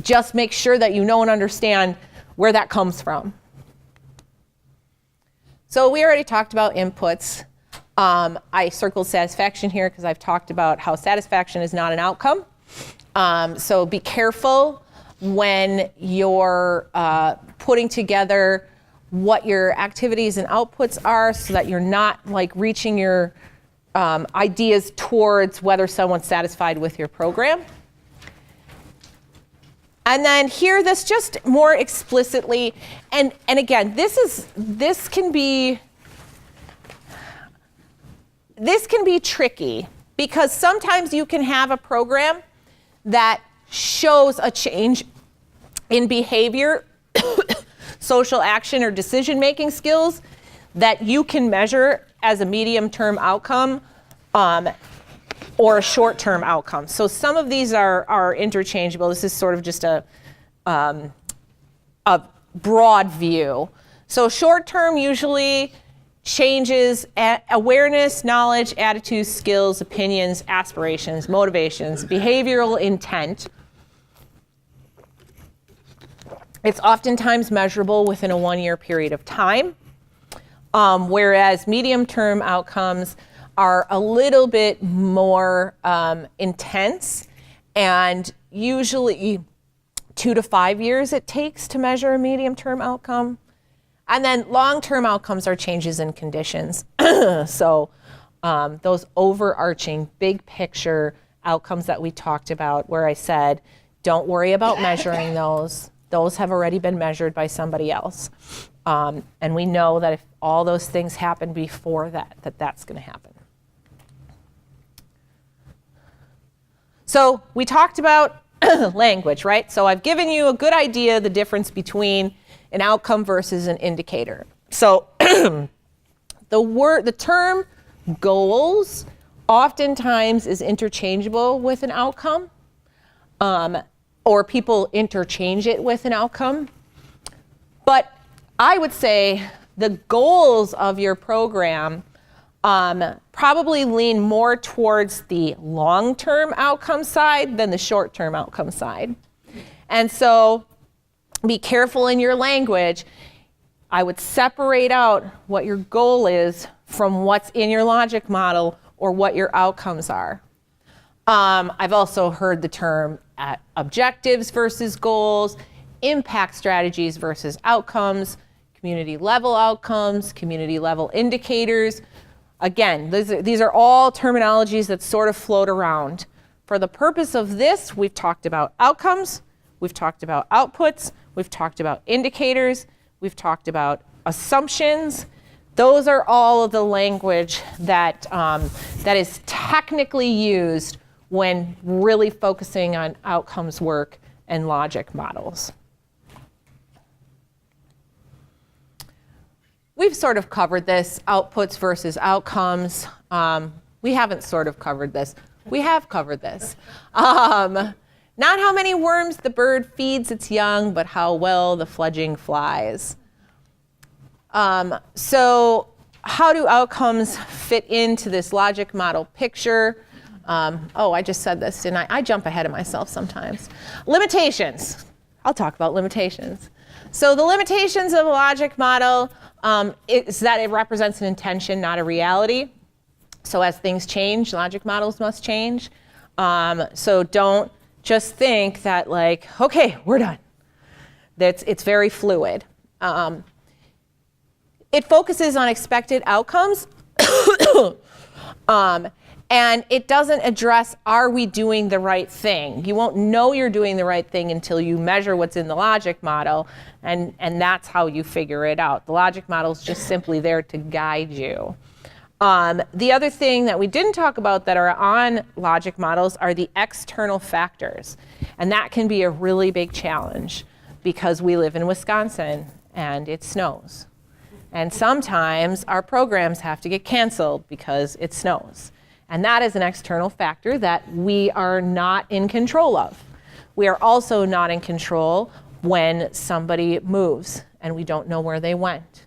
Just make sure that you know and understand where that comes from. So we already talked about inputs. I circled satisfaction here because I've talked about how satisfaction is not an outcome. So be careful when you're putting together what your activities and outputs are so that you're not reaching your ideas towards whether someone's satisfied with your program. And then here, this just more explicitly, and again, this can be tricky because sometimes you can have a program that shows a change in behavior, social action, or decision-making skills that you can measure as a medium-term outcome or a short-term outcome. So some of these are interchangeable. This is sort of just a broad view. So short-term usually changes awareness, knowledge, attitudes, skills, opinions, aspirations, motivations, behavioral intent. It's oftentimes measurable within a 1-year period of time, whereas medium-term outcomes are a little bit more intense, and usually 2 to 5 years it takes to measure a medium-term outcome. And then long-term outcomes are changes in conditions. So those overarching big picture outcomes that we talked about, where I said, don't worry about measuring those. Those have already been measured by somebody else. And we know that if all those things happen before that's going to happen. So we talked about language, right? So I've given you a good idea of the difference between an outcome versus an indicator. So the term goals oftentimes is interchangeable with an outcome, or people interchange it with an outcome. But I would say the goals of your program probably lean more towards the long-term outcome side than the short-term outcome side. And so be careful in your language. I would separate out what your goal is from what's in your logic model or what your outcomes are. I've also heard the term objectives versus goals, impact strategies versus outcomes, community level outcomes, community level indicators. Again, these are all terminologies that sort of float around. For the purpose of this, we've talked about outcomes, we've talked about outputs, we've talked about indicators, we've talked about assumptions. Those are all of the language that is technically used when really focusing on outcomes work and logic models. We've sort of covered this, outputs versus outcomes. We haven't sort of covered this. We have covered this. Not how many worms the bird feeds its young, but how well the fledgling flies. So how do outcomes fit into this logic model picture? Oh, I just said this, didn't I? I jump ahead of myself sometimes. Limitations. I'll talk about limitations. So the limitations of a logic model is that it represents an intention, not a reality. So as things change, logic models must change. So don't just think that like, okay, we're done. It's very fluid. It focuses on expected outcomes. And it doesn't address, are we doing the right thing? You won't know you're doing the right thing until you measure what's in the logic model, and that's how you figure it out. The logic model is just simply there to guide you. The other thing that we didn't talk about that are on logic models are the external factors. And that can be a really big challenge because we live in Wisconsin and it snows. And sometimes our programs have to get canceled because it snows. And that is an external factor that we are not in control of. We are also not in control when somebody moves and we don't know where they went.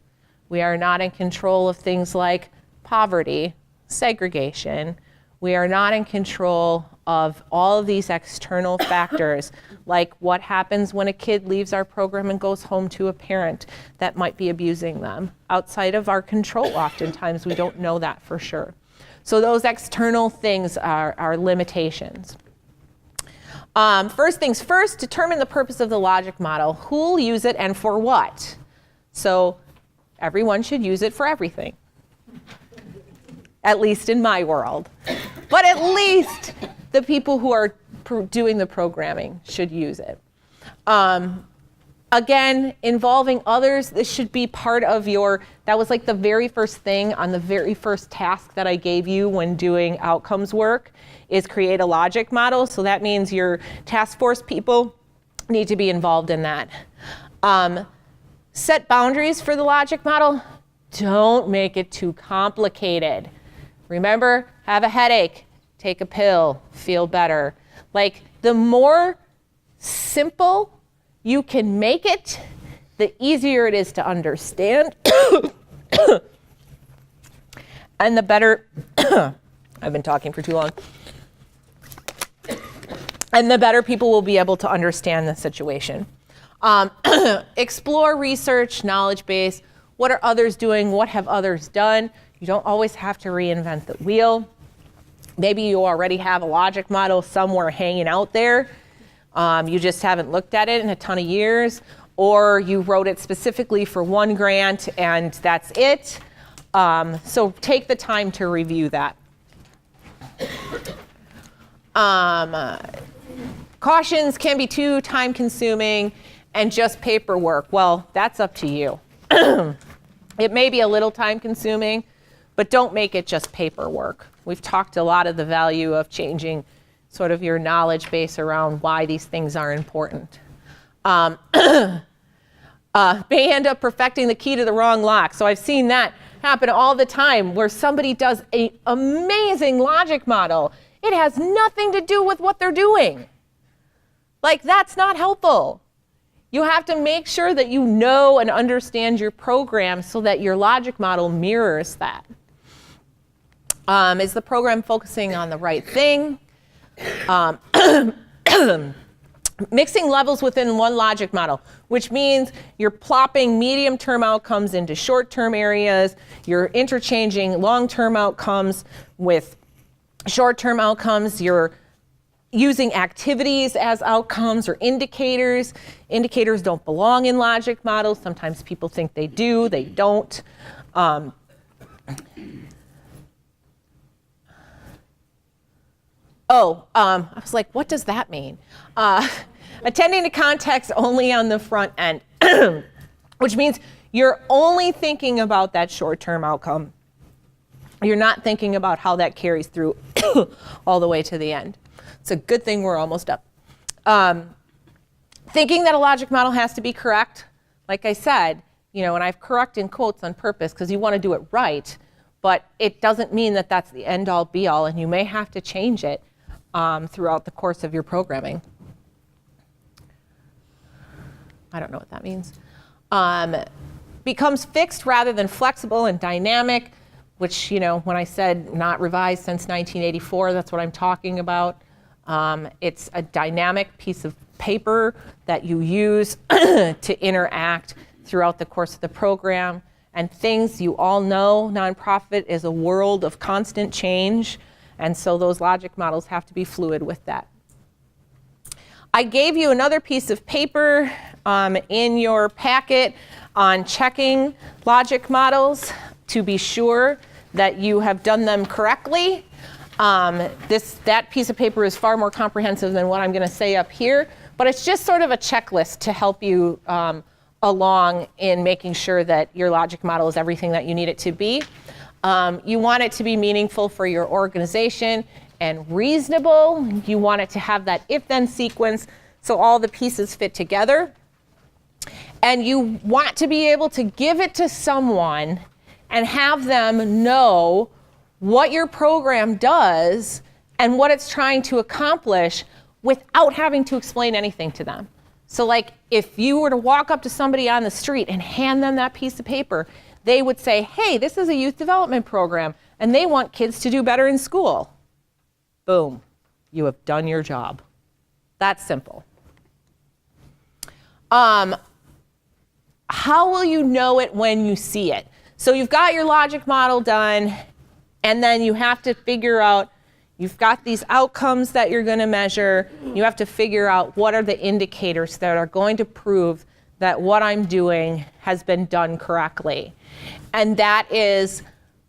We are not in control of things like poverty, segregation. We are not in control of all of these external factors, like what happens when a kid leaves our program and goes home to a parent that might be abusing them. Outside of our control, oftentimes we don't know that for sure. So those external things are limitations. First things first, determine the purpose of the logic model. Who will use it and for what? So everyone should use it for everything. At least in my world. But at least the people who are doing the programming should use it. Again, involving others, this should be part of that was like the very first thing on the very first task that I gave you when doing outcomes work, is create a logic model. So that means your task force people need to be involved in that. Set boundaries for the logic model. Don't make it too complicated. Remember, have a headache, take a pill, feel better. Like, the more simple you can make it, the easier it is to understand. And the better, I've been talking for too long. And the better people will be able to understand the situation. Explore, research, knowledge base. What are others doing? What have others done? You don't always have to reinvent the wheel. Maybe you already have a logic model somewhere hanging out there. You just haven't looked at it in a ton of years, or you wrote it specifically for one grant and that's it. So take the time to review that. Cautions can be too time-consuming and just paperwork. Well, that's up to you. It may be a little time-consuming, but don't make it just paperwork. We've talked a lot of the value of changing sort of your knowledge base around why these things are important. May end up perfecting the key to the wrong lock. So I've seen that happen all the time where somebody does an amazing logic model. It has nothing to do with what they're doing. Like, that's not helpful. You have to make sure that you know and understand your program so that your logic model mirrors that. Is the program focusing on the right thing? Mixing levels within one logic model, which means you're plopping medium-term outcomes into short-term areas, you're interchanging long-term outcomes with short-term outcomes, you're using activities as outcomes or indicators. Indicators don't belong in logic models. Sometimes people think they do, they don't. I was like, what does that mean? Attending to context only on the front end, which means you're only thinking about that short-term outcome. You're not thinking about how that carries through all the way to the end. It's a good thing we're almost up. Thinking that a logic model has to be correct, like I said, and I've correct in quotes on purpose because you want to do it right, but it doesn't mean that that's the end all be all, and you may have to change it throughout the course of your programming. I don't know what that means. Becomes fixed rather than flexible and dynamic, which, when I said not revised since 1984, that's what I'm talking about. It's a dynamic piece of paper that you use to interact throughout the course of the program. And things you all know, nonprofit is a world of constant change, and so those logic models have to be fluid with that. I gave you another piece of paper in your packet on checking logic models to be sure that you have done them correctly. That piece of paper is far more comprehensive than what I'm going to say up here, but it's just sort of a checklist to help you along in making sure that your logic model is everything that you need it to be. You want it to be meaningful for your organization and reasonable. You want it to have that if-then sequence so all the pieces fit together. And you want to be able to give it to someone and have them know what your program does and what it's trying to accomplish without having to explain anything to them. So like if you were to walk up to somebody on the street and hand them that piece of paper, they would say, hey, this is a youth development program and they want kids to do better in school. Boom, you have done your job. That's simple. How will you know it when you see it? So you've got your logic model done, and then you have to figure out, you've got these outcomes that you're going to measure. You have to figure out what are the indicators that are going to prove that what I'm doing has been done correctly. And that is,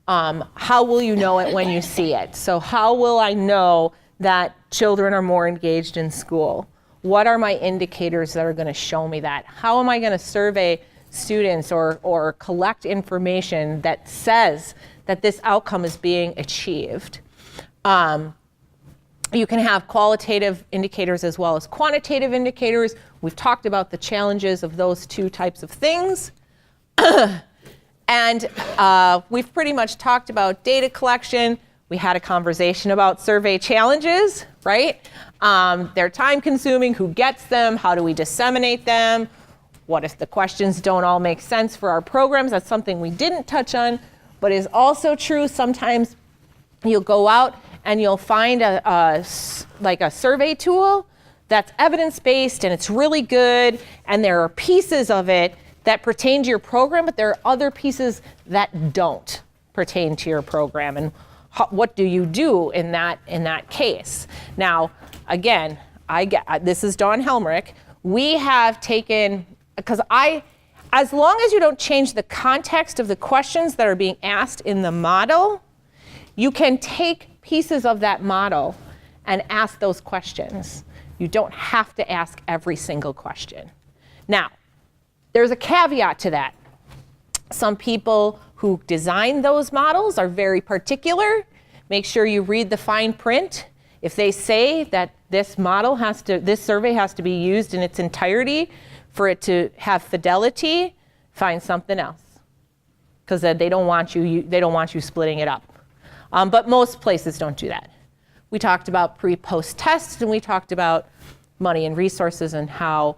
how will you know it when you see it? So how will I know that children are more engaged in school? What are my indicators that are going to show me that? How am I going to survey students or collect information that says that this outcome is being achieved? You can have qualitative indicators as well as quantitative indicators. We've talked about the challenges of those two types of things. And we've pretty much talked about data collection. We had a conversation about survey challenges, right? They're time consuming, who gets them, how do we disseminate them? What if the questions don't all make sense for our programs? That's something we didn't touch on, but is also true. Sometimes you'll go out and you'll find like a survey tool that's evidence-based and it's really good, and there are pieces of it that pertain to your program, but there are other pieces that don't pertain to your program. And what do you do in that case? Now, again, this is Dawn Helmrich. We have taken, because as long as you don't change the context of the questions that are being asked in the model, you can take pieces of that model and ask those questions. You don't have to ask every single question. Now, there's a caveat to that. Some people who design those models are very particular. Make sure you read the fine print. If they say that this survey has to be used in its entirety for it to have fidelity, find something else, because they don't want you splitting it up. But most places don't do that. We talked about pre-post tests, and we talked about money and resources and how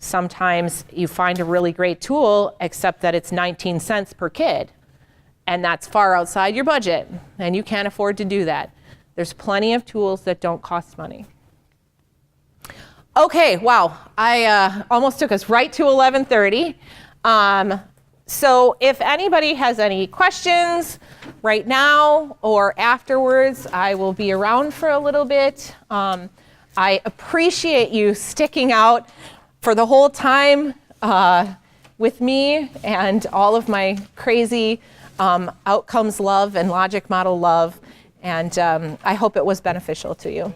sometimes you find a really great tool, except that it's 19 cents per kid. And that's far outside your budget, and you can't afford to do that. There's plenty of tools that don't cost money. Okay, wow, I almost took us right to 11:30. So if anybody has any questions right now or afterwards, I will be around for a little bit. I appreciate you sticking out for the whole time with me and all of my crazy outcomes love and logic model love. And I hope it was beneficial to you.